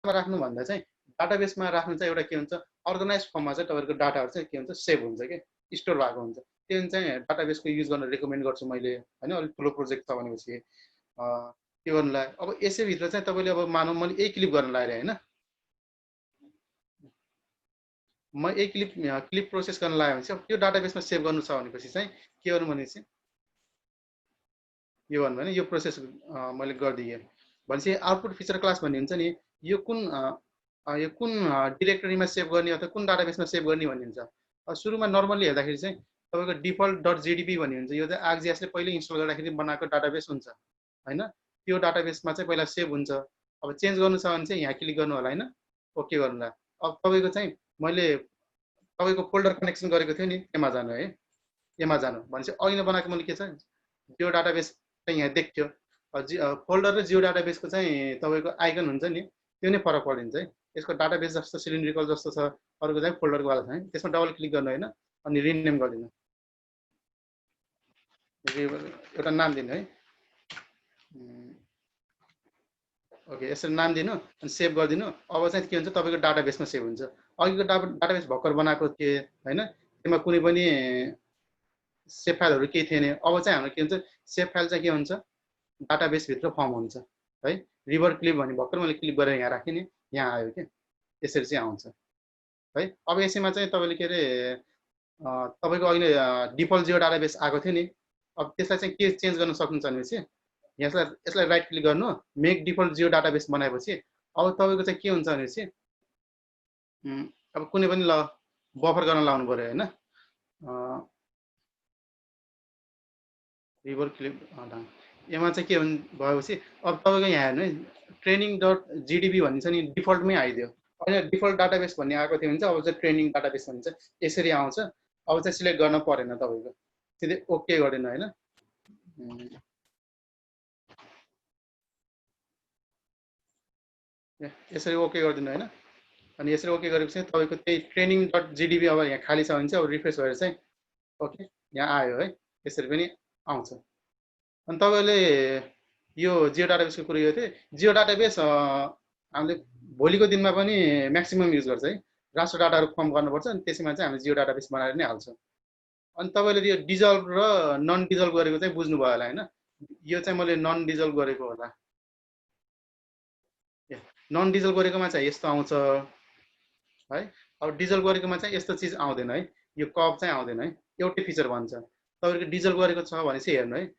राख्नु भन्दा चाहिँ डाटाबेसमा राख्नु चाहिँ एउटा के हुन्छ अर्गनाइज फर्ममा चाहिँ तपाईँको डाटाहरू चाहिँ के हुन्छ सेभ हुन्छ कि स्टोर भएको हुन्छ। त्यो चाहिँ डाटाबेसको युज गर्न रेकमेन्ड गर्छु मैले होइन। अलिक ठुलो प्रोजेक्ट छ भनेपछि के गर्नुलाई अब यसैभित्र चाहिँ तपाईँले अब मानौँ मैले यही क्लिप गर्न लाग्यो होइन, म यही क्लिप प्रोसेस गर्न लाग्यो भने चाहिँ त्यो डाटाबेसमा सेभ गर्नु छ भनेपछि चाहिँ के गर्नु भनेपछि यो भन्नु भने यो प्रोसेस मैले गरिदिएँ भनेपछि आउटपुट फिचर क्लास भन्ने हुन्छ नि यो कुन डिरेक्टरीमा सेभ गर्ने अथवा कुन डाटाबेसमा सेभ गर्ने भन्ने हुन्छ। सुरुमा नर्मल्ली हेर्दाखेरि चाहिँ तपाईँको डिफल्ट डट जिडिपी भन्ने हुन्छ। यो चाहिँ आर्कजिएसले पहिले इन्स्टल गर्दाखेरि बनाएको डाटाबेस हुन्छ होइन। त्यो डाटाबेसमा चाहिँ पहिला सेभ हुन्छ। अब चेन्ज गर्नु छ भने चाहिँ यहाँ क्लिक गर्नु होला होइन, ओके गर्नुलाई। अब तपाईँको चाहिँ मैले तपाईँको फोल्डर कनेक्सन गरेको थियो नि एमा जानु है, एमा जानु भनेपछि अहिले बनाएको मैले के छ जियो डाटाबेस चाहिँ यहाँ देख्थ्यो। फोल्डर र जियो डाटाबेसको चाहिँ तपाईँको आइकन हुन्छ नि त्यो नै फरक परिन्छ है। यसको डाटाबेस जस्तो सिलिन्ड्रिकल जस्तो छ, अरूको चाहिँ फोल्डरको वाला छ है। त्यसमा डबल क्लिक गर्नु होइन अनि रिनेम गरिदिनु, एउटा नाम दिनु है। ओके यसरी नाम दिनु अनि सेभ गरिदिनु। अब चाहिँ के हुन्छ तपाईँको डाटाबेसमा सेभ हुन्छ। अघिको डाटाबेस भर्खर बनाएको थिएँ होइन, त्यसमा कुनै पनि सेभ फाइलहरू केही थिएन। अब चाहिँ हाम्रो के हुन्छ सेभ फाइल चाहिँ के हुन्छ डाटाबेसभित्र फर्म हुन्छ है। रिभर क्लिप भन्ने भर्खर मैले क्लिप गरेर यहाँ राखेँ नि, यहाँ आयो कि यसरी चाहिँ आउँछ है। अब यसैमा चाहिँ तपाईँले के अरे तपाईँको अहिले डिफल्ट जियो डाटाबेस आएको थियो नि, अब त्यसलाई चाहिँ के चेन्ज गर्न सक्नुहुन्छ भनेपछि यसलाई राइट क्लिक गर्नु, मेक डिफल्ट जियो डाटाबेस बनाएपछि अब तपाईँको चाहिँ के हुन्छ भनेपछि अब कुनै पनि ल बफर गर्न लाउनु पऱ्यो होइन। रिभर क्लिप यसमा चाहिँ के भएपछि अब तपाईँको यहाँ हेर्नु है ट्रेनिङ डट जिडिबी भन्ने छ नि डिफल्टमै आइदियो। अहिले डिफल्ट डाटाबेस भन्ने आएको थियो भने चाहिँ अब चाहिँ ट्रेनिङ डाटाबेस भन्छ यसरी आउँछ। अब चाहिँ सिलेक्ट गर्न परेन, तपाईँको सिधै ओके गरिदिनु होइन। यसरी ओके गरिदिनु होइन। अनि यसरी ओके गरेपछि तपाईँको त्यही ट्रेनिङ डट जिडिबी अब यहाँ खाली छ भने चाहिँ अब रिफ्रेस भएर चाहिँ ओके यहाँ आयो है। यसरी पनि आउँछ। अनि तपाईँले यो जियो डाटाबेसको कुरो यो थियो। जियो डाटाबेस हामीले भोलिको दिनमा पनि म्याक्सिमम युज गर्छ है। राष्ट्र डाटाहरू फर्म गर्नुपर्छ अनि त्यसैमा चाहिँ हामीले जियो डाटाबेस बनाएर नै हाल्छौँ। अनि तपाईँले यो डिजल्भ र नन डिजल्भ गरेको चाहिँ बुझ्नुभयो होला होइन। यो चाहिँ मैले नन डिजल्भ गरेको होला। नन डिजल्भ गरेकोमा चाहिँ यस्तो आउँछ है। अब डिजल्भ गरेकोमा चाहिँ यस्तो चिज आउँदैन है। यो कप चाहिँ आउँदैन है, एउटै फिचर भन्छ। तपाईँको डिजल्भ गरेको छ भने चाहिँ हेर्नु है,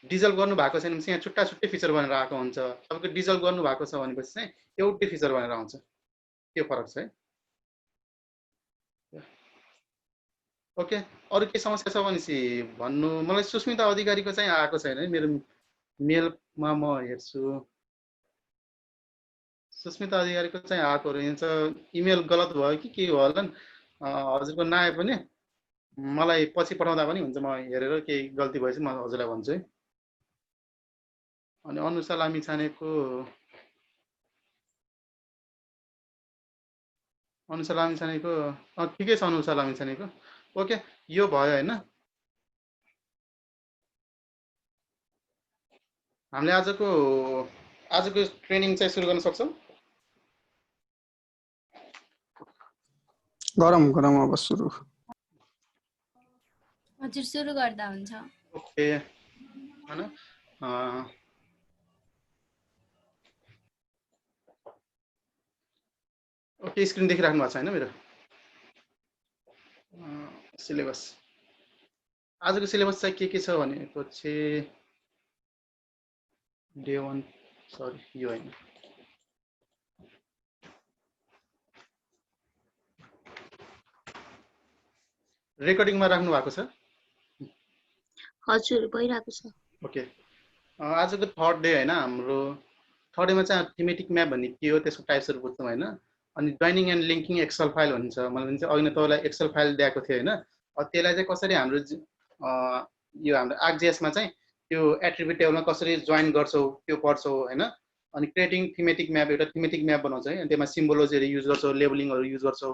डिजल्भ गर्नु भएको छैन भने चाहिँ यहाँ छुट्टा छुट्टै फिचर भनेर आएको हुन्छ। तपाईँको डिजल्भ गर्नु भएको छ भनेपछि चाहिँ एउटै फिचर भनेर आउँछ। त्यो फरक छ है। ओके अरू के समस्या छ भनेपछि भन्नु। मलाई सुस्मिता अधिकारीको चाहिँ आएको छैन है मेरो मेलमा, म हेर्छु सुस्मिता अधिकारीको चाहिँ आएको रहेछ। इमेल गलत भयो कि के हो होला। हजुरको नआए पनि मलाई पछि पठाउँदा पनि हुन्छ, म हेरेर केही गल्ती भएपछि म हजुरलाई भन्छु है। अनि अनुषा लामिछानेको ठिकै छ। अनुषा लामिछानेको ओके यो भयो होइन। हामीले आजको ट्रेनिङ चाहिँ सुरु गर्न सक्छौँ। गरौँ अब सुरु। हजुर सुरु गर्दा हुन्छ। ओके हैन ओके स्क्रिन देखिराख्नु भएको छ हैन मेरो सिलेबस। आजको सिलेबस चाहिँ के छ भनेपछि डे 1 सरी यो हैन रेकर्डिङमा राख्नु भएको छ। हजुर भइरहेको छ। ओके आजको थर्ड डे हैन। हाम्रो थर्ड डेमा चाहिँ थीमेटिक म्याप भन्ने के हो त्यसको टाइप्सहरु बुझ्छौं हैन। अनि जोइनिङ एन्ड लिंकिङ एक्सेल फाइल भन्छ। मैले चाहिँ अघि नै तपाईलाई एक्सेल फाइल दिएको थिए हैन। त्यसलाई चाहिँ कसरी हाम्रो यो हाम्रो आर्कजिएस मा चाहिँ त्यो एट्रिब्युट टेबलमा कसरी जोइन गर्छौ त्यो पढ्छौ हैन। अनि क्रिएटिङ थीमेटिक म्याप, एउटा थीमेटिक म्याप बनाउँछ है। अनि त्यसमा सिम्बोलोजीहरु युज गर्छौ, लेबलिङहरु युज गर्छौ।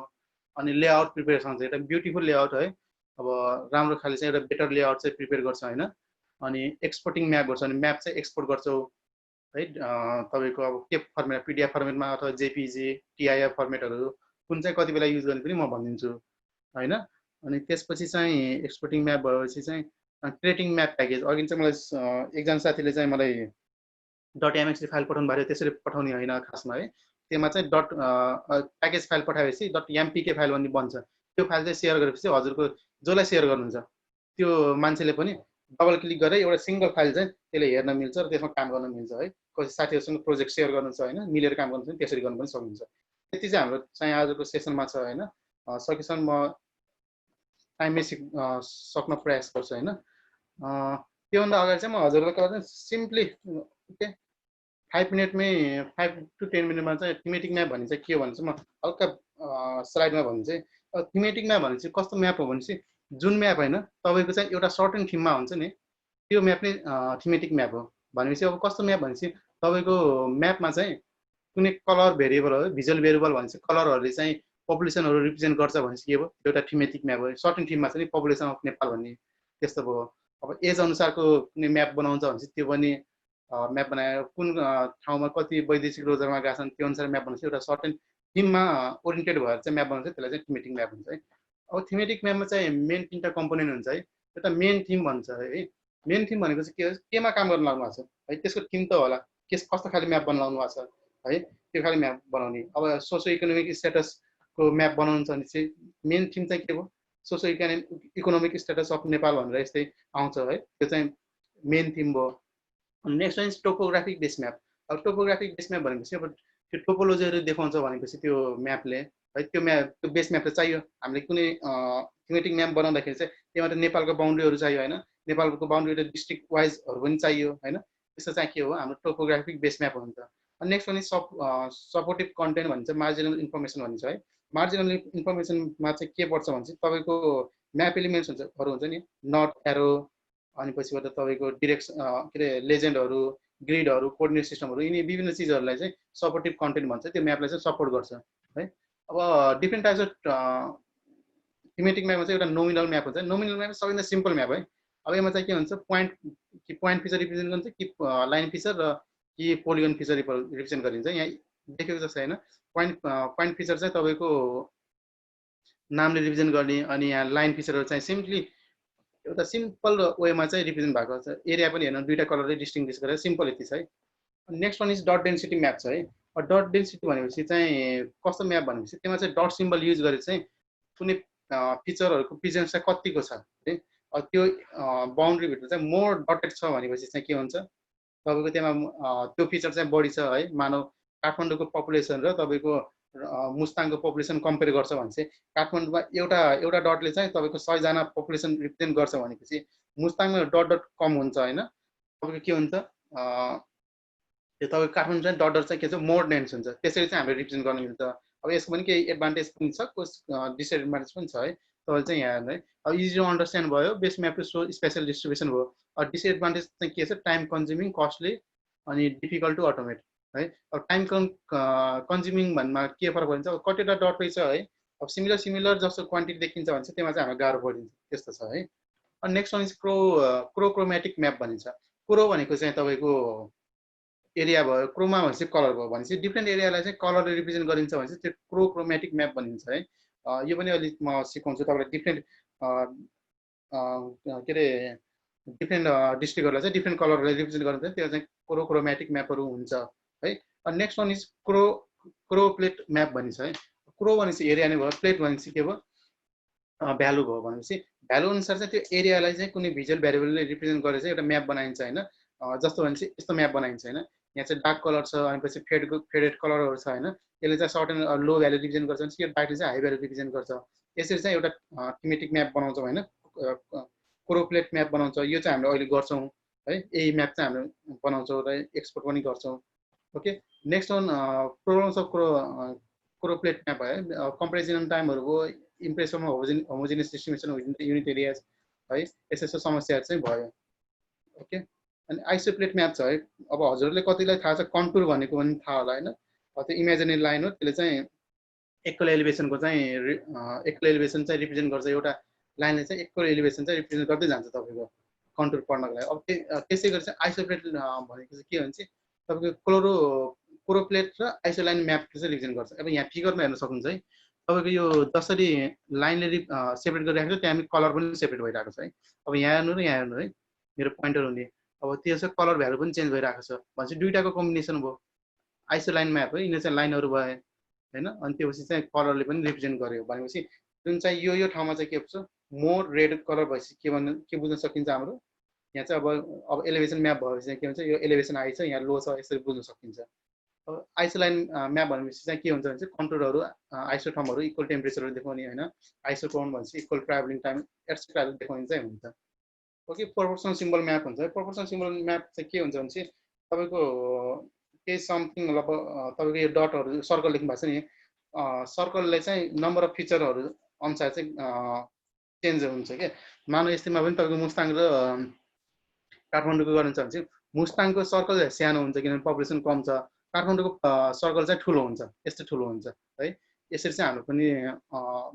अनि लेआउट प्रिपेरेसन चाहिँ एउटा ब्युटिफुल लेआउट है। अब राम्रो खाले चाहिँ एउटा बेटर लेआउट चाहिँ प्रिपेयर गर्छ हैन। अनि एक्सपोर्टिङ म्याप गर्छ। अनि म्याप चाहिँ एक्सपोर्ट गर्छौ। है तपाईँको अब के फर्मेट पिडिएफ फर्मेटमा अथवा जेपिजी टिआइएफ फर्मेटहरू कुन चाहिँ कति बेला युज गर्ने पनि म भनिदिन्छु होइन। अनि त्यसपछि चाहिँ एक्सपोर्टिङ म्याप भएपछि चाहिँ क्रिएटिङ म्याप प्याकेज अघि चाहिँ मलाई एकजना साथीले चाहिँ मलाई .mxt फाइल पठाउनु भएको थियो, त्यसरी पठाउने होइन खासमा है। त्यसमा चाहिँ प्याकेज फाइल पठाएपछि .mpk फाइल भन्ने बन्छ। त्यो फाइल चाहिँ सेयर गरेपछि हजुरको जसलाई सेयर गर्नुहुन्छ त्यो मान्छेले पनि डबल क्लिक गरेर एउटा सिङ्गल फाइल चाहिँ त्यसले हेर्न मिल्छ र त्यसमा काम गर्न मिल्छ है। कसै साथीहरूसँग प्रोजेक्ट सेयर गर्नुहुन्छ होइन, मिलेर काम गर्नुहुन्छ त्यसरी गर्नु पनि सक्नुहुन्छ। त्यति चाहिँ हाम्रो चाहिँ आजको सेसनमा छ होइन। सकेसम्म म टाइममै सक्न प्रयास गर्छु होइन। त्योभन्दा अगाडि चाहिँ म हजुरलाई सिम्पली ओके 5 मिनटमै 5 to 10 मिनटमा चाहिँ थीमेटिक म्याप भन्ने चाहिँ के हो भने चाहिँ म हल्का स्लाइडमा भन्नु चाहिँ थीमेटिक म्याप भने चाहिँ कस्तो म्याप हो भने चाहिँ जुन म्याप होइन तपाईँको चाहिँ एउटा सर्टेन थीममा हुन्छ नि त्यो म्याप नै थीमेटिक म्याप हो। भनेपछि अब कस्तो म्याप भनेपछि तपाईँको म्यापमा चाहिँ कुनै कलर भेरिएबल हो, भिजुअल भेरिएबल भनेपछि कलरहरूले चाहिँ पपुलेसनहरू रिप्रेजेन्ट गर्छ भनेपछि के हो एउटा थीमेटिक म्याप हो। सर्टेन थीममा चाहिँ पपुलेसन अफ नेपाल भन्ने त्यस्तो भयो। अब एज अनुसारको कुनै म्याप बनाउँछ भनेपछि त्यो पनि म्याप बनाएर कुन ठाउँमा कति वैदेशिक रोजगारमा गएका छन् त्यो अनुसार म्याप बनाउँछ। एउटा सर्टेन थीममा ओरिएन्टेड भएर चाहिँ म्याप बनाउँछ, त्यसलाई चाहिँ थीमेटिक म्याप हुन्छ है। अब थीमेटिक म्यापमा चाहिँ मेन 3टा कम्पोनेन्ट हुन्छ है। एउटा मेन थीम भन्छ है। मेन थीम भनेको चाहिँ के हो, केमा काम गर्न लाग्नु भएको छ है, त्यसको थीम त होला कस्तो खाले म्याप बनाउनु भएको छ है, त्यो खाले म्याप बनाउने। अब सोसियो इकोनोमिक स्ट्याटसको म्याप बनाउनु छ भने चाहिँ मेन थीम चाहिँ के हो, socio economic status of Nepal भनेर यस्तै आउँछ है, त्यो चाहिँ मेन थीम भयो। Next one topographic base map. अब टोपोग्राफिक बेस म्याप भनेपछि अब त्यो टोपोलोजीहरू देखाउँछ भनेपछि त्यो म्यापले है, त्यो बेस म्याप त चाहियो। हामीले कुनै थीमेटिक म्याप बनाउँदाखेरि चाहिँ त्यहाँ त नेपालको बााउन्ड्रीहरू चाहियो होइन, नेपालको बााउन्ड्री डिस्ट्रिक्ट वाइजहरू पनि चाहियो होइन। त्यस्तो चाहिँ के हो हाम्रो टोपोग्राफिक बेस म्याप हुन्छ। अनि नेक्स्ट वान सपोर्टिभ कन्टेन्ट भन्छ, मार्जिनल इन्फर्मेसन भन्छ है। मार्जिनल इन्फर्मेसनमा चाहिँ के पर्छ भने चाहिँ तपाईँको म्याप एलिमेन्ट्सहरू हुन्छ नि, नट एरो अनि पछिबाट तपाईँको डिरेक्सन के अरे लेजेन्डहरू, ग्रिडहरू, कोर्डिनेट सिस्टमहरू, यिनी विभिन्न चिजहरूलाई चाहिँ सपोर्टिभ कन्टेन्ट भन्छ। त्यो म्यापलाई चाहिँ सपोर्ट गर्छ है। अब डिफ्रेन्ट टाइप्स अफ थीमेटिक म्यापमा चाहिँ एउटा नोमिनल म्याप हुन्छ। नोमिनल म्याप सबैभन्दा सिम्पल म्याप है। अब यसमा चाहिँ के हुन्छ, पोइन्ट फिचर रिप्रेजेन्ट गर्छ कि लाइन फिचर र कि पोलिगन फिचर रिप्रेजेन्ट गरिन्छ। यहाँ देखेको जस्तो होइन, पोइन्ट फिचर चाहिँ तपाईँको नामले रिप्रेजेन्ट गर्ने, अनि यहाँ लाइन फिचरहरू चाहिँ सिम्पली एउटा सिम्पल वेमा चाहिँ रिप्रेजेन्ट भएको छ। एरिया पनि हेर्नु दुईवटा कलरले डिस्टिङ्ग्विस गरेर सिम्पल यति छ है। Next one is dot density map छ है। डट डेन्सिटी भनेपछि चाहिँ कस्तो म्याप भनेपछि त्यसमा चाहिँ डट सिम्बल युज गरेर चाहिँ कुनै फिचरहरूको प्रेजेन्स चाहिँ कतिको छ है, त्यो बााउन्ड्रीभित्र चाहिँ मोर डटेड छ भनेपछि चाहिँ के हुन्छ तपाईँको त्यसमा त्यो फिचर चाहिँ बढी छ है। मानव काठमाडौँको पपुलेसन र तपाईँको मुस्ताङको पपुलेसन कम्पेयर गर्छ भने चाहिँ काठमाडौँमा एउटा डटले चाहिँ तपाईँको 100 जना पपुलेसन रिप्रेजेन्ट गर्छ भनेपछि मुस्ताङमा डट कम हुन्छ होइन। तपाईँको के हुन्छ त्यो तपाईँको काठमाडौँ चाहिँ डट चाहिँ के छ मोर डेन्स हुन्छ, त्यसरी चाहिँ हामीले रिप्रेजेन्ट गर्न मिल्छ। अब यसको पनि केही एडभान्टेज पनि छ, डिसएडभान्टेज पनि छ है। तपाईँले चाहिँ यहाँ हेर्नु है। अब इजी टु अन्डरस्ट्यान्ड भयो, base map to show spatial distribution भयो। अब डिसएडभान्टेज चाहिँ के छ, टाइम कन्ज्युमिङ, कस्टली अनि डिफिकल्ट टु अटोमेट है। अब टाइम कन्ज्युमिङ भन्नमा के फरक भन्छ, अब कतिवटा डट रहेछ है, अब सिमिलर जस्तो क्वान्टिटी देखिन्छ भने चाहिँ त्यसमा चाहिँ हामीलाई गाह्रो परिन्छ, त्यस्तो छ है। अनि नेक्स्ट वान इज क्रोक्रोमेटिक म्याप भनिन्छ। क्रो भनेको चाहिँ तपाईँको एरिया भयो, क्रोमा भनेपछि कलर भयो, भनेपछि डिफ्रेन्ट एरियालाई चाहिँ कलरले रिप्रेजेन्ट गरिन्छ भने चाहिँ त्यो क्रोक्रोमेटिक म्याप भनिन्छ है। यो पनि अलिक म सिकाउँछु तपाईँलाई। डिफ्रेन्ट के अरे डिफ्रेन्ट डिस्ट्रिक्टहरूलाई चाहिँ डिफ्रेन्ट कलरले रिप्रेजेन्ट गरिन्छ, त्यो चाहिँ क्रोक्रोमेटिक म्यापहरू हुन्छ है। अनि नेक्स्ट वान इज क्रो प्लेट म्याप भनिन्छ है। क्रो भनेपछि एरिया नै भयो, प्लेट भनेपछि के भयो भ्यालु भयो। भनेपछि भ्यालु अनुसार चाहिँ त्यो एरियालाई चाहिँ कुनै भिजुअल भेरिएबलले रिप्रेजेन्ट गरेर चाहिँ एउटा म्याप बनाइन्छ होइन। जस्तो भनेपछि यस्तो म्याप बनाइन्छ होइन। यहाँ चाहिँ डार्क कलर छ, अनि पछि फेडेड कलरहरू छ होइन। यसले चाहिँ सर्टेन लो भ्यालु रिप्रेजेन्ट गर्छ भने यो डार्कले चाहिँ हाई भ्यालु रिप्रेजेन्ट गर्छ। यसरी चाहिँ एउटा थीमेटिक म्याप बनाउँछौँ होइन, क्रोप्लेट म्याप बनाउँछ। यो चाहिँ हामीले अहिले गर्छौँ है, यही म्याप चाहिँ हामीले बनाउँछौँ र एक्सपोर्ट पनि गर्छौँ। Okay, next one problems of choropleth map है। कम्पेरिजन टाइमहरू भयो, impression homogeneous distribution within the unit areas है, यस्तो समस्याहरू चाहिँ भयो। ओके, अनि आइसोप्लेट म्याप छ है। अब हजुरले कतिलाई थाहा छ, कन्टुर भनेको पनि थाहा होला होइन। त्यो इमेजिनेरी लाइन हो, त्यसले चाहिँ एक्वल एलिभेसनको चाहिँ एक्वल एलिभेसन चाहिँ रिप्रेजेन्ट गर्छ। एउटा लाइनले चाहिँ एक्वल एलिभेसन चाहिँ रिप्रेजेन्ट गर्दै जान्छ तपाईँको कन्टुर पढ्नको लागि। अब त्यसै गरी चाहिँ आइसोप्लेट भनेको चाहिँ के भन्छ, तपाईँको क्लोरोप्लेट र आइसोलाइन म्याप चाहिँ रिप्रेजेन्ट गर्छ। अब यहाँ फिगरमा हेर्न सक्नुहुन्छ है, तपाईँको यो जसरी लाइनले सेपरेट गरिराखेको छ त्यहाँ कलर पनि सेपरेट भइरहेको छ है। अब यहाँ हेर्नु र यहाँ हेर्नु है, मेरो पोइन्टर हुने, अब त्यो चाहिँ कलर भ्यालु पनि चेन्ज भइरहेको छ भनेपछि दुईटाको कम्बिनेसन भयो। आइसोलाइन म्याप है, यिनीहरू चाहिँ लाइनहरू भए होइन, अनि त्यसपछि चाहिँ कलरले पनि रिप्रेजेन्ट गर्यो भनेपछि जुन चाहिँ यो ठाउँमा चाहिँ के हुन्छ, मोर रेड कलर भएपछि के बुझ्न सकिन्छ हाम्रो, यहाँ चाहिँ अब एलिभेसन म्याप भएपछि चाहिँ के हुन्छ, यो एलिभेसन हाई छ, यहाँ लो छ, यसरी बुझ्न सकिन्छ। अब आइसोलाइन म्याप भनेपछि चाहिँ के हुन्छ भने चाहिँ कन्टुरहरू, आइसोटर्महरू, इक्वल टेम्परेचरहरू देखाउने होइन, आइसोटोन भनेपछि इक्वल ट्राभलिङ टाइम एट्सेट्राहरू देखाउने चाहिँ हुन्छ। ओके, प्रोपोर्सनल सिम्बल म्याप हुन्छ। प्रोपोर्सनल सिम्बल म्याप चाहिँ के हुन्छ भने चाहिँ तपाईँको केही समथिङ, अब तपाईँको यो डटहरू सर्कल लेख्नु भएको छ नि, सर्कलले चाहिँ नम्बर अफ फिचरहरू अनुसार चाहिँ चेन्ज हुन्छ क्या। मानव यस्तैमा पनि तपाईँको मुस्ताङ र काठमाडौँको गर्नुहुन्छ भने चाहिँ मुस्ताङको सर्कल सानो हुन्छ किनभने पपुलेसन कम छ, काठमाडौँको सर्कल चाहिँ ठुलो हुन्छ, यस्तै ठुलो हुन्छ है। यसरी चाहिँ हाम्रो पनि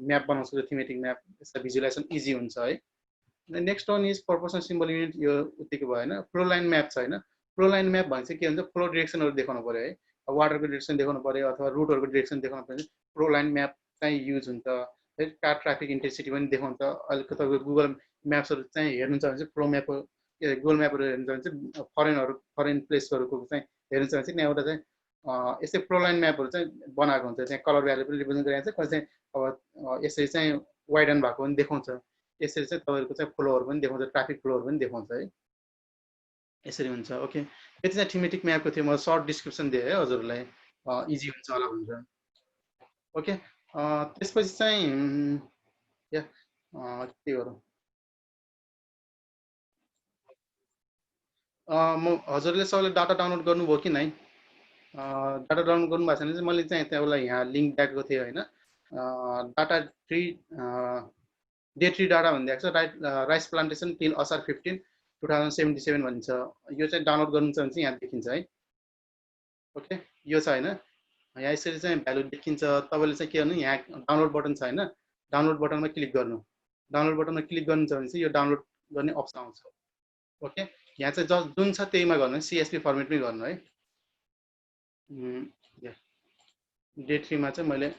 म्याप बनाउन सक्छ, थीमेटिक म्याप, यसलाई भिजुलाइजेसन इजी हुन्छ है। Next one is proportional symbol unit, यो उत्तिकै भयो होइन। फ्लो लाइन म्याप छ होइन, फ्लो लाइन म्याप भनेपछि के हुन्छ, फ्लो डिरेक्सनहरू देखाउनु पऱ्यो है, वाटरको डिरेक्सन देखाउनु पऱ्यो अथवा रुटहरूको डिरेक्सन देखाउनु पऱ्यो, फ्लो लाइन म्याप चाहिँ युज हुन्छ है। कार ट्राफिक इन्टेन्सिटी पनि देखाउँछ। अहिले तपाईँको गुगल म्याप्सहरू चाहिँ हेर्नुहुन्छ भने चाहिँ फ्लो म्याप, गुगल म्यापहरू हेर्नुहुन्छ भने चाहिँ फरेन प्लेसहरूको चाहिँ हेर्नुहुन्छ भने चाहिँ त्यहाँ एउटा चाहिँ यस्तै फ्लो लाइन म्यापहरू चाहिँ बनाएको हुन्छ, त्यहाँ कलर भ्यालु पनि रिप्रेजेन्ट गरिरहेको छ, कहिले चाहिँ अब यसरी चाहिँ वाइडन भएको पनि देखाउँछ, यसरी चाहिँ तपाईँहरूको चाहिँ फ्लोहरू पनि देखाउँछ, ट्राफिक फ्लोहरू पनि देखाउँछ है, यसरी हुन्छ। ओके, यति चाहिँ थीमेटिक म्यापको थियो, म सर्ट डिस्क्रिप्सन दिएँ है हजुरलाई, इजी हुन्छ होला भनेर। ओके, त्यसपछि चाहिँ या के गरौँ, म हजुरले सबैले डाटा डाउनलोड गर्नुभयो कि नै? डाटा डाउनलोड गर्नुभएको छैन चाहिँ मैले चाहिँ त्यसलाई यहाँ लिङ्क दिएको थिएँ होइन, data tree, day tree data भनिदिएको छ, राइस प्लान्टेसन टिल असार 15, 2077 भनिन्छ। यो चाहिँ डाउनलोड गर्नुहुन्छ भने चाहिँ यहाँ देखिन्छ है। ओके, यो छ होइन, यहाँ यसरी चाहिँ भ्यालु देखिन्छ। तपाईँले चाहिँ के गर्नु, यहाँ डाउनलोड बटन छ होइन, डाउनलोड बटनमा क्लिक गर्नु, डाउनलोड बटनमा क्लिक गर्नुहुन्छ भने चाहिँ यो डाउनलोड गर्ने अप्सन आउँछ। ओके, यहाँ चाहिँ जुन छ त्यहीमा गर्नु, CSV फर्मेटमै गर्नु है। डे थ्रीमा चाहिँ मैले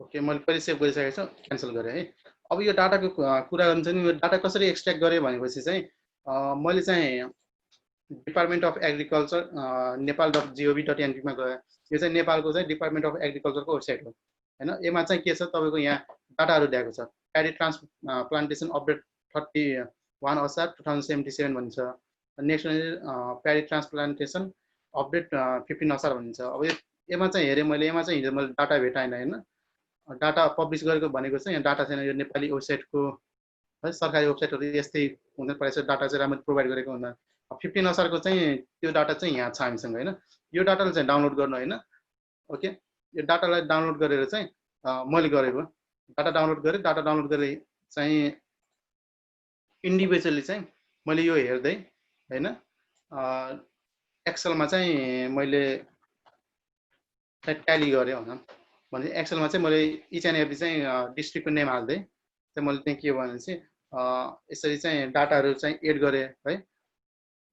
ओके मैले पहिले सेभ गरिसकेको छु, क्यान्सल गरेँ है। अब यो डाटाको कुरा गर्नु छ नि, यो डाटा कसरी एक्सट्र्याक्ट गरेँ भनेपछि चाहिँ मैले चाहिँ डिपार्टमेन्ट अफ एग्रिकल्चर नेपाल.gov.np मा गएँ। यो चाहिँ नेपालको चाहिँ डिपार्टमेन्ट अफ एग्रिकल्चरको वेबसाइट हो होइन। यसमा चाहिँ के छ, तपाईँको यहाँ डाटाहरू दिएको छ, प्याडी ट्रान्सप्लान्टेसन अपडेट 31 असार 2077 भन्छ। नेक्स्ट प्याडी ट्रान्सप्लान्टेसन अपडेट 15 असार भनिन्छ। अब यसमा चाहिँ हेरेँ मैले, यसमा चाहिँ हिजो मैले डाटा भेटाएन होइन, डाटा पब्लिस गरेको भनेको चाहिँ यहाँ डाटा छैन, यो नेपाली वेबसाइटको है, सरकारी वेबसाइटहरू यस्तै हुँदैन प्रायः, डाटा चाहिँ राम्रो प्रोभाइड गरेको हुँदैन। 15 असारको चाहिँ त्यो डाटा चाहिँ यहाँ छ हामीसँग होइन। यो डाटालाई चाहिँ डाउनलोड गर्नु होइन। ओके, यो डाटालाई डाउनलोड गरेर चाहिँ मैले गरेको, डाटा डाउनलोड गरेँ, डाटा डाउनलोड गरेर चाहिँ इन्डिभिजुअली चाहिँ मैले यो हेर्दै होइन, एक्सेलमा चाहिँ मैले ट्याली गरेँ भनौँ भने, एक्सेलमा चाहिँ मैले इच एन्ड एभ्री चाहिँ डिस्ट्रिक्टको नेम हाल्दै चाहिँ मैले चाहिँ के भने चाहिँ यसरी चाहिँ डाटाहरू चाहिँ एड गरेँ है,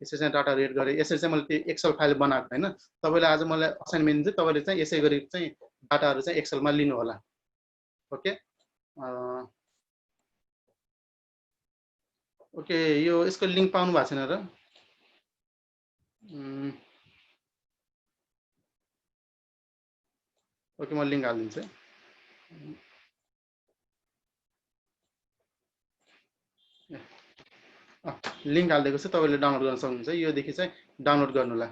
यसरी चाहिँ डाटाहरू एड गरेँ, यसरी चाहिँ मैले त्यो एक्सेल फाइल बनाएको होइन। तपाईँले आज मलाई असाइनमेन्ट चाहिँ तपाईँले चाहिँ यसै गरी चाहिँ डाटाहरू चाहिँ एक्सेलमा लिनु होला। ओके, ओके, यो यसको लिङ्क पाउनु भएको छैन र? ओके, म लिङ्क हालिदिन्छु। लिङ्क हालिदिएको छ, तपाईँले डाउनलोड गर्न सक्नुहुन्छ। योदेखि चाहिँ डाउनलोड गर्नुलाई।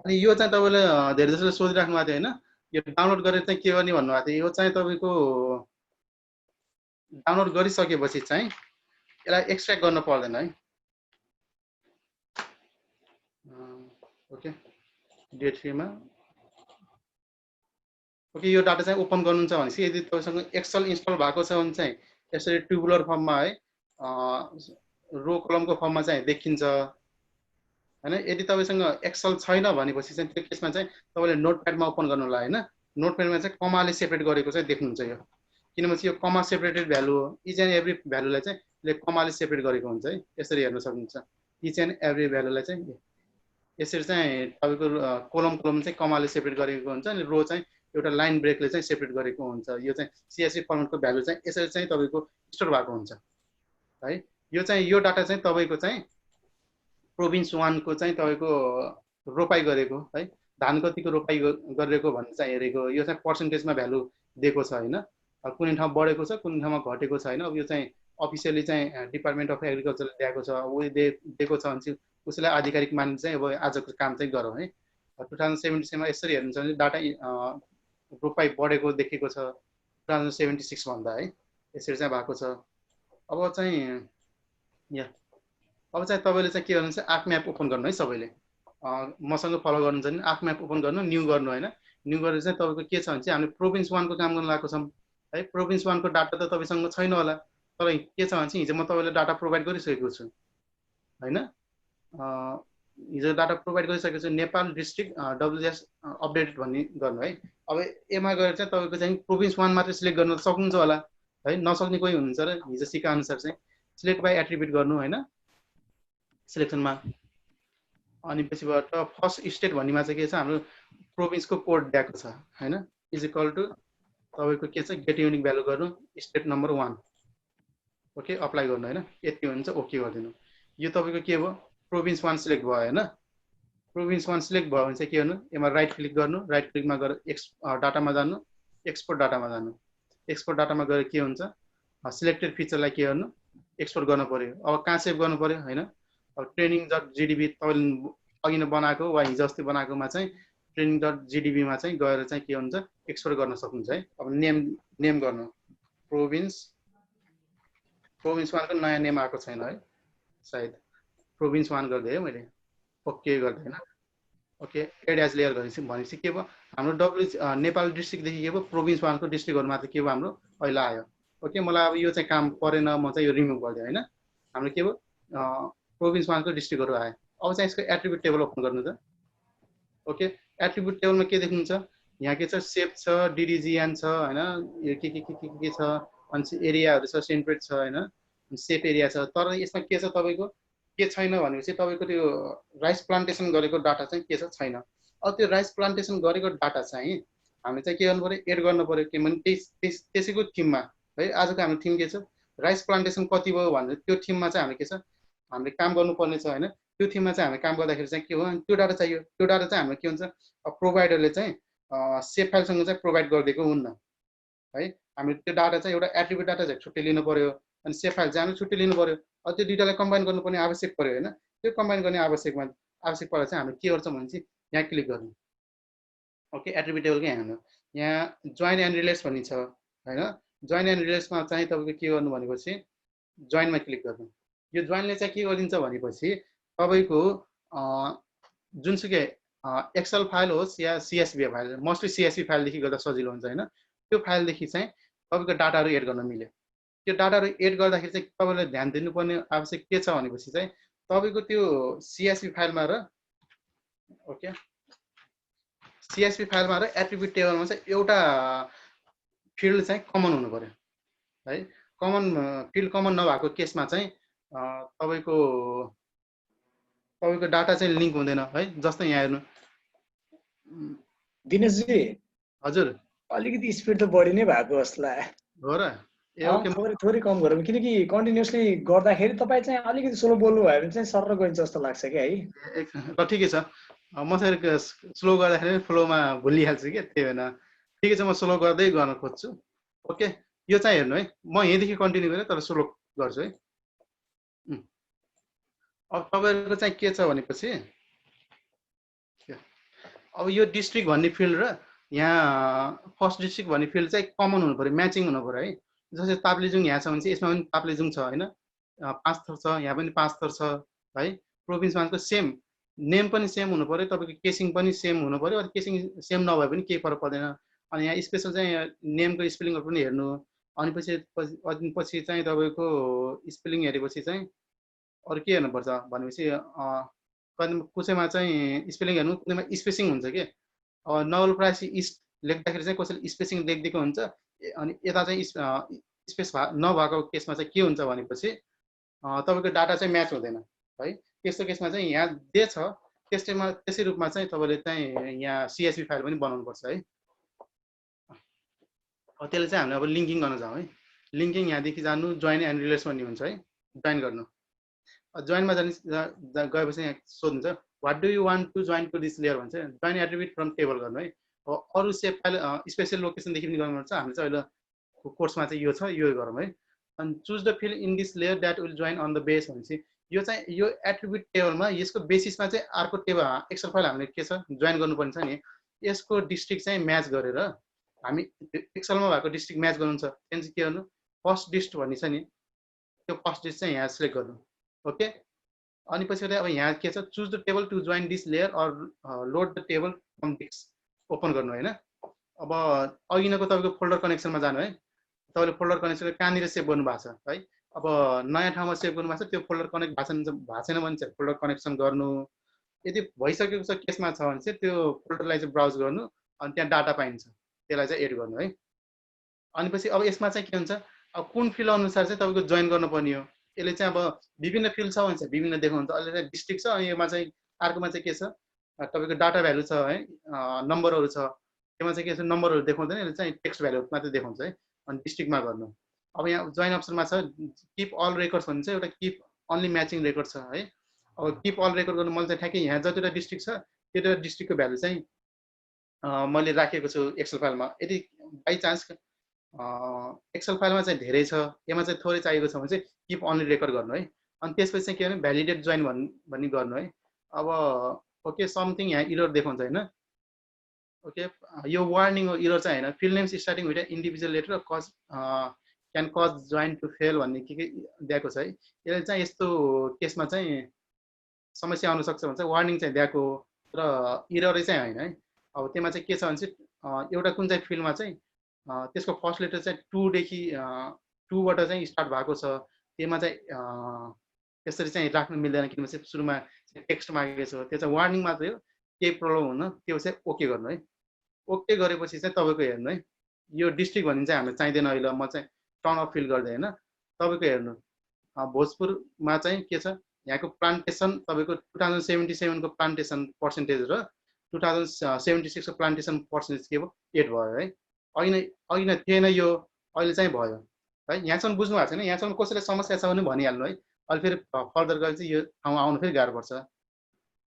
अनि यो चाहिँ तपाईँले धेरै जसोले सोधिराख्नु भएको थियो होइन, यो डाउनलोड गरेर चाहिँ के गर्ने भन्नुभएको थियो। यो चाहिँ तपाईँको डाउनलोड गरिसकेपछि चाहिँ यसलाई एक्सट्र्याक्ट गर्न पर्दैन है। ओके, डे थ्रीमा ओके, यो डाटा चाहिँ ओपन गर्नुहुन्छ भनेपछि यदि तपाईँसँग एक्सेल इन्स्टल भएको छ भने चाहिँ यसरी ट्युबुलर फर्ममा है, रो कलमको फर्ममा चाहिँ देखिन्छ होइन। यदि तपाईँसँग एक्सेल छैन भनेपछि चाहिँ त्यो केसमा चाहिँ तपाईँले नोटप्याडमा ओपन गर्नुलाई होइन, नोटप्याडमा चाहिँ कमाले सेपरेट गरेको चाहिँ देख्नुहुन्छ यो, किनभने यो कमा सेपरेटेड भ्यालु हो। इच एन्ड एभ्री भ्यालुलाई चाहिँ कमाले सेपरेट गरेको हुन्छ है, यसरी हेर्न सक्नुहुन्छ। इच एन्ड एभ्री भ्यालुलाई चाहिँ यसरी चाहिँ तपाईँको कोलम चाहिँ कमाले सेपरेट गरेको हुन्छ अनि रो चाहिँ एउटा लाइन ब्रेकले चाहिँ सेपरेट गरेको हुन्छ। यो चाहिँ CSV फर्मेटको भ्यालु चाहिँ यसरी चाहिँ तपाईँको स्टोर भएको हुन्छ है। यो चाहिँ यो डाटा चाहिँ तपाईँको चाहिँ प्रोभिन्स 1 को चाहिँ तपाईँको रोपाई गरेको है, धान कतिको रोपाई गरेको भन्ने चाहिँ हेरेको। यो चाहिँ पर्सेन्टेजमा भ्यालु दिएको छ होइन, कुनै ठाउँ बढेको छ कुनै ठाउँमा घटेको छ होइन। अब यो चाहिँ अफिसियली चाहिँ डिपार्टमेन्ट अफ एग्रिकल्चरले दिएको छ, ऊ दिएको छ भने चाहिँ उसलाई आधिकारिक मान्ने चाहिँ अब आजको काम चाहिँ गरौँ है। 2076मा यसरी हेर्नुहुन्छ भने डाटा रोपाई बढेको देखेको छ 2076 भन्दा है, यसरी चाहिँ भएको छ। अब चाहिँ अब चाहिँ तपाईँले चाहिँ के गर्नुहुन्छ, आर्क म्याप ओपन गर्नु है। सबैले मसँग फलो गर्नुहुन्छ भने आर्क म्याप ओपन गर्नु, न्यू गर्नु होइन। न्यू गरेर चाहिँ तपाईँको के छ भने चाहिँ हामीले प्रोभिन्स 1 को काम गर्न लागेको छौँ है। प्रोभिन्स 1 को डाटा त तपाईँसँग छैन होला, तर के छ भने चाहिँ हिजो म तपाईँलाई डाटा प्रोभाइड गरिसकेको छु होइन। हिजो डाटा प्रोभाइड गरिसकेको छु, नेपाल डिस्ट्रिक्ट WGS अपडेटेड भन्ने गर्नु है। अब एमा गएर चाहिँ तपाईँको चाहिँ प्रोभिन्स 1 मात्रै सिलेक्ट गर्न सक्नुहुन्छ होला है, नसक्ने कोही हुनुहुन्छ र हिजो सिका अनुसार चाहिँ सिलेक्ट बाई एट्रिब्युट गर्नु होइन सिलेक्सनमा। अनि पछिबाट फर्स्ट स्टेट भन्नेमा चाहिँ के छ, हाम्रो प्रोभिन्सको कोड दिएको छ होइन, इज इक्वल टु तपाईँको के छ गेट युनिक भ्यालु गर्नु स्टेट नम्बर 1 ओके अप्लाई गर्नु होइन। यति हुन्छ ओके गरिदिनु। यो तपाईँको के भयो, प्रोभिन्स 1 सिलेक्ट भयो होइन। प्रोभिन्स 1 सिलेक्ट भयो भने चाहिँ के गर्नु, यसमा राइट क्लिक गर्नु, राइट क्लिकमा गएर डाटामा जानु, एक्सपोर्ट डाटामा जानु। एक्सपोर्ट डाटामा गएर के हुन्छ, सिलेक्टेड फिचरलाई के गर्नु, एक्सपोर्ट गर्नु पर्यो। अब कहाँ सेभ गर्नु पर्यो होइन, अब training.gdb तपाईँले अघि नै बनाएको वा हिजो अस्ति बनाएकोमा चाहिँ training.gdb मा चाहिँ गएर चाहिँ के हुन्छ एक्सपोर्ट गर्न सक्नुहुन्छ है। अब नेम गर्नु प्रोभिन्स 1 को नयाँ नेम आएको छैन है, सायद प्रोभिन्स 1 गरिदिएँ है मैले, ओके गरिदिएँ होइन। ओके एड एज लेयर गरेपछि भनेपछि के भयो, हाम्रो नेपाल डिस्ट्रिक्टदेखि के भयो प्रोभिन्स 1 को डिस्ट्रिक्टहरू मात्र के भयो हाम्रो अहिले आयो। ओके मलाई अब यो चाहिँ काम परेन, म चाहिँ यो रिमुभ गरिदिएँ होइन। हाम्रो के भयो प्रोभिन्स 1 को डिस्ट्रिक्टहरू आयो। अब चाहिँ यसको एट्रिब्युट टेबल ओपन गर्नु त। ओके एट्रिब्युट टेबलमा के देख्नुहुन्छ, यहाँ के छ सेप छ, डिडिजिएन छ होइन, यो के छ, अनि एरियाहरू छ, सेन्ट्रेट छ होइन, सेप एरिया छ। तर यसमा के छ तपाईँको के छैन भनेपछि तपाईँको त्यो राइस प्लान्टेसन गरेको डाटा चाहिँ के छ छैन। अब त्यो राइस प्लान्टेसन गरेको डाटा चाहिँ हामीले चाहिँ के गर्नु पर्यो, एड गर्नु पर्यो। किनभने त्यसैको थिममा है, आजको हाम्रो थिम के छ, राइस प्लान्टेसन कति भयो भनेर त्यो थिममा चाहिँ हामीले के छ हामीले काम गर्नुपर्ने छ होइन। त्यो थिममा चाहिँ हामीले काम गर्दाखेरि चाहिँ के हो, त्यो डाटा चाहियो। त्यो डाटा चाहिँ हाम्रो के हुन्छ, प्रोभाइडरले चाहिँ सेप फाइलसँग चाहिँ प्रोभाइड गरिदिएको हुन्न है। हामीले त्यो डाटा चाहिँ एउटा एट्रिब्युट डाटा चाहिँ छुट्टै लिनु पर्यो, अनि सेप फाइल चाहिँ छुट्टै लिनु पर्यो। अब त्यो दुईटालाई कम्बाइन गर्नुपर्ने आवश्यक पर्यो होइन। त्यो कम्बाइन गर्ने आवश्यक पर्दा चाहिँ हामीले के गर्छौँ भने चाहिँ यहाँ क्लिक गर्नु। ओके एट्रिब्युट टेबलकै यहाँ जोइन एन्ड रिलेट्स भन्ने छ होइन। जोइन एन्ड रिलेट्समा चाहिँ तपाईँको के गर्नु भनेपछि जोइनमा क्लिक गर्नु। यो जोइनले चाहिँ के गरिदिन्छ भनेपछि तपाईँको जुनसुकै एक्सेल फाइल होस् या CSV फाइल, मोस्टली CSV फाइलदेखि गर्दा सजिलो हुन्छ होइन। त्यो फाइलदेखि चाहिँ तपाईँको डाटाहरू एड गर्न मिल्यो। त्यो डाटाहरू एड गर्दाखेरि चाहिँ तपाईँलाई ध्यान दिनुपर्ने आवश्यक के छ भनेपछि चाहिँ तपाईँको त्यो CSV फाइलमा र ओके CSV फाइलमा र एट्रिब्युट टेबलमा चाहिँ एउटा फिल्ड चाहिँ कमन हुनु पर्यो है। फिल्ड कमन नभएको केसमा चाहिँ तपाईँको डाटा चाहिँ लिङ्क हुँदैन है। जस्तै यहाँ हेर्नु दिनेशजी, हजुर अलिकति स्पिड त बढी नै भएको जस्तो लाग्यो। हो र थोरै कम गरौँ, किनकि कन्टिन्युसली गर्दाखेरि तपाईँ चाहिँ अलिकति स्लो बोल्नु भयो भने चाहिँ सर गइन्छ जस्तो लाग्छ क्या है। ल ठिकै छ, म चाहिँ स्लो गर्दाखेरि फ्लोमा भुलिहाल्छु कि, त्यही भएर ठिकै छ म स्लो गर्दै गर्न खोज्छु। ओके यो चाहिँ हेर्नु है, म यहीँदेखि कन्टिन्यू गरेँ तर स्लो गर्छु है। अब तपाईँहरूको चाहिँ के छ भनेपछि अब यो डिस्ट्रिक्ट भन्ने फिल्ड र यहाँ फर्स्ट डिस्ट्रिक्ट भन्ने फिल्ड चाहिँ कमन हुनु पर्यो, म्याचिङ हुनु पर्यो है। जस्तै ताप्लेजुङ यहाँ छ भने चाहिँ यसमा पनि ताप्लेजुङ छ होइन, 5 थर छ, यहाँ पनि 5 थर छ है। प्रोभिन्स 1 को सेम नेम पनि सेम हुनु पर्यो, तपाईँको केसिङ पनि सेम हुनु पर्यो। अनि केसिङ सेम नभए पनि केही फरक पर्दैन। अनि यहाँ स्पेसल चाहिँ नेमको स्पेलिङहरू पनि हेर्नु। अनि पछि चाहिँ तपाईँको स्पेलिङ हेरेपछि चाहिँ अरू के हेर्नुपर्छ भनेपछि कसैमा चाहिँ स्पेलिङ हेर्नु, कुनैमा स्पेसिङ हुन्छ कि। नवलपरासी इस्ट लेख्दाखेरि चाहिँ कसैले स्पेसिङ लेखिदिएको हुन्छ, अनि यता चाहिँ स्पेस नभएको केसमा चाहिँ के हुन्छ भनेपछि तपाईँको डाटा चाहिँ म्याच हुँदैन है। त्यस्तो केसमा चाहिँ यहाँ दे छ त्यसै रूपमा चाहिँ तपाईँले चाहिँ यहाँ CSV फाइल पनि बनाउनु पर्छ है। त्यसले चाहिँ हामीले अब लिङ्किङ गर्न जाउँ है। लिङ्किङ यहाँदेखि जानु जोइन एन्ड रिलेट्स भन्ने हुन्छ है, जोइन गर्नु। जोइनमा गएपछि यहाँ सोध्नुहुन्छ what do you want to join to this layer भन्छ, जोइन एट्रिब्युट फ्रम टेबल गर्नु है। अरू सेप फाइल स्पेसल लोकेसनदेखि पनि गर्नुपर्छ। हामी चाहिँ अहिले कोर्समा चाहिँ यो छ, यो गरौँ है। अनि choose the field in this layer that will join on the base भनेपछि यो चाहिँ यो एट्रिब्युट टेबलमा यसको बेसिसमा चाहिँ अर्को टेबल एक्सेल फाइल हामीले के छ जोइन गर्नुपर्ने छ नि, यसको डिस्ट्रिक्ट चाहिँ म्याच गरेर हामी एक्सेलमा भएको डिस्ट्रिक्ट म्याच गर्नुहुन्छ। त्यहाँदेखि चाहिँ के गर्नु, फर्स्ट डिस्ट भन्ने छ नि, त्यो फर्स्ट डिस्ट चाहिँ यहाँ सिलेक्ट गर्नु। ओके, अनि पछाडि अब यहाँ के छ, choose the table to join this layer or load the table from disk open गर्नु होइन। अब अघिनको तपाईँको फोल्डर कनेक्सनमा जानु है। तपाईँले फोल्डर कनेक्सन कहाँनिर सेभ गर्नु भएको छ है। अब नयाँ ठाउँमा सेभ गर्नु भएको छ, त्यो फोल्डर कनेक्ट भएको छैन भने चाहिँ फोल्डर कनेक्सन गर्नु। यदि भइसकेको छ केसमा छ भने चाहिँ त्यो फोल्डरलाई चाहिँ ब्राउज गर्नु, अनि त्यहाँ डाटा पाइन्छ, त्यसलाई चाहिँ एड गर्नु है। अनि पछि अब यसमा चाहिँ के हुन्छ, अब कुन फिल्ड अनुसार चाहिँ तपाईँको जोइन गर्नुपर्ने हो। यसले चाहिँ अब विभिन्न फिल्ड छ भने चाहिँ विभिन्न देखाउँछ। अहिले चाहिँ डिस्ट्रिक्ट छ, अनि योमा चाहिँ अर्कोमा चाहिँ के छ, तपाईँको डाटा भ्यालु छ है, नम्बरहरू छ। त्यसमा चाहिँ के छ, नम्बरहरू देखाउँदैन, यसले चाहिँ टेक्स्ट भ्यालु मात्रै देखाउँछ है। अनि डिस्ट्रिक्टमा गर्नु। अब यहाँ जोइन अप्सनमा छ किप अल रेकर्ड्स भन्ने चाहिँ एउटा किप अन्ली म्याचिङ रेकर्ड छ है। अब किप अल रेकर्ड गर्नु मैले चाहिँ ठ्याक्कै यहाँ जतिवटा डिस्ट्रिक्ट छ त्यो डिस्ट्रिक्टको भ्यालु चाहिँ मैले राखेको छु एक्सेल फाइलमा। यदि बाई चान्स एक्सेल फाइलमा चाहिँ धेरै छ, यसमा चाहिँ थोरै चाहिएको छ भने चाहिँ किप अन्ली रेकर्ड गर्नु है। अनि त्यसपछि चाहिँ के भने भ्यालिडेट जोइन भन्ने गर्नु है। अब ओके, समथिङ यहाँ इरर देखाउँछ होइन। ओके, यो वार्निङ हो, इरर चाहिँ होइन। Field names starting with individual letter cause can cause join to fail भन्ने के दिएको छ है। यसले चाहिँ यस्तो केसमा चाहिँ समस्या आउन सक्छ भन्छ, वार्निङ चाहिँ दिएको र इररै चाहिँ होइन है। अब त्यसमा चाहिँ के छ भने चाहिँ एउटा कुन चाहिँ फिल्डमा चाहिँ त्यसको फर्स्ट लेटर चाहिँ 2बाट चाहिँ स्टार्ट भएको छ, त्यसमा चाहिँ त्यसरी चाहिँ राख्नु मिल्दैन किनभने सुरुमा टेक्स्ट मागेको छ। त्यो चाहिँ वार्निङ मात्रै हो, केही प्रब्लम हुन त्यो चाहिँ ओके गर्नु है। ओके गरेपछि चाहिँ तपाईँको हेर्नु है, यो डिस्ट्रिक्ट भन्ने चाहिँ हामीलाई चाहिँदैन अहिले। म चाहिँ टर्न अफ फिल गर्दै होइन। तपाईँको हेर्नु भोजपुरमा चाहिँ के छ, यहाँको प्लान्टेसन तपाईँको 2077 को प्लान्टेसन पर्सेन्टेज र 2076 को प्लान्टेसन पर्सेन्टेज के भयो, 8 भयो है। अघि नै थिएन यो, अहिले चाहिँ भयो है। यहाँसम्म बुझ्नु भएको छैन, यहाँसम्म कसैलाई समस्या छ भने भनिहाल्नु है। अहिले फेरि फर्दर गएर चाहिँ यो ठाउँ आउनु फेरि गाह्रो पर्छ।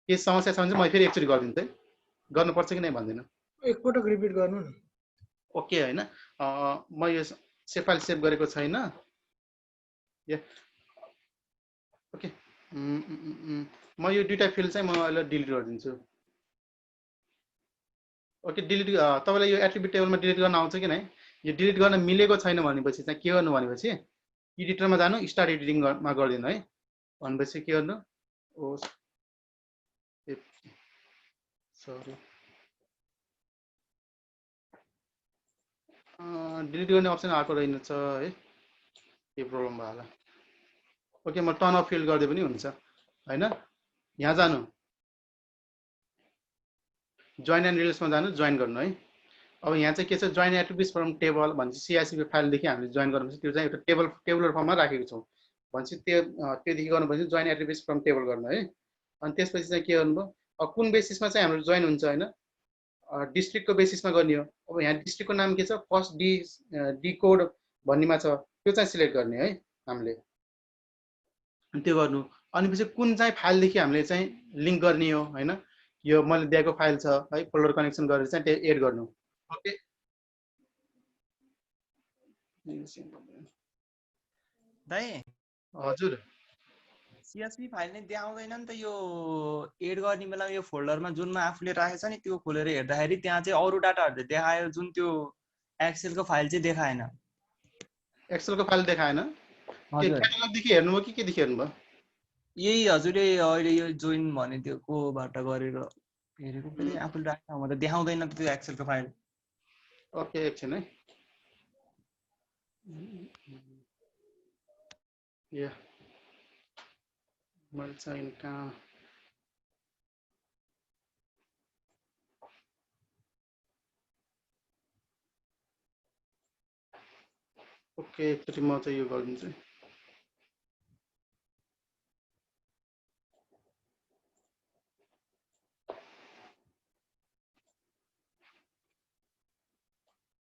के समस्या छ भने चाहिँ म फेरि एकचोटि गरिदिन्छु है, गर्नुपर्छ कि नै भन्दिनँ। एकपटक रिपिट गर्नु न। ओके होइन, म यो सेभ फाइल सेभ गरेको छैन। ओके, म यो दुईवटा फिल्ड चाहिँ म अहिले डिलिट गरिदिन्छु। ओके, डिलिट तपाईँलाई यो एट्रिब्युट टेबलमा डिलिट गर्न आउँछ कि नै, यो डिलिट गर्न मिलेको छैन भनेपछि चाहिँ के गर्नु भनेपछि एडिटरमा जानु, स्टार्ट एडिटिङमा गरिदिनु है। भनेपछि के गर्नु, ओ सरी, डिलिट गर्ने अप्सन आएको रहेनछ है, के प्रब्लम भयो होला। ओके, म टर्न अफ फिल्ड गर्दै पनि हुन्छ होइन। यहाँ जानु, जोइन एन्ड रिलेट्समा जानु, जोइन गर्नु है। अब यहाँ चाहिँ के छ, जोइन एट्रिब्युट्स फ्रम टेबल भनेपछि CSV फाइलदेखि हामीले जोइन गर्नुपर्छ। त्यो चाहिँ एउटा टेबुलर फर्ममा राखेको छौँ भनेपछि त्योदेखि गर्नुपर्छ जोइन एट्रिब्युट्स फ्रम टेबल गर्नु है। अनि त्यसपछि चाहिँ के गर्नुभयो, कुन बेसिसमा चाहिँ हाम्रो जोइन हुन्छ होइन, डिस्ट्रिक्टको बेसिसमा गर्ने हो। अब यहाँ डिस्ट्रिक्टको नाम के छ, फर्स्ट डी कोड भन्नेमा छ, त्यो चाहिँ सिलेक्ट गर्ने है हामीले, त्यो गर्नु। अनि पछि कुन चाहिँ फाइलदेखि हामीले चाहिँ लिङ्क गर्ने हो होइन, यो मैले दिएको फाइल छ है, फोल्डर कनेक्सन गरेर चाहिँ त्यो एड गर्नु। ओके, दाइ हजुर, CSV फाइल नै देखाउँदैन नि त। यो एड गर्ने बेला यो फोल्डरमा जुनमा आफूले राखेछ नि त्यो खोलेर हेर्दाखेरि त्यहाँ चाहिँ अरू डाटाहरू देखायो, जुन त्यो एक्सेलको फाइल चाहिँ देखाएन। एक्सेलको फाइल देखाएन, के क्याटालगदेखि हेर्नुभयो कि केदेखि हेर्नुभयो? यही हजुरले अहिले यो जोइन भने त्यो कोबाट गरेर हेरेको, फेरि आफूले राखेको ठाउँमा त देखाउँदैन त त्यो एक्सेलको फाइल। ओके, एकछिन है, या मैले चाहिँ कहाँ, ओके एकचोटि म चाहिँ यो गरिदिन्छु।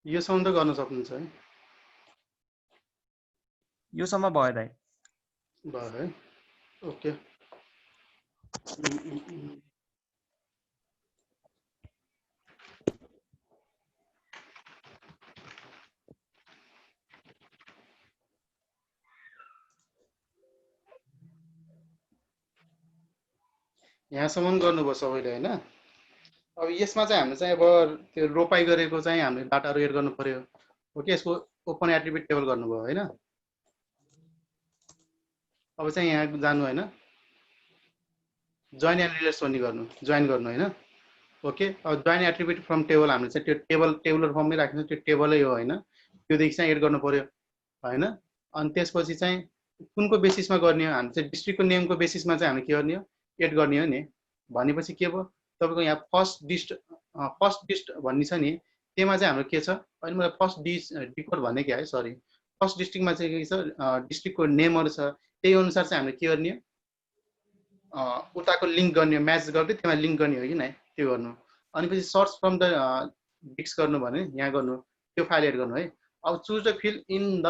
योसम्म त गर्न सक्नुहुन्छ है? योसम्म भयो दाइ। भयो है, ओके। यहाँसम्म गर्नुभयो सबैले होइन? अब यसमा चाहिँ हामीले चाहिँ अब त्यो रोपाइ गरेको चाहिँ हामीले डाटाहरू एड गर्नु पर्यो। ओके, यसको ओपन एट्रिब्युट टेबल गर्नुभयो होइन? अब चाहिँ यहाँ जानु होइन, जोइन एन्ड रिलेट्स भन्ने गर्नु, जोइन गर्नु होइन? ओके, अब जोइन एट्रिब्युट फ्रम टेबल हामीले चाहिँ त्यो टेबुलर फर्ममै राख्नु, त्यो टेबलै हो होइन? त्योदेखि चाहिँ एड गर्नु पर्यो होइन? अनि त्यसपछि चाहिँ कुनको बेसिसमा गर्ने हो? हामी चाहिँ डिस्ट्रिक्टको नेमको बेसिसमा चाहिँ हामीले के गर्ने हो? एड गर्ने हो नि। भनेपछि के भयो, तपाईँको यहाँ फर्स्ट डिस्ट भन्ने छ नि, त्यसमा चाहिँ हाम्रो के छ? अहिले मलाई फर्स्ट डिकोड भने क्या है, सरी। फर्स्ट डिस्ट्रिक्टमा चाहिँ के छ, डिस्ट्रिक्टको नेमहरू छ, त्यही अनुसार चाहिँ हामीले के गर्ने हो? उताको लिङ्क गर्ने हो, म्याच गर्दै त्यसमा लिङ्क गर्ने हो कि नै, त्यो गर्नु। अनि पछि सर्च फ्रम द डिस्क गर्नु भने यहाँ गर्नु, त्यो फाइल एड गर्नु है। अब choose the field in the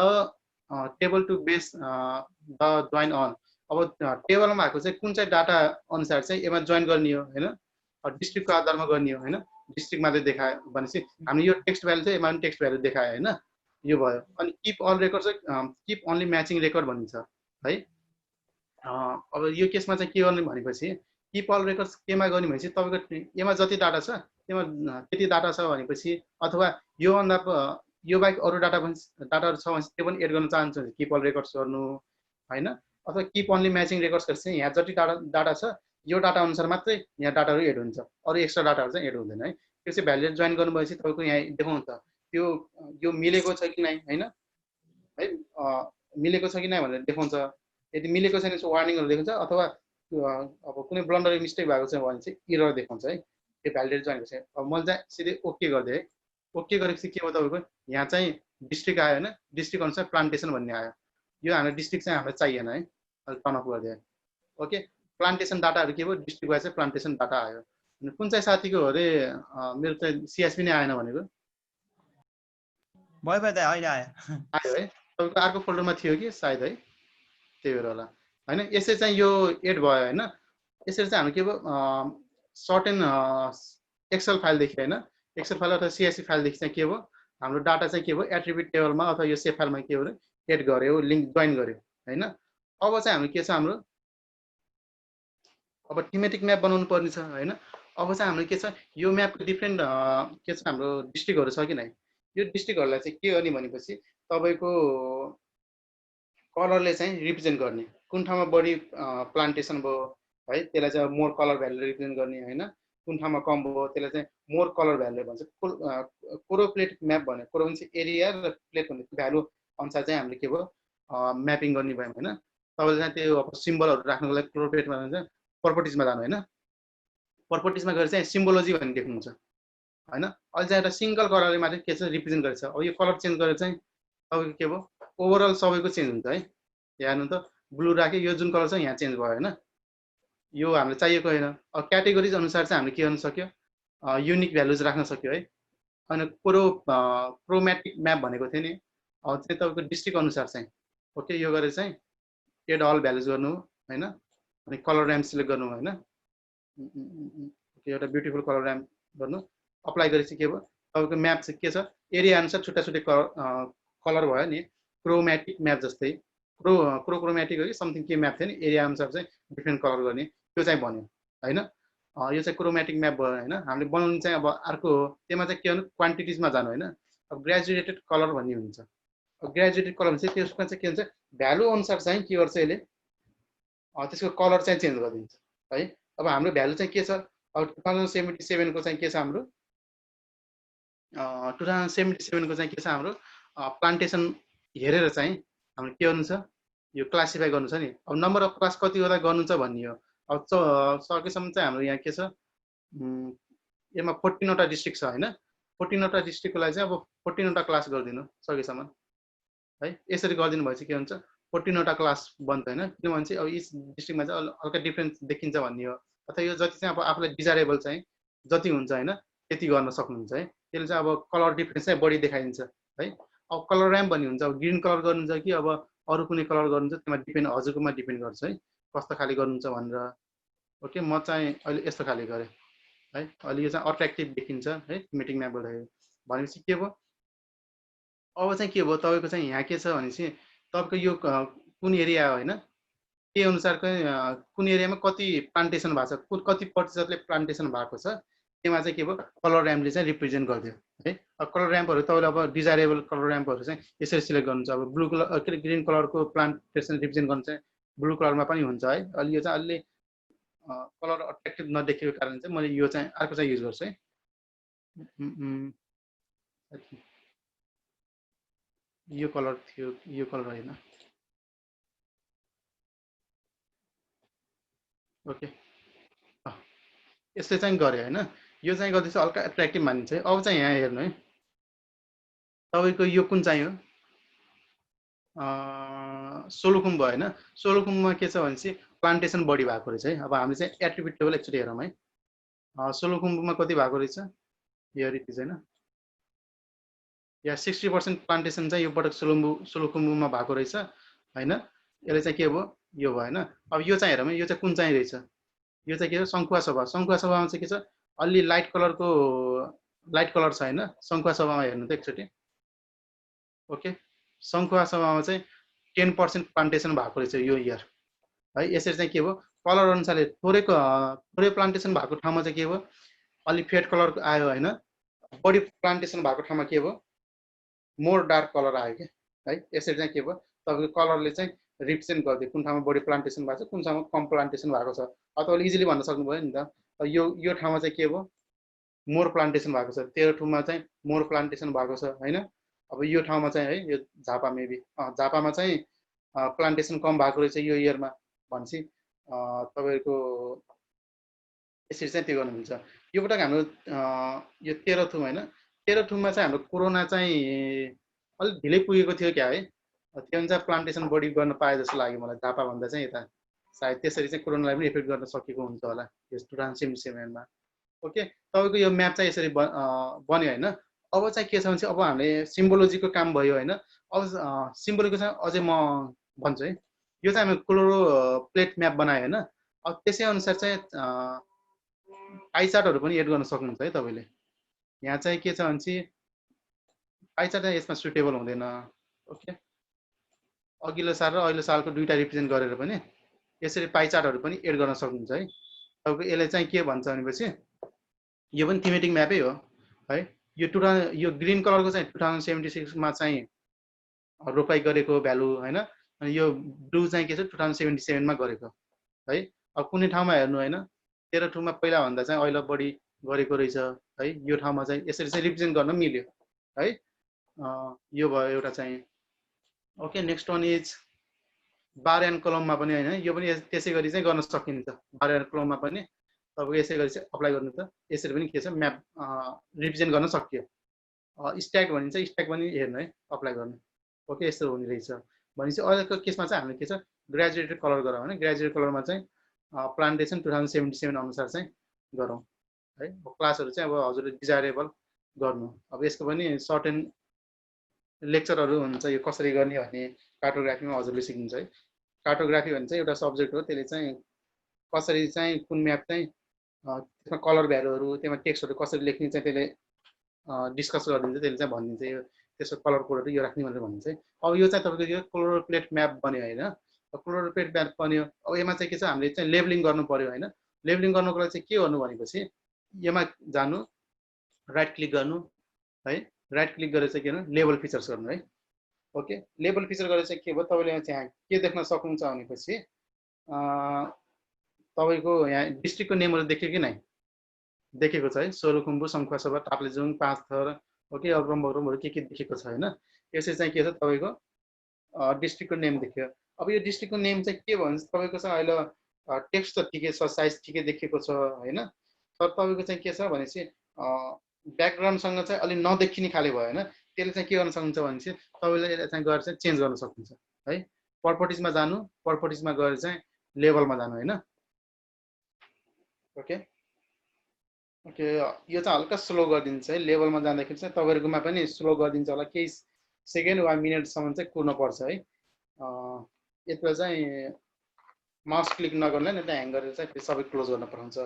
table to base the join on. अब टेबलमा भएको चाहिँ कुन चाहिँ डाटा अनुसार चाहिँ यसमा जोइन गर्ने हो होइन? डिस्ट्रिक्टको आधारमा गर्ने हो होइन? डिस्ट्रिक्टमा चाहिँ देखायो भनेपछि हामीले यो टेक्स्ट भ्यालु चाहिँ यसमा पनि टेक्स्ट भ्यालु देखायो होइन? यो भयो। अनि किप अल रेकर्ड चाहिँ किप ओन्ली म्याचिङ रेकर्ड भनिन्छ है। अब यो केसमा चाहिँ के गर्ने भनेपछि किप अल रेकर्ड्स केमा गर्ने भनेपछि तपाईँको यसमा जति डाटा छ त्यसमा त्यति डाटा छ भनेपछि, अथवा योभन्दा यो बाहेक अरू डाटाहरू छ भने त्यो पनि एड गर्न चाहन्छु भने किप अल रेकर्ड्स गर्नु होइन? अथवा किप ओन्ली म्याचिङ रेकर्ड्स चाहिँ यहाँ जति डाटा छ यो डाटा अनुसार मात्रै यहाँ डाटाहरू एड हुन्छ, अरू एक्स्ट्रा डाटाहरू चाहिँ एड हुँदैन है। त्यो चाहिँ भ्यालिडेट जोइन गर्नुभएपछि तपाईँको यहाँ देखाउँछ त्यो यो मिलेको छ कि नै होइन है, मिलेको छ कि नै भनेर देखाउँछ। यदि मिलेको छैन भने वार्निङहरू देखाउँछ, अथवा अब कुनै ब्लन्डर मिस्टेक भएको छ भने चाहिँ इरर देखाउँछ है। त्यो भ्यालिडेट जोइन गरेपछि अब मैले चाहिँ सिधै ओके गरिदिएँ है। ओके गरेपछि के भयो तपाईँको यहाँ चाहिँ डिस्ट्रिक्ट आयो होइन? डिस्ट्रिक्ट अनुसार प्लान्टेसन भन्ने आयो। यो हाम्रो डिस्ट्रिक्ट चाहिँ हामीलाई चाहिएन है, अहिले टर्न अफ गरिदिएँ। ओके, प्लान्टेसन डाटाहरू के भयो, डिस्ट्रिक्ट वाइज चाहिँ प्लान्टेसन डाटा आयो। अनि कुन चाहिँ साथीको हो अरे मेरो चाहिँ सिएसपी नै आएन भनेको? भयो भयो दाइ, अहिले आयो। आयो है, तपाईँको अर्को फोल्डरमा थियो कि सायद है, त्यही भएर होला होइन? यसरी चाहिँ यो एड भयो होइन? यसरी चाहिँ हाम्रो के भयो, सर्टेन एक्सेल फाइलदेखि होइन, एक्सेल फाइल अथवा सिएससी फाइलदेखि चाहिँ के भयो, हाम्रो डाटा चाहिँ के भयो, एट्रिब्युट टेबलमा अथवा यो सेभ फाइलमा के भयो, एड गर्यो, लिङ्क जोइन गर्यो होइन? अब चाहिँ हाम्रो के छ, हाम्रो अब थीमेटिक म्याप बनाउनु पर्ने छ होइन? अब चाहिँ हाम्रो के छ, यो म्यापको डिफ्रेन्ट के छ, हाम्रो डिस्ट्रिक्टहरू छ कि नै? यो डिस्ट्रिक्टहरूलाई चाहिँ के गर्ने भनेपछि तपाईँको कलरले चाहिँ रिप्रेजेन्ट गर्ने, कुन ठाउँमा बढी प्लान्टेसन भयो है, त्यसलाई चाहिँ मोर कलर भ्यालुले रिप्रेजेन्ट गर्ने होइन? कुन ठाउँमा कम भयो त्यसलाई चाहिँ मोर कलर भ्यालुले भन्छ। कोरो प्लेट म्याप भने, कोरो भने चाहिँ एरिया र प्लेट भन्ने भ्यालु अनुसार चाहिँ हामीले के भयो म्यापिङ गर्ने भयो होइन? तपाईँले चाहिँ त्यो अब सिम्बलहरू राख्नुको लागि कोरो प्लेटमा जान्छ, प्रपर्टिजमा जानु होइन? प्रपर्टिजमा गएर चाहिँ सिम्बोलोजी भन्ने देख्नुहुन्छ होइन? अहिले चाहिँ एउटा सिङ्गल कलरले मात्रै के छ रिप्रेजेन्ट गरेछ। अब यो कलर चेन्ज गरेर चाहिँ तपाईँको के भयो, ओभरअल सबैको चेन्ज हुन्छ है। हेर्नु त, ब्लू राख्यो, यो जुन कलर छ यहाँ चेन्ज भयो होइन? यो हामीलाई चाहिएको होइन। अब क्याटेगोरिज अनुसार चाहिँ हामीले के गर्न सक्यो, युनिक भ्यालुज राख्न सक्यो है। अनि क्रोमेटिक म्याप भनेको थियो नि, अब चाहिँ तपाईँको डिस्ट्रिक्ट अनुसार चाहिँ ओके यो गरेर चाहिँ एड अल भ्यालुज गर्नु होइन? अनि कलर ऱ्याम्प सिलेक्ट गर्नु होइन? एउटा ब्युटिफुल कलर ऱ्याम्प गर्नु, अप्लाई गरेपछि के भयो, तपाईँको म्याप चाहिँ के छ, एरिया अनुसार छुट्टा छुट्टै कलर भयो नि। क्रोमेटिक म्याप जस्तै क्रोमेटिक हो कि समथिङ के म्याप थियो नि, एरिया अनुसार चाहिँ डिफ्रेन्ट कलर गर्ने, त्यो चाहिँ बन्यो होइन? यो चाहिँ क्रोमेटिक म्याप भयो होइन? हामीले बनाउनु चाहिँ अब अर्को हो, त्यसमा चाहिँ के गर्नु, क्वान्टिटिजमा जानु होइन? अब ग्रेजुएटेड कलर भन्ने हुन्छ। अब ग्रेजुएटेड कलर भन्छ त्यसमा चाहिँ के हुन्छ, भ्यालु अनुसार चाहिँ के गर्छ यसले, त्यसको कलर चाहिँ चेन्ज गरिदिन्छ है। अब हाम्रो भ्यालु चाहिँ के छ, अब 2077 को चाहिँ के छ हाम्रो, 2077 को चाहिँ के छ हाम्रो प्लान्टेसन हेरेर चाहिँ हाम्रो के गर्नु छ, यो क्लासिफाई गर्नु छ नि। अब नम्बर अफ क्लास कतिवटा गर्नु छ भन्ने हो। अब सकेसम्म चाहिँ हाम्रो यहाँ के छ, यसमा 14 वटा डिस्ट्रिक्ट छ होइन? 14 वटा डिस्ट्रिक्टको लागि चाहिँ अब 14 वटा क्लास गरिदिनु सकेसम्म है। यसरी गरिदिनु भएपछि के हुन्छ, 14 वटा क्लास बन्छ होइन? किनभने चाहिँ अब इच डिस्ट्रिक्टमा चाहिँ हल्का डिफ्रेन्स देखिन्छ भन्ने हो। अथवा यो जति चाहिँ अब आफूलाई डिजायरेबल चाहिँ जति हुन्छ होइन त्यति गर्न सक्नुहुन्छ है। त्यसले चाहिँ अब कलर डिफ्रेन्स चाहिँ बढी देखाइदिन्छ है। अब कलर ऱ्याम्प भन्ने हुन्छ, अब ग्रिन कलर गर्नुहुन्छ कि अब अरू कुनै कलर गर्नुहुन्छ, त्यसमा डिपेन्ड, हजुरकोमा डिपेन्ड गर्छ है कस्तो खाले गर्नुहुन्छ भनेर। ओके, म चाहिँ अहिले यस्तो खाले गरेँ है। अहिले यो चाहिँ अट्र्याक्टिभ देखिन्छ है थीमेटिक म्याप गर्दाखेरि। भनेपछि के भयो, अब चाहिँ के भयो तपाईँको चाहिँ यहाँ के छ भनेपछि तपाईँको यो कुन एरिया हो होइन, त्यही अनुसारको कुन एरियामा कति प्लान्टेसन भएको छ, कति प्रतिशतले प्लान्टेसन भएको छ, त्यसमा चाहिँ के भयो कलर ऱ्याम्पले चाहिँ रिप्रेजेन्ट गरिदियो है। अब कलर ऱ्याम्पहरू तपाईँले अब डिजायरेबल कलर ऱ्याम्पहरू चाहिँ यसरी सिलेक्ट गर्नुहुन्छ। अब ब्लू कलर के अरे ग्रिन कलरको प्लान्टेसन रिप्रेजेन्ट गर्नु चाहिँ ब्लू कलरमा पनि हुन्छ है। अहिले यो चाहिँ अलि कलर अट्र्याक्टिभ नदेखेको कारण चाहिँ मैले यो चाहिँ अर्को चाहिँ युज गर्छु है। यो कलर थियो, यो कलर होइन। ओके, यसले चाहिँ गऱ्यो होइन, यो चाहिँ गर्दैछ हल्का एट्र्याक्टिभ मानिन्छ है। अब चाहिँ यहाँ हेर्नु है, तपाईँको यो कुन चाहिँ हो, सोलुखुम्बु होइन। सोलुखुम्बुमा के छ भनेपछि प्लान्टेसन बढी भएको रहेछ है। अब हामीले चाहिँ एट्रिब्युट टेबल एकचोटि हेरौँ है। सोलुखुम्बुमा कति भएको रहेछ, हियर इट इज होइन, या 60% प्लान्टेसन चाहिँ यो पटक सोलुखुम्बुमा भएको रहेछ होइन। यसले चाहिँ के भयो, यो भयो होइन। अब यो चाहिँ हेरौँ है, यो चाहिँ कुन चाहिँ रहेछ, यो चाहिँ के हो सङ्खुवा सभा। सङ्खुवा सभामा चाहिँ के छ, अलि लाइट कलर छ होइन। सङ्खुवा सभामा हेर्नु त एकचोटि। ओके, सङ्खुवा सभामा चाहिँ 10% प्लान्टेसन भएको रहेछ यो इयर है। यसरी चाहिँ के भयो कलर अनुसारले थोरै प्लान्टेसन भएको ठाउँमा चाहिँ के भयो अलि फेड कलर आयो होइन। बढी प्लान्टेसन भएको ठाउँमा के भयो मोर डार्क कलर आयो क्या है। यसरी चाहिँ के भयो तपाईँको कलरले चाहिँ रिप्रेजेन्ट गरिदियो कुन ठाउँमा बढी प्लान्टेसन भएको छ, कुन ठाउँमा कम प्लान्टेसन भएको छ। तपाईँले इजिली भन्न सक्नुभयो नि त। यो ठाउँमा चाहिँ के भयो मोर प्लान्टेसन भएको छ, तेरो ठाउँमा चाहिँ मोर प्लान्टेसन भएको छ होइन। अब यो ठाउँमा चाहिँ है, यो झापा मेबी झापामा चाहिँ प्लान्टेसन कम भएको रहेछ यो इयरमा भनेपछि तपाईँको यसरी चाहिँ त्यो गर्नुहुन्छ। यो पटक हाम्रो यो तेह्रथुम होइन, तेह्रथुममा चाहिँ हाम्रो कोरोना चाहिँ अलिक ढिलै पुगेको थियो क्या है। त्यो अनुसार प्लान्टेसन बढी गर्न पाए जस्तो लाग्यो मलाई झापाभन्दा चाहिँ यता। सायद त्यसरी चाहिँ कोरोनालाई पनि इफेक्ट गर्न सकेको हुन्छ होला यस 2077मा। ओके, तपाईँको यो म्याप चाहिँ यसरी बन्यो होइन। अब चाहिँ के छ भने चाहिँ अब हामीले सिम्बोलोजीको काम भयो होइन। अब सिम्बोलोजीको चाहिँ अझै म भन्छु है। यो चाहिँ हामी क्लोरो प्लेट म्याप बनायो होइन। अब त्यसै अनुसार चाहिँ पाइ चार्टहरू पनि एड गर्न सक्नुहुन्छ है तपाईँले। यहाँ चाहिँ के छ भने चाहिँ पाइ चार्ट चाहिँ यसमा सुटेबल हुँदैन। ओके, अघिल्लो साल र अहिले सालको दुईटा रिप्रेजेन्ट गरेर पनि यसरी पाइ चार्टहरू पनि एड गर्न सक्नुहुन्छ है। तपाईँको यसले चाहिँ के भन्छ भनेपछि यो पनि थीमेटिक म्यापै हो है। यो ग्रिन कलरको चाहिँ 2076मा चाहिँ रोपाइ गरेको भ्यालु होइन। अनि यो ब्लू चाहिँ के छ 2077मा गरेको है। अब कुनै ठाउँमा हेर्नु होइन, तेह्र ठाउँमा पहिला भन्दा चाहिँ अहिले बढी गरेको रहेछ है। यो ठाउँमा चाहिँ यसरी चाहिँ रिप्रेजेन्ट गर्न मिल्यो है। यो भयो एउटा चाहिँ। Okay, next one is bar and कलममा पनि होइन। यो पनि त्यसै गरी चाहिँ गर्न सकिन्छ। बार एन्ड कलममा पनि तपाईँको यसै गरी चाहिँ अप्लाई गर्नु त यसरी पनि के छ म्याप रिप्रेजेन्ट गर्न सकियो। स्ट्याक भनिन्छ, स्ट्याक पनि हेर्नु है अप्लाई गर्नु। ओके, यस्तो हुने रहेछ भनेपछि अहिलेको केसमा चाहिँ हामीले के छ ग्रेजुएटेड कलर गरौँ होइन। ग्रेजुएटेड कलरमा चाहिँ प्लान्टेसन 2077 अनुसार चाहिँ गरौँ है। क्लासहरू चाहिँ अब हजुरले डिजायरेबल गर्नु। अब यसको पनि सर्टेन लेक्चरहरू हुन्छ यो कसरी गर्ने भन्ने कार्टोग्राफीमा हजुरले सिक्नुहुन्छ है। कार्टोग्राफी भन्छ एउटा सब्जेक्ट हो, त्यसले चाहिँ कसरी चाहिँ कुन म्याप चाहिँ त्यसमा कलर भ्यालुहरू त्यसमा टेक्स्टहरू कसरी लेख्ने चाहिँ त्यसले डिस्कस गरिदिन्छ। त्यसले चाहिँ भनिदिन्छ यो त्यसको कलर कोडहरू यो राख्ने भनेर भनिन्छ है। अब यो चाहिँ तपाईँको यो क्लोरो प्लेट म्याप बन्यो होइन। क्लोरो प्लेट म्याप बन्यो। अब यसमा चाहिँ के छ हामीले चाहिँ लेबलिङ गर्नु पर्यो होइन। लेबलिङ गर्नुको लागि चाहिँ के गर्नु भनेपछि यसमा जानु, राइट क्लिक गर्नु है। राइट क्लिक गरेर चाहिँ के गर्नु लेबल फिचर्स गर्नु है। ओके, लेबल फिचर गरेर चाहिँ के भयो तपाईँले चाहिँ के देख्न सक्नुहुन्छ भनेपछि तपाईँको यहाँ डिस्ट्रिक्टको नेमहरू देख्यो कि नै, देखेको छ है। सोलुखुम्बु, शङ्खुवासभा, ताप्लेजुङ, पाँचथर, ओके, अग्रमबग्रमहरू के देखेको छ होइन। यसरी चाहिँ के छ तपाईँको डिस्ट्रिक्टको नेम देख्यो। अब यो डिस्ट्रिक्टको नेम चाहिँ के भन्छ तपाईँको चाहिँ अहिले टेक्स्ट त ठिकै छ, साइज ठिकै देखेको छ होइन। तर तपाईँको चाहिँ के छ भनेपछि ब्याकग्राउन्डसँग चाहिँ अलिक नदेखिने खाले भयो होइन। त्यसले चाहिँ के गर्न सक्नुहुन्छ भनेपछि तपाईँले यसलाई चाहिँ गएर चाहिँ चेन्ज गर्न सक्नुहुन्छ है। प्रपर्टिजमा जानु, प्रपर्टिजमा गएर चाहिँ लेभलमा जानु होइन। ओके, ओके यो चाहिँ हल्का स्लो गरिदिन्छ है लेभलमा जाँदाखेरि चाहिँ तपाईँहरूकोमा पनि स्लो गरिदिन्छ होला केही सेकेन्ड वा मिनटसम्म चाहिँ कुर्न पर्छ है यति चाहिँ माउस क्लिक नगर्नु नि त ह्याङ गरेर चाहिँ फेरि सबै क्लोज गर्न पर्छ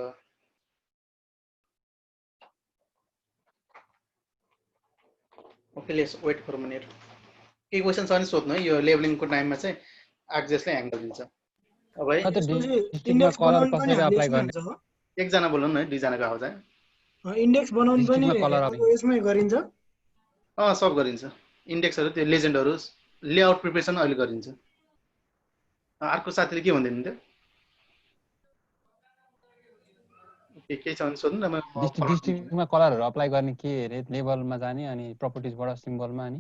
okay let's wait for minute केही क्वेसन छ भने सोध्नु है यो लेभलिङको टाइममा चाहिँ आर्कजिएसले ह्याङ गरिदिन्छ अब है डिस्ट्रिक्टमा कलर कसरी अप्लाई गर्ने एकजना बोल्नु न है दुईजनाको आवाज है इन्डेक्स बनाउनु पनि डिस्ट्रिक्टमा कलर अब यसमै गरिन्छ सब गरिन्छ इन्डेक्सहरू त्यो लेजेन्डहरू लेआउट प्रिपरेसन अहिले गरिन्छ अर्को साथीले के भन्दै हुनुहुन्थ्यो केही छ भने सोध्नु न म डिस्ट्रिक्टमा कलरहरू अप्लाई गर्ने के अरे लेभलमा जाने अनि प्रपर्टिजबाट सिम्बलमा अनि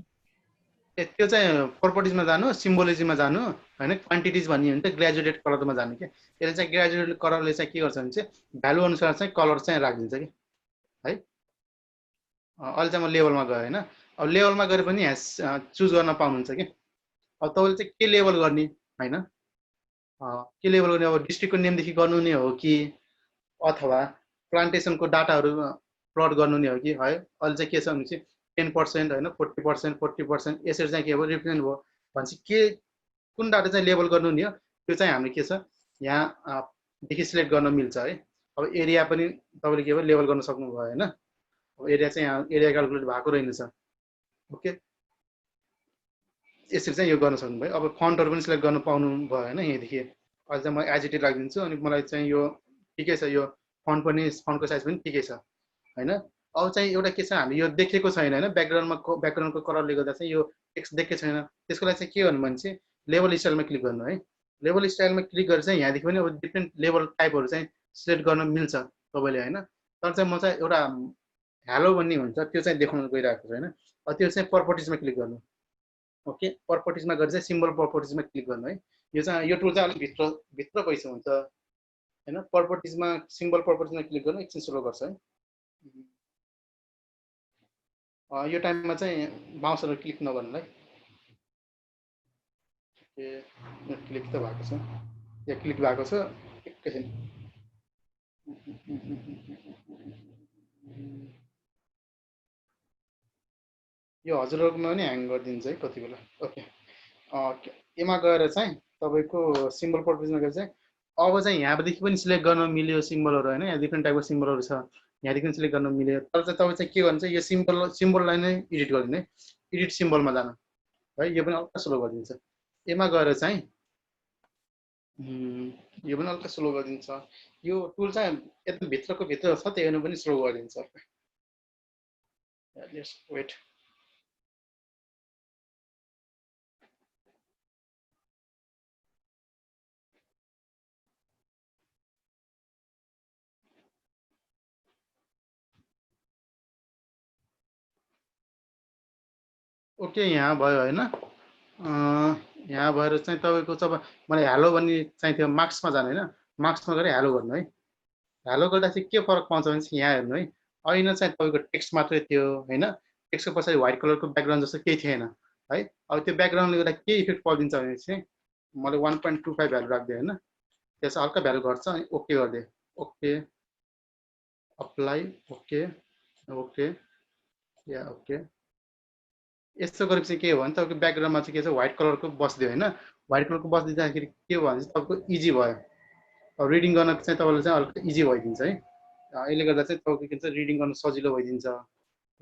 त्यो चाहिँ प्रपर्टिजमा जानु सिम्बोलोजीमा जानु होइन क्वान्टिटिज भन्ने हुन्छ ग्रेजुएटेड कलरमा जानु क्या यसले चाहिँ ग्रेजुएटेड कलरले चाहिँ के गर्छ भने चाहिँ भ्यालु अनुसार चाहिँ कलर चाहिँ राखिदिन्छ कि है अहिले चाहिँ म लेभलमा गएँ होइन अब लेभलमा गएर पनि यहाँ चुज गर्न पाउनुहुन्छ कि अब तपाईँले चाहिँ के लेभल गर्ने होइन के लेभल गर्ने अब डिस्ट्रिक्टको नेमदेखि गर्नु नै हो कि अथवा प्लान्टेसनको डाटाहरू प्लट गर्नु नै हो कि है अहिले चाहिँ के छ भने चाहिँ 10% होइन 40% 40% यसरी चाहिँ के भयो रिप्रेजेन्ट भयो भनेपछि के कुन डाटा चाहिँ लेबल गर्नु नि हो त्यो चाहिँ हामीले के छ यहाँदेखि सिलेक्ट गर्न मिल्छ है अब एरिया पनि तपाईँले के भयो लेबल गर्न सक्नुभयो होइन अब एरिया चाहिँ यहाँ एरिया क्यालकुलेट भएको रहेनछ ओके यसरी चाहिँ यो गर्न सक्नुभयो अब फन्टहरू पनि सिलेक्ट गर्न पाउनु भयो होइन यहाँदेखि अहिले चाहिँ म एजिटी राखिदिन्छु अनि मलाई चाहिँ यो ठिकै छ यो फन्ट पनि फन्टको साइज पनि ठिकै छ होइन अब चाहिँ एउटा के छ हामी यो देखेको छैन होइन ब्याकग्राउन्डको कलरले गर्दा चाहिँ यो टेक्स्ट देखेको छैन त्यसको लागि चाहिँ के गर्नु भने चाहिँ लेभल स्टाइलमा क्लिक गर्नु है लेभल स्टाइलमा क्लिक गरेर चाहिँ यहाँदेखि पनि अब डिफ्रेन्ट लेभल टाइपहरू चाहिँ सिलेक्ट गर्न मिल्छ तपाईँले होइन तर चाहिँ म चाहिँ एउटा हेलो भन्ने हुन्छ त्यो चाहिँ देखाउन गइरहेको छु होइन त्यो चाहिँ प्रपर्टिजमा क्लिक गर्नु ओके प्रपर्टिजमा गएर चाहिँ सिम्बल प्रपर्टिजमा क्लिक गर्नु है यो चाहिँ यो टुल चाहिँ अलिक भित्र पैसा हुन्छ होइन प्रपर्टिजमा सिम्बल प्रपर्टिजमा क्लिक गर्नु एकछिन स्लो गर्छ है यो टाइममा चाहिँ माउसहरू क्लिक नगर्नुलाई क्लिक त भएको छ यहाँ क्लिक भएको छ एकैछिन यो हजुरहरूकोमा पनि ह्याङ गरिदिन्छ है कति बेला ओके यसमा गएर चाहिँ तपाईँको सिम्बल पर्पजमा गएर चाहिँ अब चाहिँ यहाँदेखि पनि सिलेक्ट गर्न मिल्यो सिम्बलहरू होइन यहाँ डिफ्रेन्ट टाइपको सिम्बलहरू छ यहाँदेखि पनि सिलेक्ट गर्न मिल्यो तर चाहिँ तपाईँ चाहिँ के गर्नुहुन्छ यो सिम्बललाई नै एडिट गरिदिनु है एडिट सिम्बलमा जानु है यो पनि हल्का स्लो गरिदिन्छ यसमा गएर चाहिँ यो पनि हल्का स्लो गरिदिन्छ यो टुल चाहिँ एकदम भित्रको भित्र छ त्यो हेर्नु पनि स्लो गरिदिन्छ वेट ओके यहाँ भयो होइन यहाँ भएर चाहिँ तपाईँको जब मलाई हेलो भन्ने चाहिँ थियो मार्क्समा जानु होइन मार्क्समा गएर हेलो गर्नु है हेलो गर्दा चाहिँ के फरक पाउँछ भने चाहिँ यहाँ हेर्नु है ऐना चाहिँ तपाईँको टेक्स्ट मात्रै थियो होइन टेक्स्टको पछाडि व्हाइट कलरको ब्याकग्राउन्ड जस्तो केही थिएन है अब त्यो ब्याकग्राउन्डले गर्दा के इफेक्ट परिदिन्छ भने चाहिँ मैले 1.25 भ्यालु राख्दिएँ होइन त्यस हल्का भ्यालु घट्छ अनि ओके गरिदिएँ ओके अप्लाई ओके ओके या ओके यस्तो गरेपछि के हो भने तपाईँको ब्याकग्राउन्डमा चाहिँ के छ व्हाइट कलरको बस्दियो होइन व्हाइट कलरको बस्दिँदाखेरि के भयो भने चाहिँ तपाईँको इजी भयो अब रिडिङ गर्न चाहिँ तपाईँलाई चाहिँ अलिक इजी भइदिन्छ है यसले गर्दा चाहिँ तपाईँको के भन्छ रिडिङ गर्न सजिलो भइदिन्छ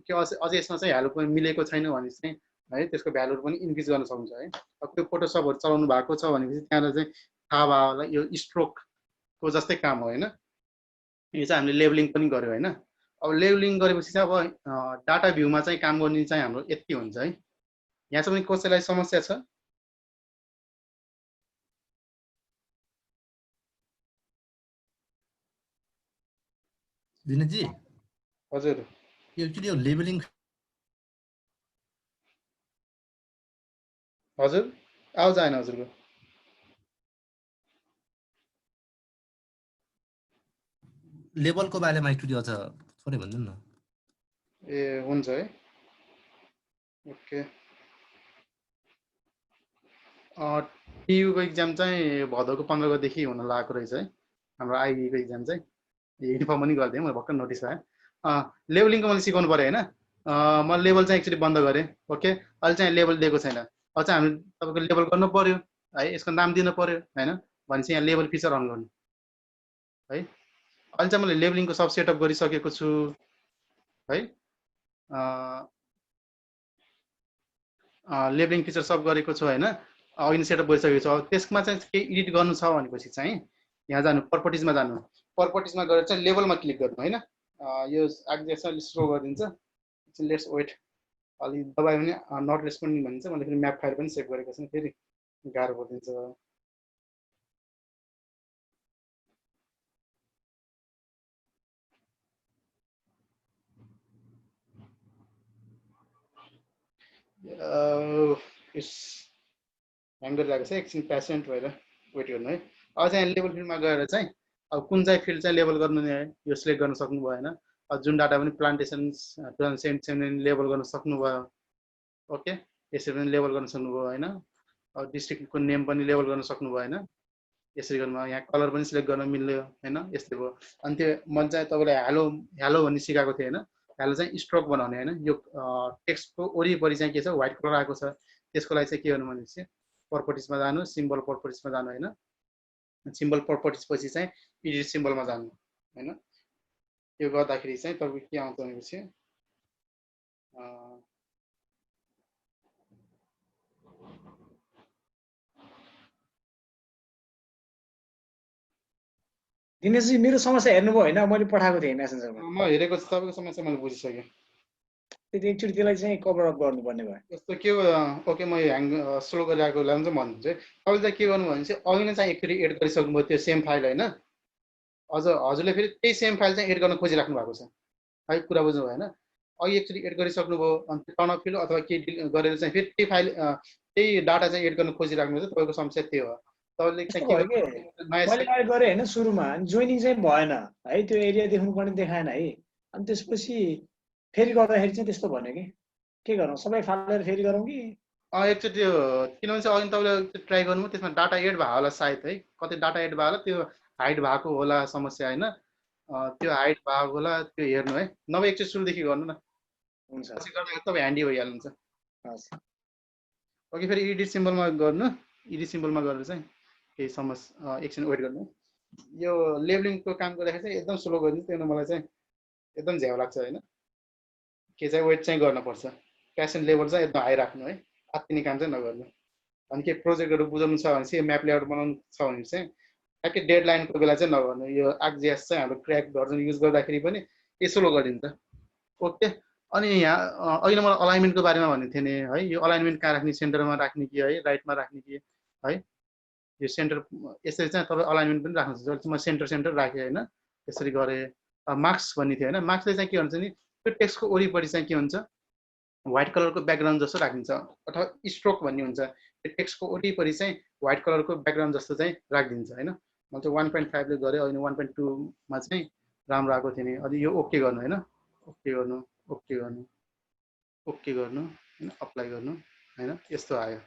के अझै यसमा चाहिँ भ्यालु पनि मिलेको छैन भने चाहिँ है त्यसको भ्यालुहरू पनि इन्क्रिज गर्न सक्नुहुन्छ है अब त्यो फोटोसपहरू चलाउनु भएको छ भनेपछि त्यहाँबाट चाहिँ थाहा भयो होला यो स्ट्रोकको जस्तै काम हो होइन यो चाहिँ हामीले लेबलिङ पनि गर्यो होइन अब लेबलिङ गरेपछि चाहिँ अब डाटा भ्यूमा चाहिँ काम गर्ने चाहिँ हाम्रो यति हुन्छ है यहाँ चाहिँ पनि कसैलाई समस्या छ दिनेशजी हजुर एक्चुअली यो लेबलिङ हजुर आवाज आएन हजुरको लेबलको बारेमा एक्चुअली अझ थोरै भन्नु न ए हुन्छ है ओके टियुको इक्जाम चाहिँ भदौको 15 गतेदेखि हुन लागेको रहेछ है हाम्रो आइबीको इक्जाम चाहिँ युनिफर्म पनि गरिदिएँ मैले भर्खर नोटिस पाएँ। लेबलिङको मैले सिकाउनु पऱ्यो होइन। म लेबल चाहिँ एक्चुअली बन्द गरेँ। ओके, अहिले चाहिँ लेबल दिएको छैन। अहिले चाहिँ हामी तपाईँको लेबल गर्नु पऱ्यो है, यसको नाम दिनु पऱ्यो होइन। भनेपछि यहाँ लेबल फिचर अन गर्नु है। अहिले चाहिँ मैले लेबलिङको सब सेटअप गरिसकेको छु है। लेबलिङ फिचर सब गरेको छु होइन। अघि नै सेटअप गरिसकेको छु। अब त्यसमा चाहिँ केही एडिट गर्नु छ भनेपछि चाहिँ यहाँ जानु, प्रपर्टिजमा जानु। प्रपर्टिजमा गएर चाहिँ लेबलमा क्लिक गर्नु होइन। यो एक्जेक्सन स्लो गरिदिन्छ। Let's wait. अलि दबायो भने नट रेस्पोन्डिङ भनिन्छ। मैले फेरि म्याप फाइल पनि सेभ गरेको छु, फेरि गाह्रो परिदिन्छ। ह्याङ गरिरहेको छ, एकछिन पेसेन्ट भएर वेट गर्नु है। अब चाहिँ लेबल फिल्डमा गएर चाहिँ अब कुन चाहिँ फिल्ड चाहिँ लेबल गर्नु यो सिलेक्ट गर्न सक्नुभयो होइन। अब जुन डाटा पनि प्लान्टेसन्स 2077 लेबल गर्न सक्नुभयो। ओके, यसरी पनि लेबल गर्न सक्नुभयो होइन। अब डिस्ट्रिक्टको नेम पनि लेबल गर्न सक्नुभयो होइन। यसरी गर्नु, यहाँ कलर पनि सिलेक्ट गर्न मिल्यो होइन। यस्तै भयो। अनि त्यो मैले चाहिँ तपाईँलाई हेलो हेलो भन्ने सिकाएको थिएँ होइन। हेलो चाहिँ स्ट्रोक बनाउने होइन। यो टेक्स्टको वरिपरि चाहिँ के छ, व्हाइट कलर आएको छ। त्यसको लागि चाहिँ के गर्नु भनेपछि प्रपर्टिजमा जानु, सिम्बल प्रपर्टिजमा जानु होइन। सिम्बल प्रपर्टिज पछि चाहिँ एडिट सिम्बलमा जानु होइन। यो गर्दाखेरि चाहिँ तपाईँको के आउँछ भनेपछि दिनेशजी मेरो समस्या हेर्नुभयो होइन, मैले पठाएको थिएँ मेसेन्जरमा। म हेरेको छु, तपाईँको समस्या मैले बुझिसकेँ। त्यति एकचोटि त्यसलाई चाहिँ कभर अप गर्नुपर्ने भयो। यस्तो के ओके, म ह्याङ स्लो गरिरहेको बेलामा चाहिँ भन्छु है। तपाईँले चाहिँ के गर्नु भने चाहिँ अघि नै चाहिँ एकचोटि एड गरिसक्नुभयो त्यो सेम फाइल होइन। अझ हजुरले फेरि त्यही सेम फाइल चाहिँ एड गर्न खोजिराख्नु भएको छ है। कुरा बुझ्नु भएन। अघि एकचोटि एड गरिसक्नुभयो, अनि त्यो टर्न अफ फिल्ड अथवा के गरेर चाहिँ फेरि त्यही फाइल त्यही डाटा चाहिँ एड गर्न खोजिराख्नु चाहिँ तपाईँको समस्या त्यो हो। तपाईँले चाहिँ के मैले गरेँ होइन सुरुमा, अनि जोइनिङ चाहिँ भएन है। त्यो एरिया देख्नु पर्ने देखाएन है। अनि त्यसपछि फेरि गर्दाखेरि चाहिँ त्यस्तो भन्यो कि के गरौँ, सबै फालेर फेरि गरौँ कि एकचोटि किनभने चाहिँ अघि तपाईँले ट्राई गर्नु, त्यसमा डाटा एड भयो होला सायद है। कतै डाटा एड भयो होला, त्यो हाइड भएको होला समस्या होइन। त्यो हाइड भएको होला, त्यो हेर्नु है। नभए एकचोटि सुरुदेखि गर्नु न। हुन्छ, पछि गर्दाखेरि तपाईँ ह्यान्डी भइहाल्नुहुन्छ। हजुर। ओके, फेरि एडिट सिम्बलमा गर्नु। एडिट सिम्बलमा गरेर चाहिँ केही समस्या एकछिन वेट गर्नु। यो लेबलिङको काम गर्दाखेरि चाहिँ एकदम स्लो गरिदिनु, त्यो मलाई चाहिँ एकदम झ्याउ लाग्छ होइन। के चाहिँ वेट चाहिँ गर्नुपर्छ। पेसेन्ट लेभल चाहिँ एकदम हाई राख्नु है। आत्तिने काम चाहिँ नगर्नु। अनि के प्रोजेक्टहरू बुझाउनु छ भने चाहिँ म्याप लेआउट बनाउनु छ भने चाहिँ ट्याक्कै डेडलाइनको बेला चाहिँ नगर्नु। यो आरजिएस चाहिँ हाम्रो क्र्याक भर्जन युज गर्दाखेरि पनि स्लो गरिदिन्छ। ओके, अनि यहाँ अहिले मलाई अलाइनमेन्टको बारेमा भनेको थिएँ नि है। यो अलाइनमेन्ट कहाँ राख्ने, सेन्टरमा राख्ने कि है राइटमा राख्ने कि है। यो सेन्टर यसरी चाहिँ तपाईँ अलाइनमेन्ट पनि राख्नु सक्छ। म सेन्टर राखेँ होइन। यसरी गरेँ। मार्क्स भन्ने थियो होइन। मार्क्सले चाहिँ के हुन्छ नि, त्यो टेक्स्टको वरिपरि चाहिँ के हुन्छ, व्हाइट कलरको ब्याकग्राउन्ड जस्तो राखिन्छ, अथवा स्ट्रोक भन्ने हुन्छ। त्यो टेक्स्टको वरिपरि चाहिँ व्हाइट कलरको ब्याकग्राउन्ड जस्तो चाहिँ राखिदिन्छ होइन। म चाहिँ 1.5 ले गरेँ, अहिले 1.2मा चाहिँ राम्रो आएको थियो नि। अनि यो ओके गर्नु होइन। ओके गर्नु, ओके गर्नु, ओके गर्नु होइन, अप्लाई गर्नु होइन। यस्तो आयो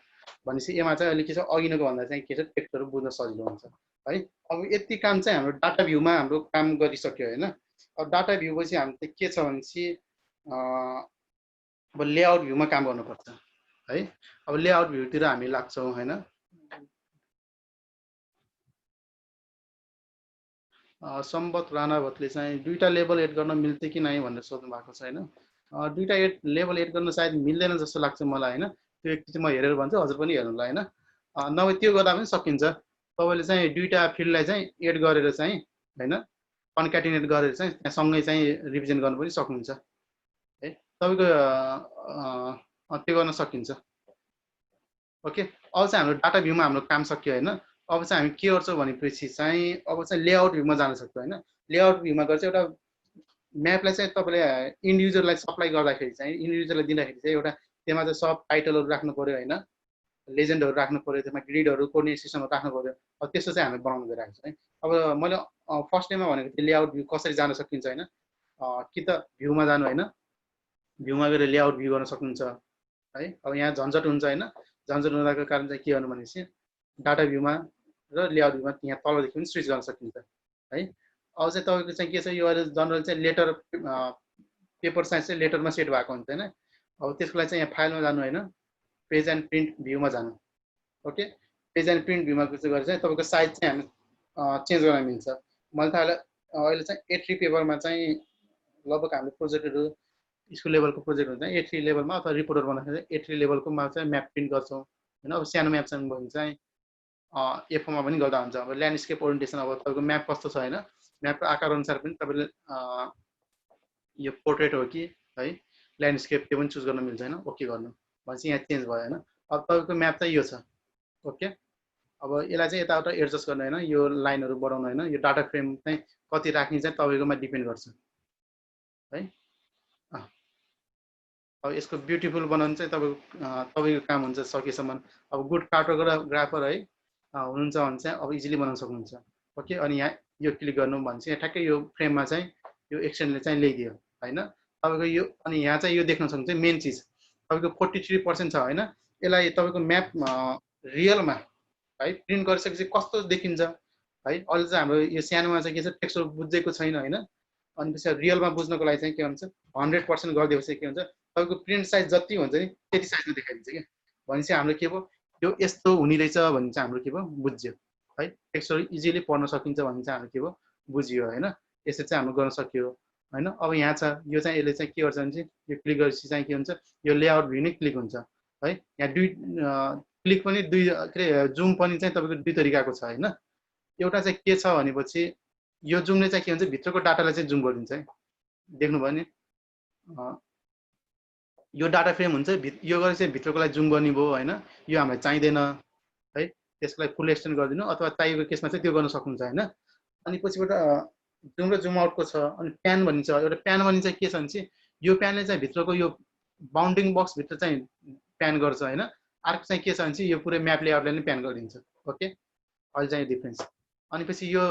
भनेपछि यसमा चाहिँ अहिले के छ, अघिको भन्दा चाहिँ के छ, टेक्स्टहरू बुझ्न सजिलो हुन्छ है। अब यति काम चाहिँ हाम्रो डाटा भ्यूमा हाम्रो काम गरिसक्यो होइन। अब डाटा भ्यू पछि हामी चाहिँ के छ भनेपछि अब लेआउट भ्यूमा काम गर्नुपर्छ है। अब लेआउट भ्यूतिर हामी लाग्छौँ होइन। सम्बत राणावतले चाहिँ दुईटा लेबल एड गर्न मिल्छ कि नै भनेर सोध्नु भएको छ होइन। दुईटा लेबल एड गर्न सायद मिल्दैन जस्तो लाग्छ मलाई होइन। त्यो एकचोटि म हेरेर भन्छु, हजुर पनि हेर्नुलाई होइन। नभए त्यो गर्दा पनि सकिन्छ। तपाईँले चाहिँ दुईटा फिल्डलाई चाहिँ एड गरेर चाहिँ होइन, कन्क्याटिनेट गरेर चाहिँ त्यहाँ सँगै चाहिँ रिभिजन गर्नु पनि सक्नुहुन्छ है। तपाईँको त्यो गर्न सकिन्छ। ओके, अब चाहिँ हाम्रो डाटा भ्यूमा हाम्रो काम सक्यो होइन। अब चाहिँ हामी के गर्छौँ भनेपछि चाहिँ अब चाहिँ लेआउट भ्यूमा जान सक्छौँ होइन। लेआउट भ्यूमा गर्छ एउटा म्यापलाई चाहिँ तपाईँले इन्ड युजरलाई सप्लाई गर्दाखेरि चाहिँ, इन्ड युजरलाई दिँदाखेरि चाहिँ एउटा त्यसमा चाहिँ सब टाइटलहरू राख्नु पऱ्यो होइन, लेजेन्डहरू राख्नु पऱ्यो, त्यसमा ग्रिडहरू कोर्डिनेट सिस्टमहरू राख्नु पऱ्यो। अब त्यस्तो चाहिँ हामीले बनाउनु गइरहेको छ है। अब मैले फर्स्ट डेमा भनेको थिएँ लेआउट भ्यू कसरी जान सकिन्छ होइन। कि त भ्यूमा जानु होइन, भ्यूमा गएर लेआउट भ्यू गर्न सक्नुहुन्छ है। अब यहाँ झन्झट हुन्छ होइन। झन्झट हुँदाको कारण चाहिँ के गर्नु भनेपछि डाटा भ्यूमा र लेआउट भ्यूमा यहाँ तलदेखि पनि स्विच गर्न सकिन्छ है। अब चाहिँ तपाईँको चाहिँ के छ यो अहिले जनरल चाहिँ लेटर पेपर साइज चाहिँ लेटरमा सेट भएको हुन्छ होइन। अब त्यसको लागि चाहिँ यहाँ फाइलमा जानु होइन, पेज एन्ड प्रिन्ट भ्यूमा जानु। ओके, पेज एन्ड प्रिन्ट भ्यूमा गएर चाहिँ तपाईँको साइज चाहिँ हामी चेन्ज गर्न मिल्छ। मैले त अहिले चाहिँ A3 पेपरमा चाहिँ लगभग हाम्रो प्रोजेक्टहरू स्कुल लेभलको प्रोजेक्ट हुन्छ A3 लेभलमा अथवा रिपोर्टर बनाउँदाखेरि A3 लेभलकोमा चाहिँ म्याप प्रिन्ट गर्छौँ होइन। अब सानो म्याप चाहिँ भने चाहिँ A4मा पनि गर्दा हुन्छ। अब ल्यान्डस्केप ओरिएन्टेसन अब तपाईँको म्याप कस्तो छ होइन, म्यापको आकार अनुसार पनि तपाईँले यो पोर्ट्रेट हो कि है ल्यान्डस्केप त्यो पनि चुज गर्न मिल्छ होइन। ओके गर्नु भनेपछि यहाँ चेन्ज भयो होइन। अब तपाईँको म्याप चाहिँ यो छ। ओके, अब यसलाई चाहिँ यताउता एडजस्ट गर्ने होइन, यो लाइनहरू बढाउनु होइन, यो डाटा फ्रेम चाहिँ कति राख्ने चाहिँ तपाईँकोमा डिपेन्ड गर्छ है। अब यसको ब्युटिफुल बनाउनु चाहिँ तपाईँको काम हुन्छ सकेसम्म। अब गुड कार्टोग्राफर है हुनुहुन्छ भने चाहिँ अब इजिली बनाउन सक्नुहुन्छ। ओके, अनि यहाँ यो क्लिक गर्नु भने चाहिँ ठ्याक्कै यो फ्रेममा चाहिँ यो एक्सटेन्डले चाहिँ ल्याइदियो होइन तपाईँको यो। अनि यहाँ चाहिँ यो देख्न सक्नुहुन्छ मेन चिज तपाईँको 43% छ होइन। यसलाई तपाईँको म्याप रियलमा है प्रिन्ट गरिसकेपछि कस्तो देखिन्छ है। अहिले चाहिँ हाम्रो यो सानोमा चाहिँ के छ टेक्स्चर बुझेको छैन होइन। अनि त्यसरी रियलमा बुझ्नको लागि चाहिँ के भन्छ 100% गरिदिएपछि के हुन्छ तपाईँको प्रिन्ट साइज जति हुन्छ नि त्यति साइजमा देखाइदिन्छ क्या। भनेपछि हाम्रो के भयो यो यस्तो हुने रहेछ भने चाहिँ हाम्रो के भयो बुझ्यो है। टेक्स्चर इजिली पढ्न सकिन्छ भने चाहिँ हाम्रो के भयो बुझियो होइन। यसरी चाहिँ हाम्रो गर्न सक्यो होइन। अब यहाँ छ यो चाहिँ यसले चाहिँ के गर्छ भने चाहिँ यो क्लिक गरेपछि चाहिँ के हुन्छ यो लेआउट भ्यू नै क्लिक हुन्छ है। यहाँ दुई क्लिक पनि दुई के अरे जुम पनि चाहिँ तपाईँको दुई तरिकाको छ होइन। एउटा चाहिँ के छ भनेपछि यो जुमले चाहिँ के हुन्छ भित्रको डाटालाई चाहिँ जुम गरिदिन्छ है। देख्नुभयो नि यो डाटा फ्रेम हुन्छ यो गरेर चाहिँ भित्रकोलाई जुम गर्ने भयो होइन। यो हामीलाई चाहिँदैन है, त्यसलाई फुल एक्सटेन्ड गरिदिनु अथवा चाहिएको केसमा चाहिँ त्यो गर्न सक्नुहुन्छ होइन। अनि पछिबाट जुम र जुम आउटको छ। अनि प्यान भनिन्छ, एउटा प्यान भनिन्छ के छ भने चाहिँ यो प्यानले चाहिँ भित्रको यो बााउन्डिङ बक्सभित्र चाहिँ प्यान गर्छ होइन। अर्को चाहिँ के छ भने चाहिँ यो पुरै म्याप लेआउटलाई नै प्यान गरिदिन्छ। ओके, अहिले चाहिँ डिफ्रेन्स। अनि पछि यो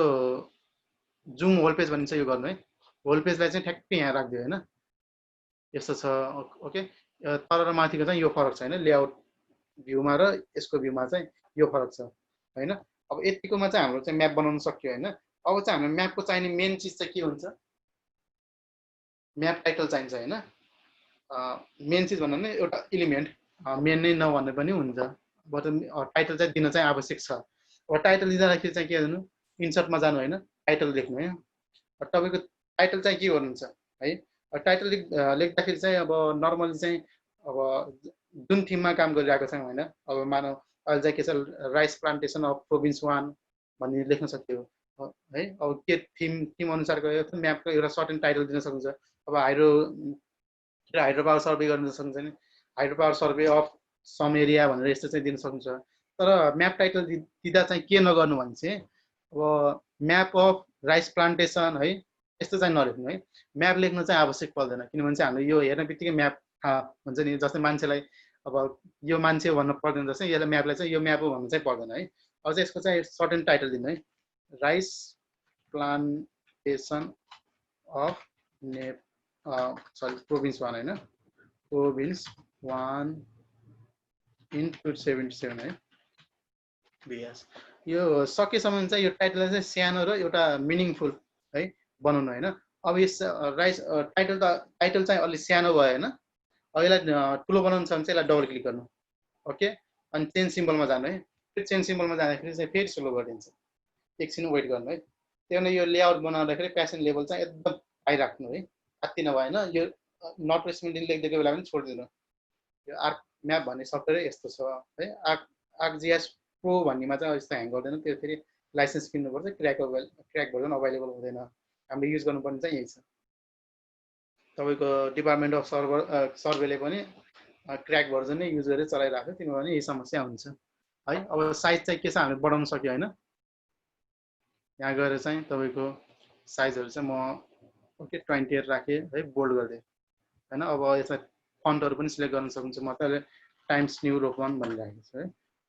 जुम होल पेज भनिन्छ यो गर्नु है। होल पेजलाई चाहिँ ठ्याक्कै यहाँ राखिदियो होइन, यस्तो छ। ओके, तल र माथिको चाहिँ यो फरक छ होइन, लेआउट भ्यूमा र यसको भ्यूमा चाहिँ यो फरक छ होइन। अब यतिकोमा चाहिँ हाम्रो चाहिँ म्याप बनाउन सक्यो होइन। अब चाहिँ हाम्रो म्यापको चाहिने मेन चिज चाहिँ के हुन्छ म्याप टाइटल चाहिन्छ होइन। मेन चिज भन्नु नै एउटा इलिमेन्ट मेन नै नभन्ने पनि हुन्छ, बट टाइटल चाहिँ दिन चाहिँ आवश्यक छ। अब टाइटल दिँदाखेरि चाहिँ के गर्नु इन्सर्टमा जानु होइन, टाइटल लेख्नु है। तपाईँको टाइटल चाहिँ के गर्नुहुन्छ है। टाइटल लेख्दाखेरि चाहिँ अब नर्मली चाहिँ अब जुन थिममा काम गरिरहेको छौँ होइन। अब मानव अहिले चाहिँ के छ राइस प्लान्टेसन अफ प्रोभिन्स 1 भन्ने लेख्न सक्यो है। अब के थिम अनुसारको म्यापको एउटा सर्टेन टाइटल दिन सक्नुहुन्छ। अब हाइड्रो पावर सर्वे गर्न सक्नुहुन्छ नि, hydro power survey of some area भनेर यस्तो चाहिँ दिन सक्नुहुन्छ। तर म्याप टाइटल दिँदा चाहिँ के नगर्नु भने चाहिँ अब म्याप अफ राइस प्लान्टेसन है यस्तो चाहिँ नलेख्नु है। म्याप लेख्नु चाहिँ आवश्यक पर्दैन, किनभने चाहिँ हाम्रो यो हेर्ने बित्तिकै म्याप थाहा हुन्छ नि। जस्तै मान्छेलाई अब यो मान्छे भन्नु पर्दैन, जस्तै यसलाई म्यापलाई चाहिँ यो म्याप हो भन्नु चाहिँ पर्दैन है। अब चाहिँ यसको चाहिँ सर्टेन टाइटल दिनु है, राइस प्लान्टेसन अफ प्रोभिन्स 1 होइन, प्रोभिन्स 1 इन 277 है बिएस। यो सकेसम्म चाहिँ यो टाइटललाई चाहिँ सानो र एउटा मिनिङफुल है बनाउनु होइन। अब यस राइस टाइटल चाहिँ अलिक सानो भयो होइन। अब यसलाई ठुलो बनाउनु छ भने चाहिँ यसलाई डबल क्लिक गर्नु। ओके, अनि चेन्ज सिम्बलमा जानु है। फेरि चेन्ज सिम्बलमा जाँदाखेरि चाहिँ फेरि स्लो गरिदिन्छ, एकछिन वेट गर्नु है। त्यही भएर यो लेआउट बनाउँदाखेरि प्यासन लेभल चाहिँ एकदम हाई राख्नु है, अति नभएन। यो नट रेस्पोन्डिङ लेखिदिएको बेला पनि छोडिदिनु। यो आर्क म्याप भन्ने सफ्टवेयर यस्तो छ है। आर्कजिएस प्रो भन्नेमा चाहिँ यस्तो ह्याङ गर्दैन, त्यो फेरि लाइसेन्स किन्नुपर्छ। क्र्याक भर्जन अभाइलेबल हुँदैन। हामीले युज गर्नुपर्ने चाहिँ यही छ। तपाईँको डिपार्टमेन्ट अफ सर्वेले पनि क्र्याक भर्जन नै युज गरेर चलाइरहेको थियो, किनभने यही समस्या हुन्छ है। अब साइज चाहिँ के छ हामीले बढाउन सक्यो होइन। यहाँ गएर चाहिँ तपाईँको साइजहरू चाहिँ म ओके 28 राखेँ है, बोल्ड गरिदिएँ होइन। अब यसमा फन्टहरू पनि सिलेक्ट गर्न सक्नुहुन्छ। म त टाइम्स न्यू रोमन भनिराखेको छु है।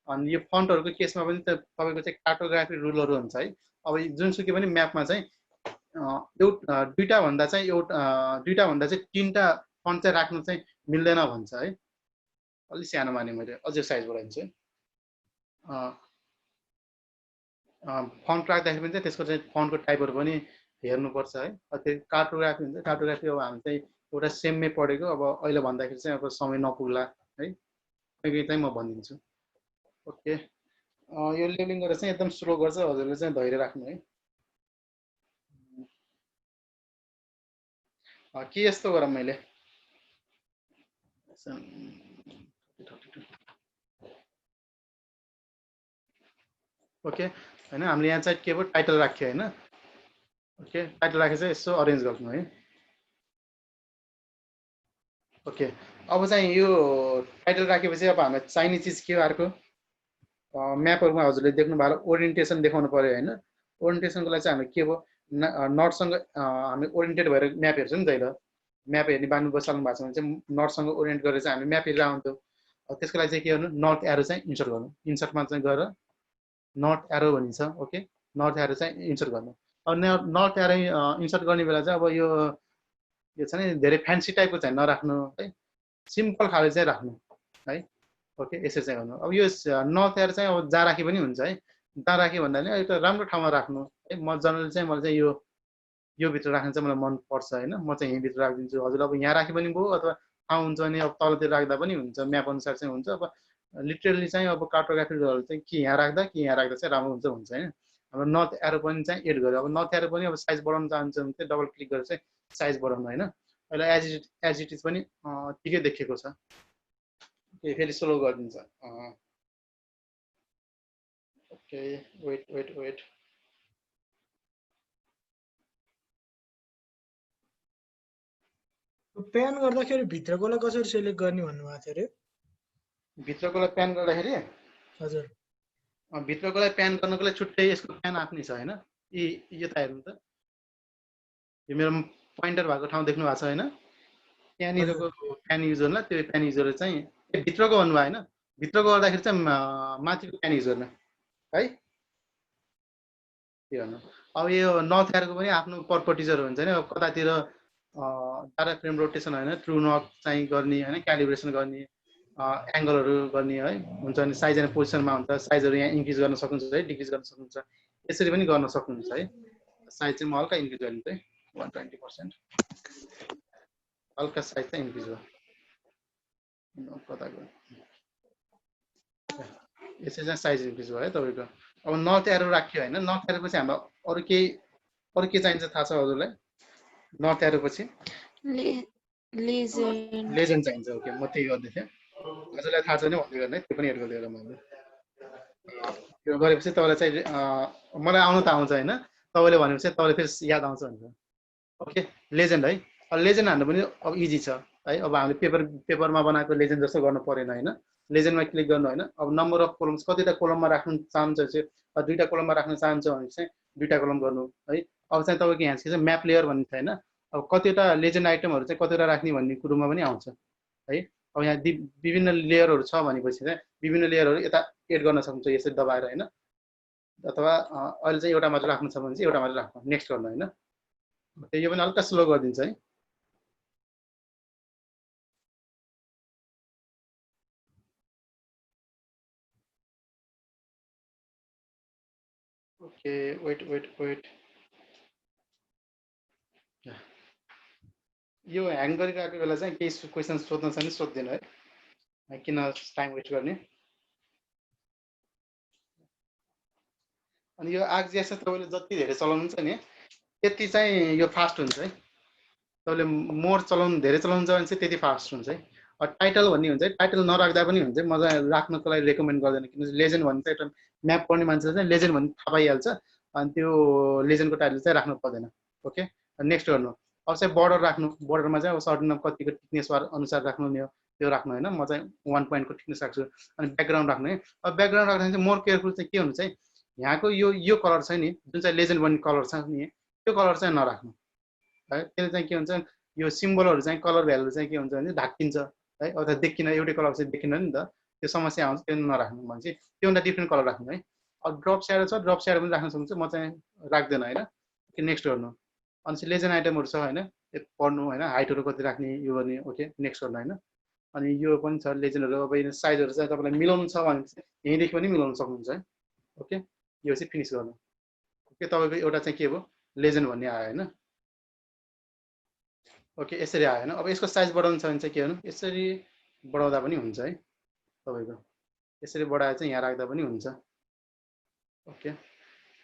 अनि यो फन्टहरूको केसमा पनि तपाईँको चाहिँ कार्टोग्राफी रुलहरू हुन्छ है। अब जुनसुकै पनि म्यापमा चाहिँ दुईटा भन्दा चाहिँ तीनटा फन्ट चाहिँ राख्नु चाहिँ मिल्दैन भन्छ है। अलिक सानो माने मैले अझै साइज बढाइदिन्छु है। फन्ट राख्दाखेरि पनि चाहिँ त्यसको चाहिँ फन्टको टाइपहरू पनि हेर्नुपर्छ है। त्यो कार्टोग्राफी हुन्छ, कार्टोग्राफी अब हामी चाहिँ एउटा सेममै पढेको, अब अहिले भन्दाखेरि चाहिँ अब समय नपुग्ला है, कहिले चाहिँ म भनिदिन्छु। ओके, यो लेभलिङ गरेर चाहिँ एकदम स्लो गर्छ, हजुरले चाहिँ धैर्य राख्नु है। के यस्तो गरौँ मैले ओके हैन, हामीले यहाँ चाहिँ के भयो टाइटल राख्यो हैन। ओके, टाइटल राखे चाहिँ यसो अरेन्ज गर्नु है। ओके, अब चाहिँ यो टाइटल राखेपछि अब हामीलाई चाहिने चिज के हो अर्को, म्यापहरुमा हजुरले देख्नु भएको ओरिएन्टेसन देखाउनु पर्यो हैन। ओरिएन्टेसनको लागि चाहिँ हामीले के भयो नर्थसँग हामी ओरिएन्टेड भएर म्याप हेर्छौँ नि त अहिले, म्याप हेर्ने बानी बसाल्नु भएको छ भने चाहिँ नर्थसँग ओरिएन्ट गरेर चाहिँ हामी म्याप हेरेर आउँथ्यौँ। त्यसको लागि चाहिँ के गर्नु, नर्थ एरो चाहिँ इन्सर्ट गर्नु, इन्सर्टमा चाहिँ गएर नर्थ एरो भनिन्छ। ओके, नर्थ एरो चाहिँ इन्सर्ट गर्नु। अब नर्थ एरो इन्सर्ट गर्ने बेला चाहिँ अब यो छ नि धेरै फ्यान्सी टाइपको चाहिँ नराख्नु है, सिम्पल खाले चाहिँ राख्नु है। ओके, यसरी चाहिँ गर्नु। अब यो नर्थ एरो चाहिँ अब जहाँ राखे पनि हुन्छ है, जहाँ राख्यो भन्दा एउटा राम्रो ठाउँमा राख्नु है। म जनरली चाहिँ मलाई चाहिँ यो भित्र राख्न चाहिँ मलाई मन पर्छ हैन, म चाहिँ यहीँ भित्र राखिदिन्छु। हजुर अब यहाँ राखे पनि भयो, अथवा ठाउँ हुन्छ भने अब तलतिर राख्दा पनि हुन्छ, म्याप अनुसार चाहिँ हुन्छ। अब लिटरली चाहिँ अब कार्टोग्राफीहरू चाहिँ कि यहाँ राख्दा चाहिँ राम्रो हुन्छ हैन। हाम्रो नर्थ एरो पनि चाहिँ एड गर्यो। अब नर्थ एरो पनि अब साइज बढाउन चाहन्छ भने चाहिँ डबल क्लिक गरेर चाहिँ साइज बढाउनु हैन। अहिले एज इट इज पनि ठिकै देखिएको छ। ओके, फेरि स्लो गरिदिन्छ। ओके, वेट प्यान गर्दाखेरि भित्रकोलाई कसरी सिलेक्ट गर्ने भन्नुभएको थियो रे? भित्रकोलाई प्यान गर्दाखेरि हजुर, भित्रकोलाई प्यान गर्नको लागि छुट्टै यसको प्यान आफ्नै छ हैन। यता हेर्नु त, यो मेरो पोइन्टर भएको ठाउँ देख्नु भएको छ हैन, त्यहाँनिरको प्यान युज गर्नु। त्यो प्यान युज गरेर चाहिँ भित्रको भन्नुभयो हैन, भित्रको गर्दाखेरि चाहिँ माथिको प्यान युज गर्नु है, त्यो गर्नु। अब यो नर्थ एरोको पनि आफ्नो पर्पटिजहरू हुन्छ नि, अब कतातिर डाटा फ्रेम रोटेसन हैन, ट्रु नर्थ चाहिँ गर्ने हैन, क्यालिब्रेसन गर्ने, एङ्गलहरू गर्ने है हुन्छ नि, साइज एन्ड पोजिसनमा हुन्छ, साइजहरू यहाँ इन्क्रिज गर्न सक्नुहुन्छ है, डिक्रिज गर्न सक्नुहुन्छ, यसरी पनि गर्न सक्नुहुन्छ है। साइज चाहिँ म हल्का इन्क्रिज गरिदिन्छु है, 120%, हल्का साइज चाहिँ इन्क्रिज भयो। कताको यसरी चाहिँ साइज इन्क्रिज भयो है तपाईँको। अब नर्थ एरो राख्यो होइन, नर्थ एरो पछि हाम्रो अरू के चाहिन्छ थाहा छ हजुरलाई? नर्थ एरो पछि लेजेन्ड चाहिन्छ। ओके, म त्यही गर्दै थिएँ, हजुरलाई थाहा छ भने भन्दै गर्ने, त्यो पनि एड गर्दै गरेर मैले त्यो गरेपछि तपाईँलाई चाहिँ मलाई आउनु त आउँछ होइन, तपाईँले भनेपछि तपाईँले फेरि याद आउँछ भन्छ। ओके, लेजेन्ड है। अब लेजेन्ड हान्नु पनि अब इजी छ है। अब हामीले पेपरमा बनाएको लेजेन्ड जस्तो गर्नु परेन होइन। लेजेन्डमा क्लिक गर्नु होइन। अब नम्बर अफ कोलम्स कतिवटा कोलममा राख्नु चाहन्छ चाहिँ, दुईवटा कोलममा राख्न चाहन्छ भने चाहिँ दुईवटा कोलम गर्नु है। अब चाहिँ तपाईँको यहाँ चाहिँ म्याप लेयर भन्ने छ होइन, अब कतिवटा लेजेन्ड आइटमहरू चाहिँ कतिवटा राख्ने भन्ने कुरोमा पनि आउँछ है। अब यहाँ विभिन्न लेयरहरू छ भनेपछि चाहिँ विभिन्न लेयरहरू यता एड गर्न सक्नुहुन्छ यसरी दबाएर होइन, अथवा अहिले चाहिँ एउटा मात्र राख्नु छ भने चाहिँ एउटा मात्र राख्नु, नेक्स्ट गर्नु होइन। यो पनि हल्का स्लो गरिदिन्छ है। ओके, वेट यो ह्याङ गरिरहेको बेला चाहिँ केही क्वेसन सोध्न छ भने सोधिदिनु है, किन टाइम वेस्ट गर्ने। अनि यो आरजिएस चाहिँ तपाईँले जति धेरै चलाउनुहुन्छ नि त्यति चाहिँ यो फास्ट हुन्छ है। तपाईँले मोर धेरै चलाउनुहुन्छ भने चाहिँ त्यति फास्ट हुन्छ है। टाइटल भन्ने हुन्छ है, टाइटल नराख्दा पनि हुन्छ, म चाहिँ राख्नको लागि रेकमेन्ड गर्दैन, किनकि लेजेन्ड भन्ने चाहिँ एउटा म्याप पढ्ने मान्छे चाहिँ लेजेन्ड भन्ने थाहा पाइहाल्छ, अनि त्यो लेजेन्डको टाइटल चाहिँ राख्नु पर्दैन। ओके, नेक्स्ट गर्नु। अब चाहिँ बोर्डर राख्नु, बोर्डरमा चाहिँ अब सर्टिन कतिको थिकनेस अनुसार राख्नु नि, त्यो राख्नु होइन। म चाहिँ 1 पोइन्टको थिकनेस राख्छु। अनि ब्याकग्राउन्ड राख्नु है। अब ब्याकग्राउन्ड राख्दा चाहिँ मोर केयरफुल चाहिँ के हुन्छ चाहिँ यहाँको यो कलर छ नि, जुन चाहिँ लेजेन्ड भन्ने कलर छ नि, त्यो कलर चाहिँ नराख्नु है। त्यसले चाहिँ के हुन्छ, यो सिम्बलहरू चाहिँ कलर भ्यालु चाहिँ के हुन्छ भने ढाकिन्छ है, अथवा देखिन, एउटै कलर चाहिँ देखिन नि त, त्यो समस्या आउँछ, त्यो नराख्नु भनेपछि त्योभन्दा डिफ्रेन्ट कलर राख्नु है। अब ड्रप स्याडो छ, ड्रप स्याडो पनि राख्न सक्नुहुन्छ, म चाहिँ राख्दैन होइन। नेक्स्ट गर्नु। अनि चाहिँ लेजेन्ड आइटमहरू छ होइन, पढ्नु होइन, हाइटहरू कति राख्ने यो गर्ने। ओके, नेक्स्ट गर्नु होइन। अनि यो पनि छ लेजेन्डहरू। अब यो साइजहरू चाहिँ तपाईँलाई मिलाउनु छ भने चाहिँ यहीँदेखि पनि मिलाउनु सक्नुहुन्छ है। ओके, यो चाहिँ फिनिस गर्नु। ओके, तपाईँको एउटा चाहिँ के भयो, लेजेन्ड भन्ने आयो होइन। ओके यसरी आयो होइन। अब यसको साइज बढाउनु छ भने चाहिँ के गर्नु, यसरी बढाउँदा पनि हुन्छ है तपाईँको, यसरी बढाएर चाहिँ यहाँ राख्दा पनि हुन्छ। ओके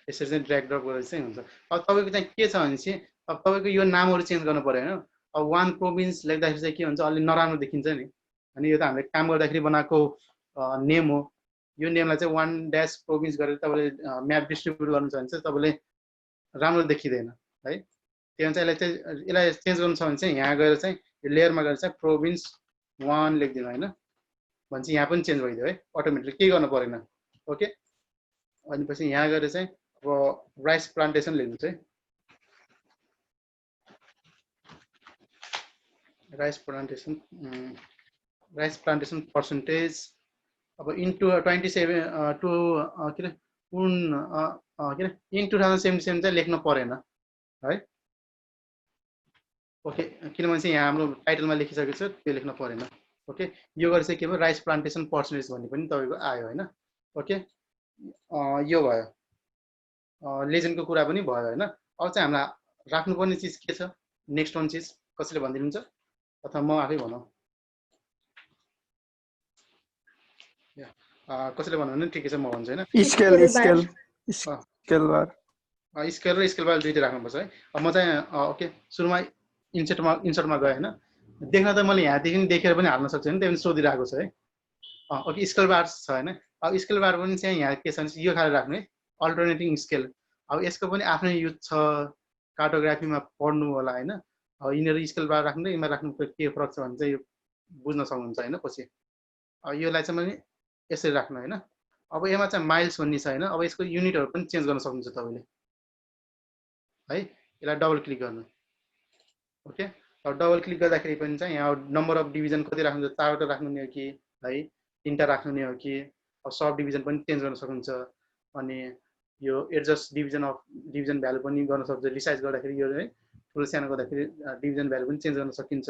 यसरी चाहिँ ड्र्याग ड्रप गरेर चाहिँ हुन्छ। अब तपाईँको चाहिँ के छ भने चाहिँ अब तपाईँको यो नामहरू चेन्ज गर्नु पऱ्यो होइन। अब वान प्रोभिन्स लेख्दाखेरि चाहिँ के हुन्छ, अलि नराम्रो देखिन्छ नि। अनि यो त हामीले काम गर्दाखेरि बनाएको नेम हो। यो नेमलाई चाहिँ वान ड्यास प्रोभिन्स गरेर तपाईँले म्याप डिस्ट्रिब्युट गर्नु छ भने चाहिँ तपाईँले राम्रो देखिँदैन है। त्यही भन्छ यसलाई चेन्ज गर्नु छ भने चाहिँ यहाँ गएर चाहिँ यो लेयरमा गएर चाहिँ प्रोभिन्स 1 लेखिदिनु होइन भने चाहिँ यहाँ पनि चेन्ज भइदियो है अटोमेटिकली, केही गर्नु परेन। ओके अनि पछि यहाँ गएर चाहिँ अब राइस प्लान्टेसन लेख्नु चाहिँ राइस प्लान्टेसन पर्सेन्टेज अब इन्टु 27 टु के अरे के अरे इन 2077 चाहिँ लेख्नु परेन है। ओके किनभने चाहिँ यहाँ हाम्रो टाइटलमा लेखिसकेको छ त्यो लेख्नु परेन। ओके यो गरेर चाहिँ के भयो, राइस प्लान्टेसन पर्सेन्टेज भन्ने पनि तपाईँको आयो होइन। ओके यो भयो लेजेन्डको कुरा पनि भयो होइन। अब चाहिँ हामीलाई राख्नुपर्ने चिज के छ, नेक्स्ट वान चिज कसैले भनिदिनुहुन्छ अथवा म आफै भनौँ, कसैले भन्नु भने ठिकै छ म भन्छु होइन। स्केल र स्केल बार दुइटै राख्नुपर्छ है। अब म चाहिँ ओके सुरुमा इन्सर्टमा गएँ होइन। देख्न त मैले यहाँदेखि देखेर पनि हाल्न सक्छु होइन, त्यही पनि सोधिरहेको छ है। ओके स्केल बार छ होइन। अब स्केल बार पनि चाहिँ यहाँ के छ भने यो खाले राख्नु है, अल्टरनेटिङ स्केल। अब यसको पनि आफ्नै युज छ, कार्टोग्राफीमा पढ्नु होला होइन। अब यिनीहरू स्केल बार राख्नु यिनीमा राख्नु के फरक छ भने चाहिँ यो बुझ्न सक्नुहुन्छ होइन पछि। योलाई चाहिँ मैले यसरी राख्नु होइन। अब यसमा चाहिँ माइल्स भन्ने छ होइन। अब यसको युनिटहरू पनि चेन्ज गर्न सक्नुहुन्छ तपाईँले है। यसलाई डबल क्लिक गर्नु। ओके अब डबल क्लिक गर्दाखेरि पनि चाहिँ यहाँ नम्बर अफ डिभिजन कति राख्नुहुन्छ, 4वटा राख्नु हो कि है 3टा राख्नु हो कि। अब सब डिभिजन पनि चेन्ज गर्न सक्नुहुन्छ। अनि यो एडजस्ट डिभिजन भ्यालु पनि गर्न सक्छ, रिसाइज गर्दाखेरि यो है ठुलो सानो गर्दाखेरि डिभिजन भ्यालु पनि चेन्ज गर्न सकिन्छ।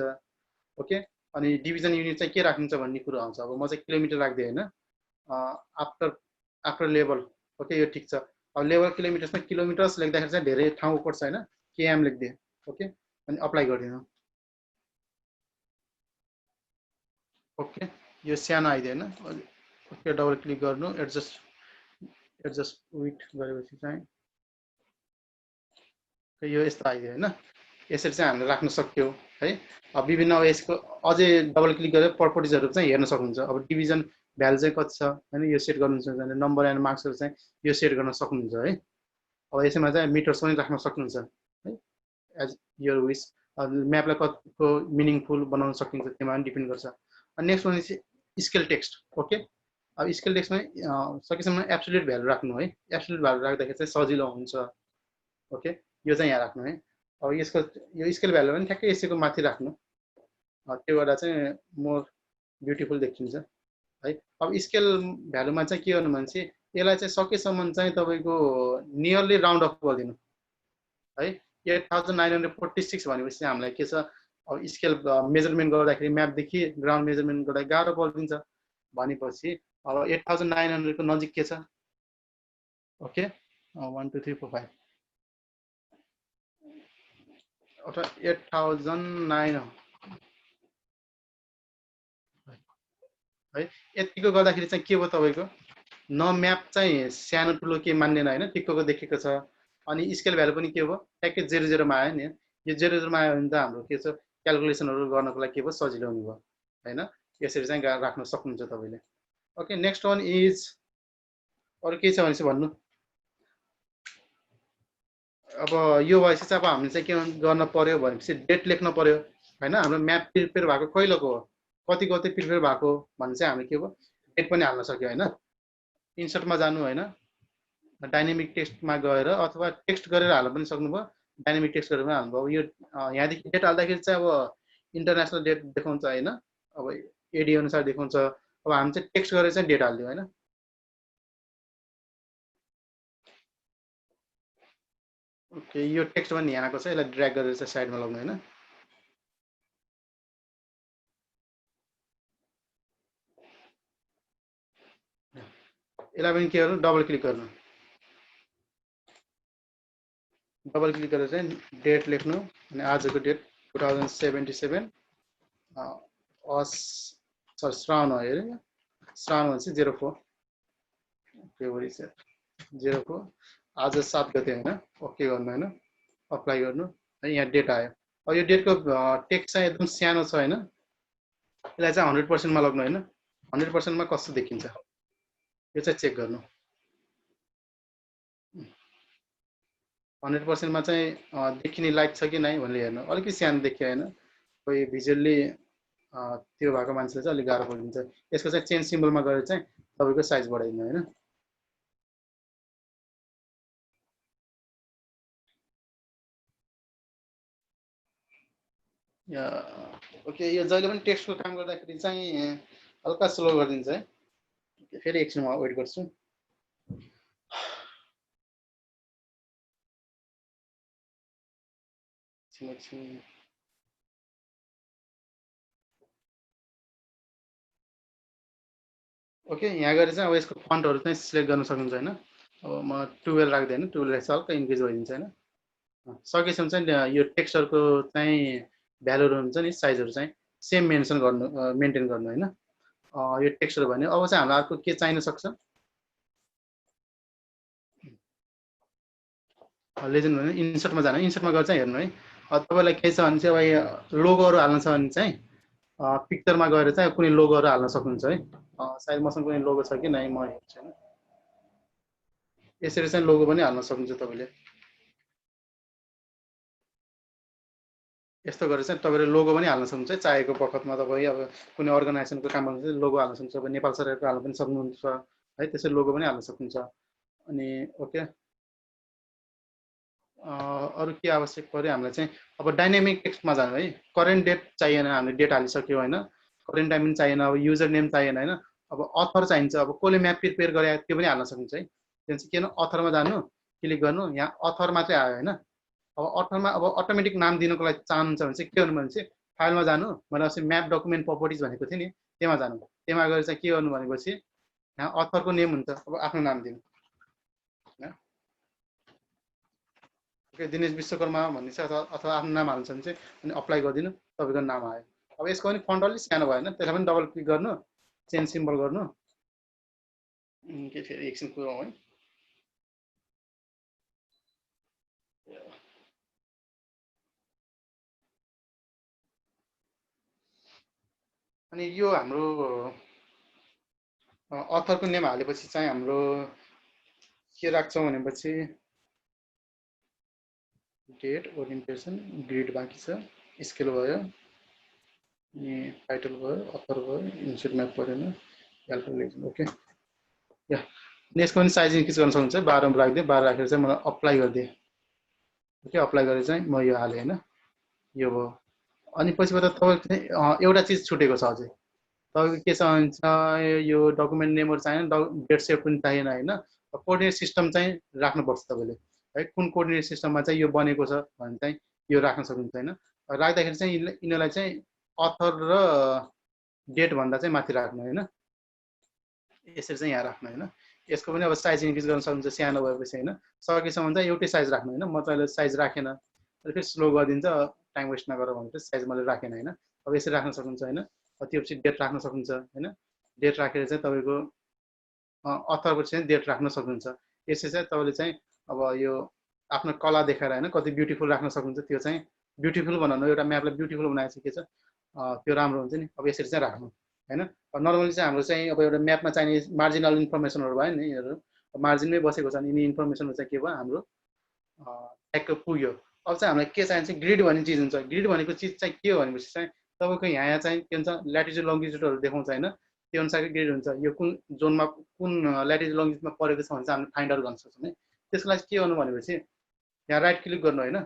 ओके अनि डिभिजन युनिट चाहिँ के राख्नुहुन्छ भन्ने कुरो आउँछ। अब म चाहिँ किलोमिटर राख्दिएँ होइन, आफ्टर लेभल। ओके यो ठिक छ। अब लेभल किलोमिटर्समा किलोमिटर्स लेख्दाखेरि चाहिँ धेरै ठाउँ पर्छ होइन, केएम लेखिदिएँ। ओके अनि अप्लाई गरिदिनु। ओके यो सानो आइदियो होइन। ओके डबल क्लिक गर्नु, एडजस्ट विथ गरेपछि चाहिँ यो यस्तो आइदियो होइन। यसरी चाहिँ हामीले राख्न सक्यो है। अब विभिन्न अब यसको अझै डबल क्लिक गरेर प्रपर्टिजहरू चाहिँ हेर्न सक्नुहुन्छ। अब डिभिजन भ्यालु चाहिँ कति छ होइन यो सेट गर्नुहुन्छ भने नम्बर एन्ड मार्क्सहरू चाहिँ यो सेट गर्न सक्नुहुन्छ है। अब यसमा चाहिँ मिटर्स पनि राख्न सक्नुहुन्छ है एज योर विस। म्यापलाई कतिको मिनिङफुल बनाउन सकिन्छ त्यसमा पनि डिपेन्ड गर्छ। अनि नेक्स्ट वान चाहिँ स्केल टेक्स्ट। ओके अब स्केल टेक्स्टमा सकेसम्म एब्सोल्युट भ्यालु राख्नु है। एब्सोल्युट भ्यालु राख्दाखेरि चाहिँ सजिलो हुन्छ। ओके यो चाहिँ यहाँ राख्नु है। अब यसको यो स्केल भ्यालु पनि ठ्याक्कै यसैको माथि राख्नु, त्यो गर्दा चाहिँ मोर ब्युटिफुल देखिन्छ है। अब स्केल भ्यालुमा चाहिँ के गर्नु भने चाहिँ यसलाई चाहिँ सकेसम्म चाहिँ तपाईँको नियरली राउन्ड अफ गरिदिनु है। 8946 भनेपछि चाहिँ हामीलाई के छ, अब स्केल मेजरमेन्ट गर्दाखेरि म्यापदेखि ग्राउन्ड मेजरमेन्ट गर्दा गाह्रो परिदिन्छ भनेपछि अब 8900 को नजिक के छ। ओके 1 2 3 4 5 अथवा 8009 है। यतिको गर्दाखेरि चाहिँ के भयो तपाईँको न म्याप चाहिँ सानो ठुलो के मान्दैन होइन, टिक्को देखेको छ। अनि स्केल भ्यालु पनि के भयो ट्याक्कै 00 मा आयो नि। यो 00 मा आयो भने त हाम्रो के छ क्यालकुलेसनहरू गर्नको लागि के भयो सजिलो हुने भयो होइन। यसरी चाहिँ राख्न सक्नुहुन्छ तपाईँले। ओके नेक्स्ट वान इज अरू के छ भने चाहिँ भन्नु। अब यो भएपछि चाहिँ अब हामीले चाहिँ के गर्न पर्यो भनेपछि डेट लेख्न पर्यो होइन। हाम्रो म्याप प्रिपेयर भएको कहिलेको हो, कति गते प्रिपेयर भएको भने चाहिँ हामीले के भयो डेट पनि हाल्न सक्यो होइन। इन्सर्टमा जानु होइन, डाइनामिक टेक्स्टमा गएर अथवा टेक्स्ट गरेर हाल्न पनि सक्नुभयो, डाइनामिक टेक्स्ट गरेर पनि हाल्नुभयो। यो यहाँदेखि डेट हाल्दाखेरि चाहिँ अब इन्टरनेसनल डेट देखाउँछ होइन, अब एडी अनुसार देखाउँछ। अब हामी चाहिँ टेक्स्ट गरेर चाहिँ डेट हालिदियो होइन। ओके यो टेक्स्ट पनि यहाँको छ, यसलाई ड्र्याग गरेर चाहिँ साइडमा लगाउनु होइन। यसलाई पनि के गर्नु डबल क्लिक गर्नु। डबल क्लिक गरेर चाहिँ डेट लेख्नु अनि आजको डेट 2077 श्रावण हो अरे श्रावण भनेपछि 04 फेब्रुअरी 04 आज 7 गते होइन ओके गर्नु होइन अप्लाई गर्नु है यहाँ डेट आयो अब यो डेटको टेक्स्ट चाहिँ एकदम सानो छ होइन यसलाई चाहिँ 100% मा लग्नु होइन 100% मा कस्तो देखिन्छ यो चाहिँ चेक गर्नु 100% मा चाहिँ देखिने लायक छ कि नै भनेर हेर्नु अलिकति सानो देखियो होइन कोही भिजुअली त्यो भएको मान्छेले चाहिँ अलिक गाह्रो परिन्छ यसको चाहिँ चेन्ज सिम्बलमा गएर चाहिँ तपाईँको साइज बढाइदिनु होइन ओके यो जहिले पनि टेक्स्टको काम गर्दाखेरि चाहिँ हल्का स्लो गरिदिन्छ है फेरि एकछिन म वेट गर्छु ओके यहाँ गएर चाहिँ अब यसको फन्टहरू चाहिँ सिलेक्ट गर्न सक्नुहुन्छ होइन अब म 12 राख्दैन 12 रहेछ हल्का इन्क्रिज भइदिन्छ होइन सकेसम्म चाहिँ यो टेक्स्टहरूको चाहिँ भ्यालुहरू हुन्छ नि साइजहरू चाहिँ सेम मेन्सन गर्नु मेन्टेन गर्नु होइन यो टेक्स्टहरू भन्यो अब चाहिँ हामीलाई अर्को के चाहिन सक्छ लेजेन्ड भन्यो इन्सर्टमा जानु इन्सर्टमा गएर चाहिँ हेर्नु है तपाईँलाई के छ भने चाहिँ अब लोगोहरू हाल्नु छ भने चाहिँ पिक्चरमा गएर चाहिँ कुनै लोगोहरू हाल्न सक्नुहुन्छ है सायद मसँग कुनै लोगो छ कि नै म हेर्छु हैन यसरी चाहिँ लोगो पनि हाल्न सक्नुहुन्छ तपाईँले यस्तो गरेर चाहिँ तपाईँले लोगो पनि हाल्न सक्नुहुन्छ चाहेको बखतमा तपाईँ अब कुनै अर्गनाइजेसनको काम गर्नुहुन्छ लोगो हाल्न सक्नुहुन्छ अब नेपाल सरकारको हाल्न पनि सक्नुहुन्छ है त्यसरी लोगो पनि हाल्न सक्नुहुन्छ अनि ओके अरु के आवश्यक पर्यो हामीलाई चाहिँ अब डाइनामिक टेक्स्टमा जानु है करेन्ट डेट चाहिएन हामीले डेट हालिसक्यो हैन करेन्ट टाइम पनि चाहिएन अब युजर नेम चाहिएन हैन अब अथर चाहिन्छ अब कसले म्याप प्रिपेयर गरे त्यो पनि हाल्न सक्नुहुन्छ है त्यो चाहिँ किन अथरमा जानु क्लिक गर्नु यहाँ अथर मात्रै आयो हैन अब अथरमा अब अटोमेटिक नाम दिनुको लागि चाहनुहुन्छ भने चाहिँ के गर्नु भने चाहिँ फाइलमा जानु भनेपछि म्याप डकुमेन्ट प्रपर्टिज भनेको थियो नि त्यहाँ जानु त्यहाँ गएर चाहिँ के गर्नु भनेपछि यहाँ अथरको नेम हुन्छ अब आफ्नो नाम दिनु ओके दिनेश विश्वकर्मा भन्ने छ अथवा आफ्नो नाम हाल्नुहुन्छ भने चाहिँ अनि अप्लाई गरिदिनु तपाईको नाम आयो अब यसको पनि फन्ट अलि सानो भएन त्यसलाई पनि डबल क्लिक गर्नु चेन्ज सिम्बल गर्नु के फेरि एकछिन कुराउँ है अनि यो हाम्रो अथरको नेम हालेपछि चाहिँ हाम्रो के राख्छौँ भनेपछि डेट ओरिएन्टेसन ग्रिड बाँकी छ स्केल भयो अनि टाइटल भयो अथर भयो इन्सर्ट म्याप परेन ओके या नेक्स्टको पनि साइज इन्क्रिज गर्न सक्नुहुन्छ 12 मा राख्दिए 12 राखेर चाहिँ मलाई अप्लाई गरिदिए ओके अप्लाई गरेर चाहिँ म यो हाले हैन यो भयो अनि पछिबाट तपाईको एउटा चीज छुटेको छ अझै तपाईको के छ भन्छ यो डकुमेन्ट नेमहरु चाहिएन डेट सेभ पनि चाहिएन हैन कोअर्डिनेट सिस्टम चाहिँ राख्नुपर्छ तपाईले है कुन कोअर्डिनेट सिस्टममा चाहिँ यो बनेको छ भने चाहिँ यो राख्न सक्नुहुन्छ हैन राख्दाखेरि चाहिँ यिनीलाई चाहिँ अथर र डेट भन्दा चाहिँ माथि राख्नु हैन यसरी चाहिँ यहाँ राख्नु हैन यसको पनि अब साइज इन्क्रिज गर्न सक्नुहुन्छ सानो भएपछि हैन सकेसम्म चाहिँ एउटै साइज राख्नु हैन म चाहिँ साइज राखेन फेरि स्लो गरिदिन्छ टाइम वेस्ट नगर भनेर साइज मैले राखेन हैन अब यसरी राख्न सक्नुहुन्छ हैन त्यसपछि डेट राख्न सक्नुहुन्छ हैन डेट राखेर चाहिँ तपाईको अथरको चाहिँ डेट राख्न सक्नुहुन्छ यसै चाहिँ तपाईले चाहिँ अब यो आफ्नो कला देखाएर हैन कति ब्युटीफुल राख्न सक्नुहुन्छ त्यो चाहिँ ब्युटीफुल बनाउनु एउटा म्यापलाई ब्युटीफुल बनाएपछि के छ त्यो राम्रो हुन्छ नि अब यसरी चाहिँ राख्नु हैन नर्मली चाहिँ हाम्रो चाहिँ अब एउटा म्यापमा चाहिने मार्जिनल इन्फर्मेसनहरु भयो नि यिनीहरु मार्जिनमै बसेको छ नि यिनी इन्फर्मेसनहरु चाहिँ के भयो हाम्रो ट्यागको पुग्यो अब चाहिँ हामीलाई के चाहिन्छ ग्रिड भन्ने चीज हुन्छ ग्रिड भनेको चीज चाहिँ के हो भनेपछि चाहिँ तपाईको यहाँ चाहिँ के हुन्छ ल्याटिट्युड लङ्गिट्युडहरु देखाउँछ हैन त्यो अनुसारको ग्रिड हुन्छ यो कुन जोनमा कुन ल्याटिट्युड लङ्गिट्युडमा परेको छ भने चाहिँ हामीले फाइन्ड आउट गर्न सक्छौँ है त्यसको लागि के गर्नु भनेपछि यहाँ राइट क्लिक गर्नु हैन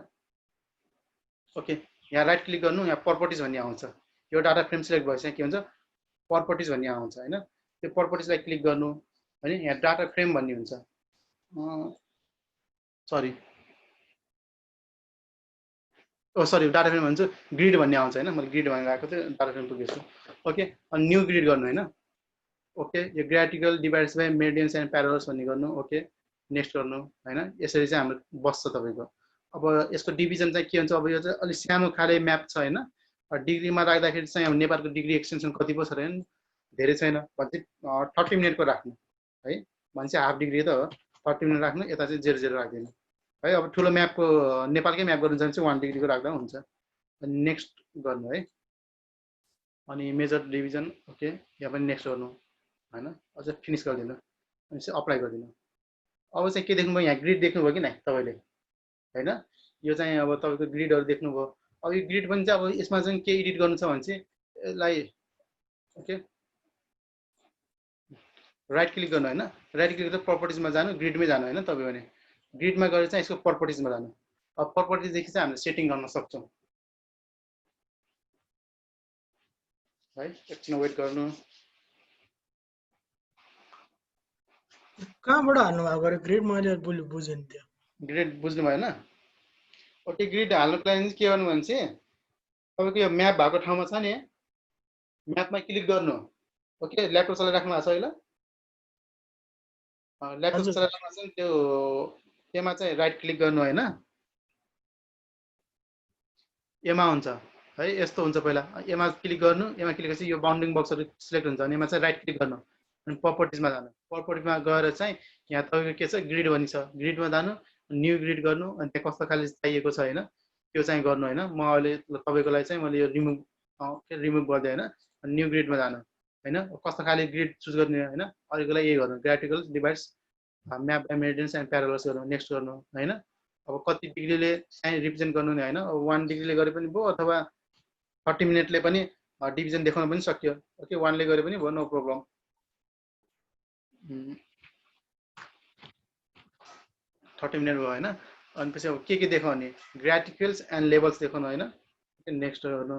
ओके यहाँ राइट क्लिक गर्नु यहाँ प्रपर्टिज भन्ने आउँछ यो डाटा फ्रेम सिलेक्ट भएपछि के हुन्छ प्रपर्टिज भन्ने आउँछ हैन त्यो प्रपर्टिजलाई क्लिक गर्नु हैन यहाँ डाटा फ्रेम भन्ने हुन्छ सरी सरी डाटा फ्रेम भन्छ ग्रिड भन्ने आउँछ हैन मैले ग्रिड भनेर राखेको थिएँ डाटा फ्रेम पुगेछु ओके अनि न्यू ग्रिड गर्नु हैन ओके यो ग्राफिकल डिभाइड्स बाइ मेडियन्स एन्ड प्यारलल्स भन्ने गर्नु ओके नेक्स्ट गर्नु हैन यसरी चाहिँ हाम्रो बस्छ तपाईको अब यसको डिभिजन चाहिँ के हुन्छ, अब यो चाहिँ अलिक सानो खाले म्याप छ होइन, डिग्रीमा राख्दाखेरि चाहिँ अब नेपालको डिग्री एक्सटेन्सन कति पो छ र धेरै छैन भने चाहिँ 30 मिनटको राख्नु है, भने चाहिँ हाफ डिग्री त हो, 30 मिनट राख्नु, यता चाहिँ 0 राखिदिनु है। अब ठुलो म्यापको नेपालकै म्याप गर्नु चाहिँ 1 डिग्रीको राख्दा हुन्छ। अनि नेक्स्ट गर्नु है, अनि मेजर डिभिजन ओके, यहाँ पनि नेक्स्ट गर्नु होइन, अझ फिनिस गरिदिनु, अनि चाहिँ अप्लाई गरिदिनु। अब चाहिँ के देख्नुभयो, यहाँ ग्रिड देख्नुभयो कि नै तपाईँले होइन, यो चाहिँ अब तपाईँको ग्रिडहरू देख्नुभयो। अब यो ग्रिड पनि चाहिँ अब यसमा चाहिँ के एडिट गर्नु छ भने चाहिँ यसलाई ओके राइट क्लिक गर्नु होइन, राइट क्लिक गरेर प्रपर्टिजमा जानु, ग्रिडमै जानु होइन, तपाईँ भने ग्रिडमा गएर चाहिँ यसको प्रपर्टिजमा जानु। अब प्रपर्टिजदेखि चाहिँ हामीले सेटिङ गर्न सक्छौँ है। एकछिन वेट गर्नु। कहाँबाट हाल्नु भएको अरे ग्रेड? मैले बुझेन त्यो। ग्रिड बुझ्नु भएन? ओके, ग्रिड हाल्नुको लागि चाहिँ के गर्नु भने चाहिँ तपाईँको यो म्याप भएको ठाउँमा छ नि, म्यापमा क्लिक गर्नु। ओके, ल्यापटप चलाइराख्नु भएको छ अहिले? ल्यापटप चलाइराख्नु भएको छ नि, त्योमा चाहिँ राइट क्लिक गर्नु होइन, एमा हुन्छ है, यस्तो हुन्छ। पहिला एमा क्लिक गर्नु, एमा क्लिक गरेपछि यो बाउन्डिङ बक्सहरू सिलेक्ट हुन्छ, अनि एमा चाहिँ राइट क्लिक गर्नु, अनि प्रपर्टिजमा जानु। प्रपर्टिजमा गएर चाहिँ यहाँ तपाईँको के छ, ग्रिड भन्ने छ, ग्रिडमा जानु, न्यू ग्रिड गर्नु, अनि त्यहाँ कस्तो खाले चाहिएको छ होइन त्यो चाहिँ गर्नु होइन। म अहिले तपाईँको लागि चाहिँ मैले यो रिमुभ गरिदिएँ होइन, न्यू ग्रिडमा जानु होइन, कस्तो खाले ग्रिड चुज गर्ने होइन। अहिलेको लागि यही गर्नु, graphical device map by meridians and parallels गर्नु, नेक्स्ट गर्नु होइन। अब कति डिग्रीले चाहिँ रिप्रेजेन्ट गर्नु नि होइन, अब 1 डिग्रीले गरे पनि भयो, अथवा 30 मिनटले पनि डिभिजन देखाउन पनि सक्यो। ओके, 1 ले गरे पनि भयो, नो प्रब्लम। 30 मिनट भयो होइन। अनि पछि अब के देखाउने, ग्राफिकल्स एन्ड लेभल्स देखाउनु होइन। नेक्स्ट गर्नु,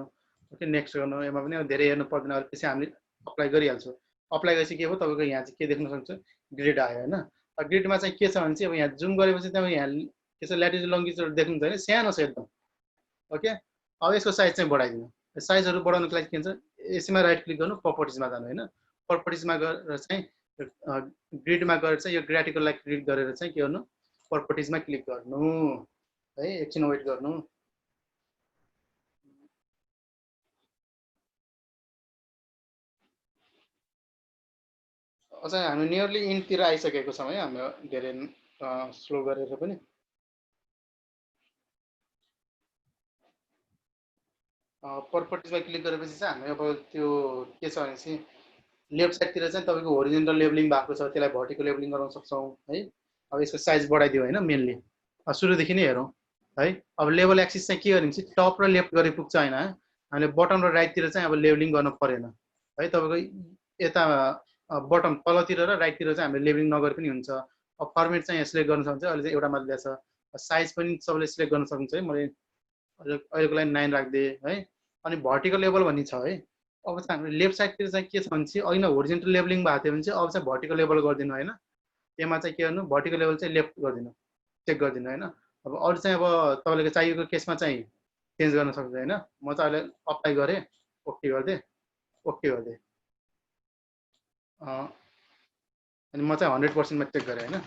ओके नेक्स्ट गर्नु, यसमा पनि अब धेरै हेर्नु पर्दैन, पछि हामीले अप्लाई गरिहाल्छौँ। अप्लाई गरेपछि के भयो, तपाईँको यहाँ चाहिँ के देख्न सक्छ, ग्रिड आयो होइन। ग्रिडमा चाहिँ के छ भने चाहिँ अब यहाँ जुम गरेपछि तपाईँ यहाँ के छ, ल्याटिट्युड लङ्गिट्युड देख्नुहुन्छ होइन, सानो छ एकदम। ओके, अब यसको साइज चाहिँ बढाइदिनु। साइजहरू बढाउनुको लागि के हुन्छ, यसमा राइट क्लिक गर्नु, प्रपर्टिजमा जानु होइन, प्रपर्टिजमा गएर चाहिँ ग्रिडमा गएर चाहिँ यो ग्राफिकललाई क्लिक गरेर चाहिँ के गर्नु, प्रपर्टिजमा क्लिक गर्नु है। एकछिन वेट गर्नु। अझ हामी नियरली इन्डतिर आइसकेको छौँ है, हाम्रो धेरै स्लो गरेर पनि। प्रपर्टिजमा क्लिक गरेपछि चाहिँ हामी अब त्यो के छ भने चाहिँ लेफ्ट साइडतिर चाहिँ तपाईँको होरिजेन्टल लेबलिङ भएको छ, त्यसलाई भर्टिकल लेबलिङ गराउन सक्छौँ है। अब यसको साइज बढाइदियो होइन, मेनली सुरुदेखि नै हेरौँ है। अब लेभल एक्सिस चाहिँ के गर्ने चाहिँ टप र लेफ्ट गरे पुग्छ होइन, हामीले बटम र राइटतिर चाहिँ अब लेबलिङ गर्नु परेन है। तपाईँको यता बटम तलतिर र राइटतिर चाहिँ हामीले लेबलिङ नगरे पनि हुन्छ। अब फर्मेट चाहिँ सिलेक्ट गर्न सक्नुहुन्छ, अहिले चाहिँ एउटा मात्रै छ। साइज पनि सबैले सिलेक्ट गर्न सक्नुहुन्छ है, मैले अहिलेको लागि 9 राखिदिएँ है। अनि भर्टिकल लेभल भन्ने छ है। अब चाहिँ हामीले लेफ्ट साइडतिर चाहिँ के छ भने चाहिँ अहिले होरिजेन्टल लेबलिङ भएको थियो भने चाहिँ अब चाहिँ भर्टिकल लेभल गरिदिनु होइन। त्यसमा चाहिँ के गर्नु, भर्टिकल लेभल चाहिँ लेफ्ट गरिदिनु, चेक गरिदिनु होइन। अब अरू चाहिँ अब तपाईँले चाहिएको केसमा चाहिँ चेन्ज गर्न सक्छ होइन। म चाहिँ अहिले अप्लाई गरेँ, ओके गरिदिएँ, ओके गरिदिएँ। अनि म चाहिँ 100%मा चेक गरेँ होइन।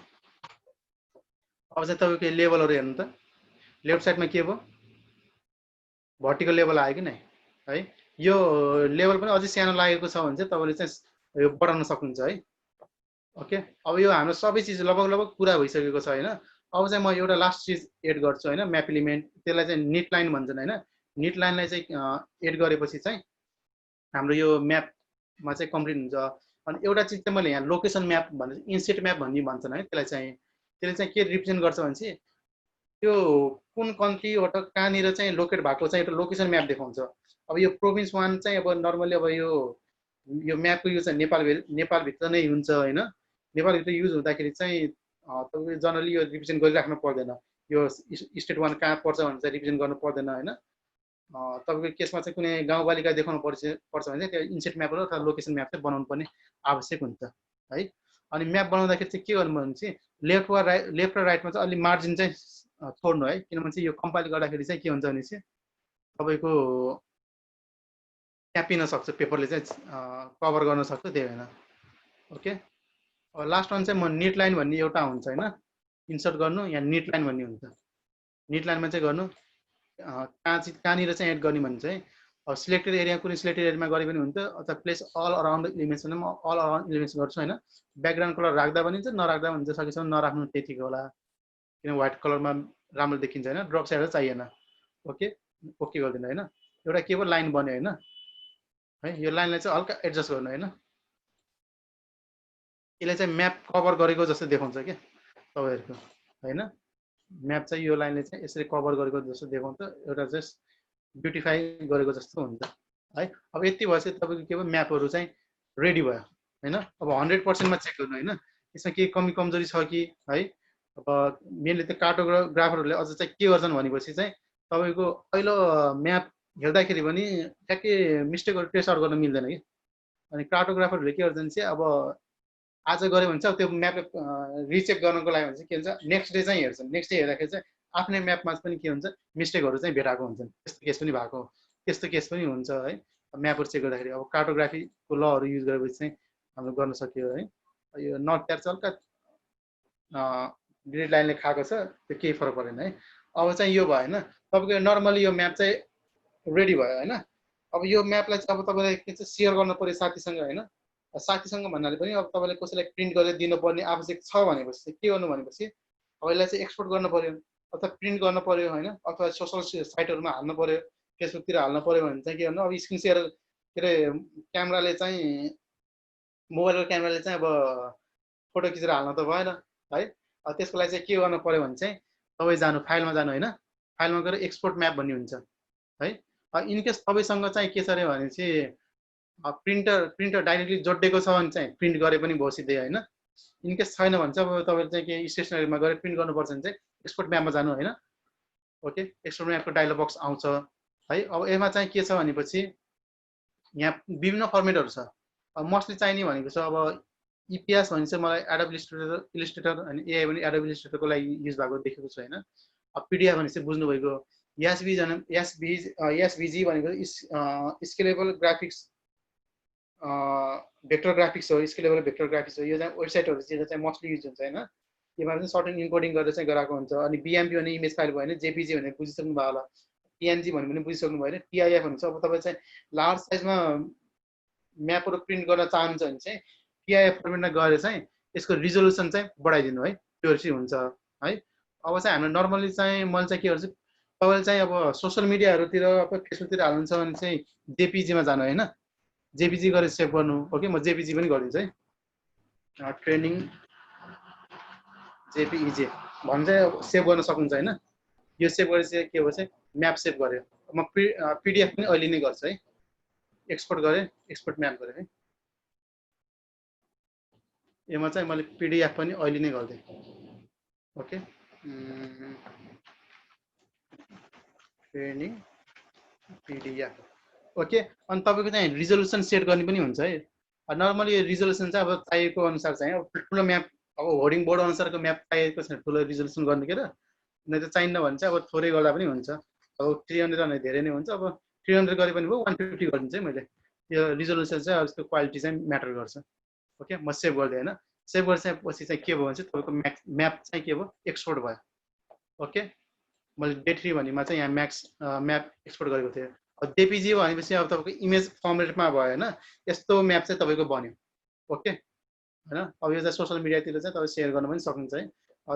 अब चाहिँ तपाईँको लेभलहरू हेर्नु त, लेफ्ट साइडमा के भयो, भर्टिकल लेभल आयो कि नै है। यो लेभल पनि अझै सानो लागेको छ भने चाहिँ तपाईँले चाहिँ यो बढाउन सक्नुहुन्छ है। ओके, अब यो हाम्रो सबै चिज लगभग पुरा भइसकेको छ होइन। अब चाहिँ म एउटा लास्ट चिज एड गर्छु होइन, म्याप इलिमेन्ट, त्यसलाई चाहिँ निट लाइन भन्छन् होइन। निट लाइनलाई चाहिँ एड गरेपछि चाहिँ हाम्रो यो म्यापमा चाहिँ कम्प्लिट हुन्छ। अनि एउटा चिज चाहिँ मैले यहाँ लोकेसन म्याप भन्ने, इन्सेट म्याप भन्ने भन्छन् है, त्यसले चाहिँ के रिप्रेजेन्ट गर्छ भने चाहिँ त्यो कुन कन्ट्रीबाट कहाँनिर चाहिँ लोकेट भएको चाहिँ एउटा लोकेसन म्याप देखाउँछ। अब यो प्रोभिन्स 1 चाहिँ अब नर्मली अब यो म्यापको युज चाहिँ नेपालभित्र नै हुन्छ होइन। नेपालभित्र युज हुँदाखेरि चाहिँ तपाईँले जनरली यो रिप्रेजेन्ट गरिराख्नु पर्दैन, यो स्टेट 1 कहाँ पर्छ भनेर चाहिँ रिप्रेजेन्ट गर्नु पर्दैन होइन। तपाईँको केसमा चाहिँ कुनै गाउँपालिका देखाउनु पर्छ भने चाहिँ त्यो इन्सेट म्यापहरू अथवा लोकेसन म्याप चाहिँ बनाउनु पर्ने आवश्यक हुन्छ है। अनि म्याप बनाउँदाखेरि चाहिँ के गर्नु भने चाहिँ लेफ्ट र राइटमा चाहिँ अलि मार्जिन चाहिँ छोड्नु है, किनभने चाहिँ यो कम्पाइल गर्दाखेरि चाहिँ के हुन्छ भने चाहिँ तपाईँको ट्यापिन सक्छ, पेपरले चाहिँ कभर गर्न सक्छ, त्यही भएन। ओके, लास्ट वान चाहिँ म निट लाइन भन्ने एउटा हुन्छ होइन, इन्सर्ट गर्नु, यहाँ निट लाइन भन्ने हुन्छ। निट लाइनमा चाहिँ गर्नु कहाँनिर चाहिँ एड गर्ने भने चाहिँ सिलेक्टेड एरिया कुनै सिलेक्टेड एरियामा गरे पनि हुन्छ अथवा प्लेस अल अराउन्ड इलिमेन्ट्स भने म अल अराउन्ड इलिमेन्ट्स गर्छु होइन ब्याकग्राउन्ड कलर राख्दा पनि हुन्छ नराख्दा पनि हुन्छ सकेसम्म नराख्नु त्यतिको होला किन व्हाइट कलरमा राम्रो देखिन्छ होइन ड्रप साइड चाहिएन ओके ओके गरिदिनु होइन एउटा के पो लाइन बन्यो होइन है यो लाइनलाई चाहिँ हल्का एडजस्ट गर्नु होइन यसले चाहिँ म्याप कभर गरेको जस्तो देखाउँछ क्या तपाईँहरूको होइन म्याप चाहिँ यो लाइनले चाहिँ यसरी कभर गरेको जस्तो देखाउँछ एउटा जस्ट ब्युटिफाई गरेको जस्तो हुन्छ है अब यति भएपछि तपाईँको के भयो म्यापहरू चाहिँ रेडी भयो होइन अब 100%मा चेक गर्नु होइन यसमा केही कमी कमजोरी छ कि है अब मेनली त कार्टोग्राफरहरूले अझ चाहिँ के गर्छन् भनेपछि चाहिँ तपाईँको पहिलो म्याप हेर्दाखेरि पनि ठ्याक्कै मिस्टेकहरू ट्रेस आउट गर्न मिल्दैन कि अनि कार्टोग्राफरहरूले के गर्छन् चाहिँ अब आज गऱ्यो भने चाहिँ त्यो म्याप रिचेक गर्नको लागि भने चाहिँ के हुन्छ नेक्स्ट डे चाहिँ हेर्छन् नेक्स्ट डे हेर्दाखेरि चाहिँ आफ्नै म्यापमा पनि के हुन्छ मिस्टेकहरू चाहिँ भेटाएको हुन्छन् त्यस्तो केस पनि भएको त्यस्तो केस पनि हुन्छ है म्यापहरू चेक गर्दाखेरि अब कार्टोग्राफीको लहरू युज गरेपछि चाहिँ हाम्रो गर्न सक्यो है यो नट ट्याप चाहिँ हल्का ग्रिड लाइनले खाएको छ त्यो केही फरक परेन है अब चाहिँ यो भयो होइन तपाईँको नर्मली यो म्याप चाहिँ रेडी भयो होइन अब यो म्यापलाई चाहिँ अब तपाईँलाई के चाहिँ सेयर गर्नु पऱ्यो साथीसँग होइन साथीसँग भन्नाले पनि अब तपाईँले कसैलाई प्रिन्ट गरेर दिनुपर्ने आवश्यक छ भनेपछि चाहिँ के गर्नु भनेपछि अब यसलाई चाहिँ एक्सपोर्ट गर्नु पऱ्यो अथवा प्रिन्ट गर्नु पऱ्यो होइन अथवा सोसल साइटहरूमा हाल्नु पऱ्यो फेसबुकतिर हाल्नु पऱ्यो भने चाहिँ के गर्नु अब स्क्रिन सेयर के अरे क्यामेराले चाहिँ मोबाइलको क्यामेराले चाहिँ अब फोटो खिचेर हाल्न त भएन है त्यसको लागि चाहिँ के गर्नु पऱ्यो भने चाहिँ तपाईँ जानु फाइलमा जानु होइन फाइलमा गएर एक्सपोर्ट म्याप भन्ने हुन्छ है इनकेस तपाईँसँग चाहिँ के छ अरे भने चाहिँ प्रिन्टर डाइरेक्टली जोडिएको छ भने चाहिँ प्रिन्ट गरे पनि भयो सिधै होइन इनकेस छैन भने चाहिँ अब तपाईँले चाहिँ के स्टेसनरीमा गएर प्रिन्ट गर्नुपर्छ भने चाहिँ एक्सपोर्ट म्यापमा जानु होइन ओके एक्सपोर्ट म्यापको डायलग बक्स आउँछ है अब यसमा चाहिँ के छ भनेपछि यहाँ विभिन्न फर्मेटहरू छ मोस्टली चाहिने भनेको छ अब इपिएस भने चाहिँ मलाई एडोब इलिस्ट्रेटर अनि एआई पनि एडोब इलिस्ट्रेटरको लागि युज भएको देखेको छु होइन अब पिडिएफ भने चाहिँ बुझ्नुभएको एसभिजी भनेको स्केलेबल ग्राफिक्स भेक्टर ग्राफिक्स हो स्केलेबल भेक्टर ग्राफिक्स हो यो चाहिँ वेबसाइटहरू चाहिँ मोस्टली युज हुन्छ होइन यसमा चाहिँ सर्ट एन्ड इन्कोडिङ गरेर चाहिँ गराएको हुन्छ अनि बिएमपी भने इमेज फाइल भयो भने जेपिजी भने बुझिसक्नु भयो होला पिएनजी भन्यो भने बुझिसक्नु भयो होइन टिआइएफ भन्छ अब तपाईँ चाहिँ लार्ज साइजमा म्यापहरू प्रिन्ट गर्न चाहनुहुन्छ भने चाहिँ टिआइएफ फर्मेटमा गएर चाहिँ यसको रिजोल्युसन चाहिँ बढाइदिनु है त्यो चाहिँ हुन्छ है अब चाहिँ हाम्रो नर्मली चाहिँ मैले चाहिँ के गर्छु तपाईँले चाहिँ अब सोसियल मिडियाहरूतिर अब फेसबुकतिर हाल्नुहुन्छ भने चाहिँ जेपिजीमा जानु होइन जेपिजी गरेर सेभ गर्नु ओके म जेपिजी पनि गरिदिन्छु है ट्रेनिङ जेपिइजे भन्छ सेभ गर्न सक्नुहुन्छ होइन यो सेभ गरेर चाहिँ के हो चाहिँ म्याप सेभ गर्यो म पिडिएफ पनि अहिले नै गर्छु है एक्सपोर्ट गरेँ एक्सपोर्ट म्याप गरेँ है यसमा चाहिँ मैले पिडिएफ पनि अहिले नै गरिदिएँ ओके ट्रेनिङ पिडिएफ ओके अनि तपाईँको चाहिँ रिजोल्युसन सेट गर्ने पनि हुन्छ है नर्मली रिजोल्युसन चाहिँ अब चाहिएको अनुसार चाहिँ अब ठुलो म्याप अब होर्डिङ बोर्ड अनुसारको म्याप चाहिएको छ ठुलो रिजोल्युसन गर्नु के र नै त चाहिन्न भने चाहिँ अब थोरै गर्दा पनि हुन्छ अब 300 भने धेरै नै हुन्छ अब 300 गरे पनि भयो 150 गरिदिन्छु है मैले यो रिजोल्युसन चाहिँ अब यसको क्वालिटी चाहिँ म्याटर गर्छ ओके म सेभ गरिदिएँ होइन सेभ गरेर पछि चाहिँ के भयो भने चाहिँ तपाईँको म्याप चाहिँ के भयो एक्सपोर्ट भयो ओके मैले डे 3 भन्नेमा चाहिँ यहाँ म्याप एक्सपोर्ट गरेको थिएँ जेपिजी भनेपछि अब तपाईँको इमेज फर्मेटमा भयो होइन यस्तो म्याप चाहिँ तपाईँको बन्यो ओके होइन अब यो चाहिँ सोसियल मिडियातिर चाहिँ तपाईँ सेयर गर्न पनि सक्नुहुन्छ है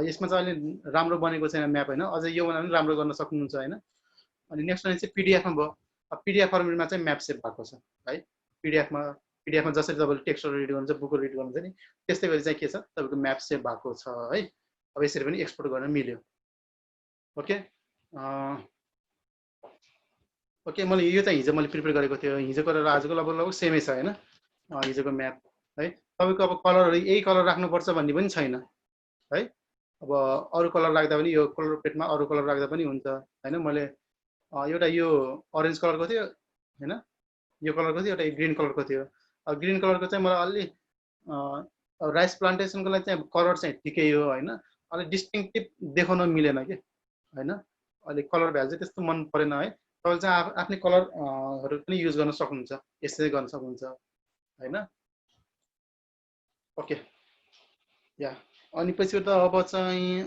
यसमा चाहिँ अहिले राम्रो बनेको छैन म्याप होइन अझै योभन्दा पनि राम्रो गर्न सक्नुहुन्छ होइन अनि नेक्स्ट वान चाहिँ पिडिएफमा भयो पिडिएफ फर्मेटमा चाहिँ म्याप सेभ भएको छ है पिडिएफमा जसरी तपाईँले टेक्स्टहरू रिड गर्नुहुन्छ बुकहरू रिड गर्नुहुन्छ नि त्यस्तै गरी चाहिँ के छ तपाईँको म्याप सेभ भएको छ है अब यसरी पनि एक्सपोर्ट गर्न मिल्यो ओके ओके मैले यो चाहिँ हिजो मैले प्रिपेयर गरेको थियो हिजोको र आजको लगभग सेमै छ होइन हिजोको म्याप है तपाईँको अब कलरहरू यही कलर राख्नुपर्छ भन्ने पनि छैन है अब अरू कलर राख्दा पनि यो कलर प्लेटमा अरू कलर राख्दा पनि हुन्छ होइन मैले एउटा यो अरेन्ज कलरको थियो होइन यो कलरको थियो एउटा ग्रिन कलरको थियो ग्रिन कलरको चाहिँ मलाई अलि राइस प्लान्टेसनको लागि चाहिँ कलर चाहिँ ठिकै हो होइन अलिक डिस्टिङटिभ देखाउन मिलेन कि होइन अलिक कलर भ्यालु चाहिँ त्यस्तो मन परेन है तपाईँले चाहिँ आफ्नै कलरहरू पनि युज गर्न सक्नुहुन्छ यसरी गर्न सक्नुहुन्छ होइन ओके या अनि पछि त अब चाहिँ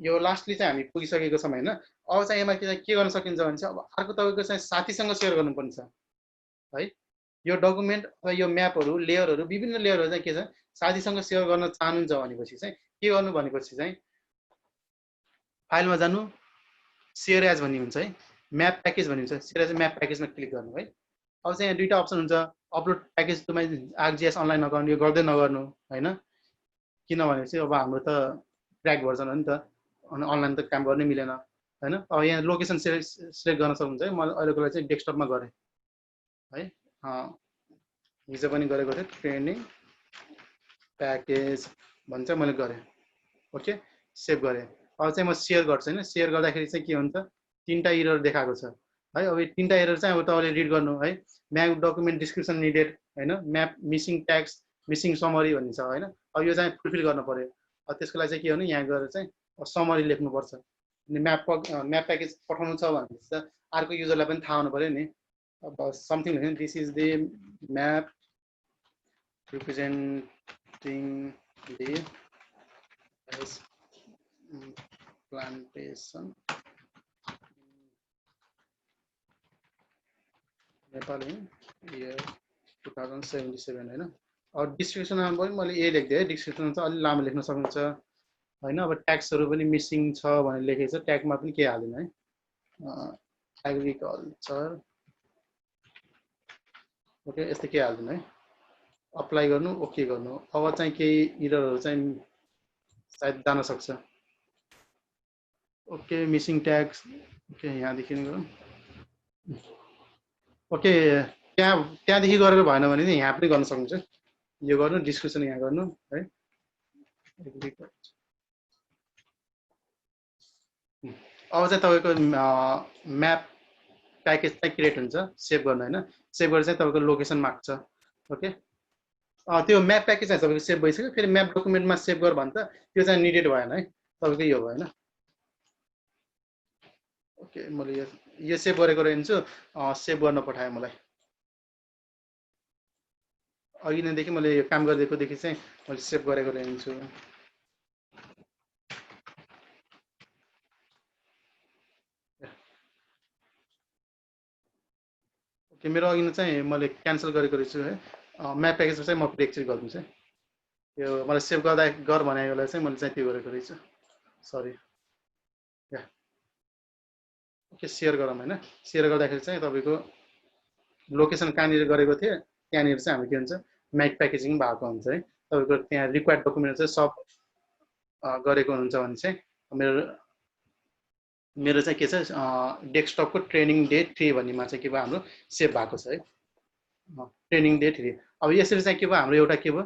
यो लास्टली चाहिँ हामी पुगिसकेको छौँ होइन। अब चाहिँ यसमा के गर्न सकिन्छ भने चाहिँ अब अर्को तपाईँको चाहिँ साथीसँग सेयर गर्नुपर्ने छ है। यो डकुमेन्ट अथवा यो म्यापहरू लेयरहरू विभिन्न लेयरहरू चाहिँ के छ साथीसँग सेयर गर्न चाहनुहुन्छ भनेपछि चाहिँ के गर्नु भनेपछि चाहिँ फाइलमा जानु, सेयर एज भन्ने हुन्छ है, म्याप प्याकेज भन्ने हुन्छ। सेयर एज म्याप प्याकेजमा क्लिक गर्नु है। अब चाहिँ यहाँ दुईवटा अप्सन हुन्छ, upload package to my ArcGIS online नगर्नु, यो गर्दै नगर्नु होइन। किनभने चाहिँ अब हाम्रो त क्र्याक भर्जन हो नि त, अनि अनलाइन त काम गर्नै मिलेन होइन। अब यहाँ लोकेसन सिलेक्ट गर्न सक्नुहुन्छ है। मैले अहिलेको लागि चाहिँ डेस्कटपमा गरेँ है। हिजो पनि गरेको थिएँ, ट्रेनिङ प्याकेज भन्छ, मैले गरेँ। ओके, सेभ गरेँ। अब चाहिँ म सेयर गर्छु होइन। सेयर गर्दाखेरि चाहिँ के हुन्छ, 3टा एरर देखाएको छ है। अब यो 3टा एरर चाहिँ अब तपाईँले रिड गर्नु है। म्याप डकुमेन्ट डिस्क्रिप्सन निडेड होइन, map missing tax, missing summary भन्ने छ होइन। अब यो चाहिँ फुलफिल गर्नु पर्यो। अब त्यसको लागि चाहिँ के गर्नु, यहाँ गएर चाहिँ समरी लेख्नुपर्छ। अनि म्याप प्याकेज पठाउनु छ भने चाहिँ अर्को युजरलाई पनि थाहा हुनु पर्यो नि। अब समथिङ होइन, this is the map representing the plantation Nepal year 2077 होइन। अब डिस्क्रिप्सनमा पनि मैले ए लेख्दिएँ है। डिस्क्रिप्सन चाहिँ अलिक लामो लेख्न सक्नुहुन्छ होइन। अब ट्याक्सहरू पनि मिसिङ छ भनेर लेखेको छ, ट्यागमा पनि केही हाल्दिनँ है। एग्रिकल्चर ओके, यस्तो केही हाल्दिनँ है। अप्लाई गर्नु, ओके गर्नु। अब चाहिँ केही इररहरू चाहिँ सायद जान सक्छ। ओके, मिसिङ ट्याग्स ओके, यहाँदेखि गरौँ। ओके, त्यहाँदेखि गरेर भएन भने चाहिँ यहाँ पनि गर्न सक्नुहुन्छ। यो गर्नु, डिस्क्रिप्सन यहाँ गर्नु है। अब चाहिँ तपाईँको म्याप प्याकेज चाहिँ क्रिएट हुन्छ, सेभ गर्नु होइन। सेभ गरेर चाहिँ तपाईँको लोकेसन माग्छ। ओके, त्यो म्याप प्याकेज चाहिँ तपाईँको सेभ भइसक्यो। फेरि म्याप डकुमेन्टमा सेभ गर भन्छ, त्यो चाहिँ निडेड भएन है, तपाईँको यो भएन। ओके, मैले यो सेभ गरेको रहन्छु, सेभ गर्न पठाएँ मलाई। अघि नैदेखि मैले यो काम गरिदिएकोदेखि चाहिँ मैले सेभ गरेको रहन्छु। ओके, मेरो अघि नै चाहिँ मैले क्यान्सल गरेको रहेछु है। म्याप प्याकेजमा चाहिँ म फेरि एकचोटि गरिदिन्छु है। यो मलाई सेभ गर्दा गर भनेकोलाई चाहिँ मैले चाहिँ त्यो गरेको रहेछु, सरी। ओके, सेयर गरौँ होइन। सेयर गर्दाखेरि चाहिँ तपाईँको लोकेसन कहाँनिर गरेको थिएँ त्यहाँनिर चाहिँ हाम्रो के हुन्छ, म्याप प्याकेजिङ भएको हुन्छ है। तपाईँको त्यहाँ रिक्वायर्ड डकुमेन्ट चाहिँ सब गरेको हुन्छ भने चाहिँ मेरो चाहिँ के छ, डेस्कटपको ट्रेनिङ डे 3 भन्नेमा चाहिँ के भयो, हाम्रो सेभ भएको छ है। Training day 3। अब यसरी चाहिँ के भयो, हाम्रो एउटा के भयो,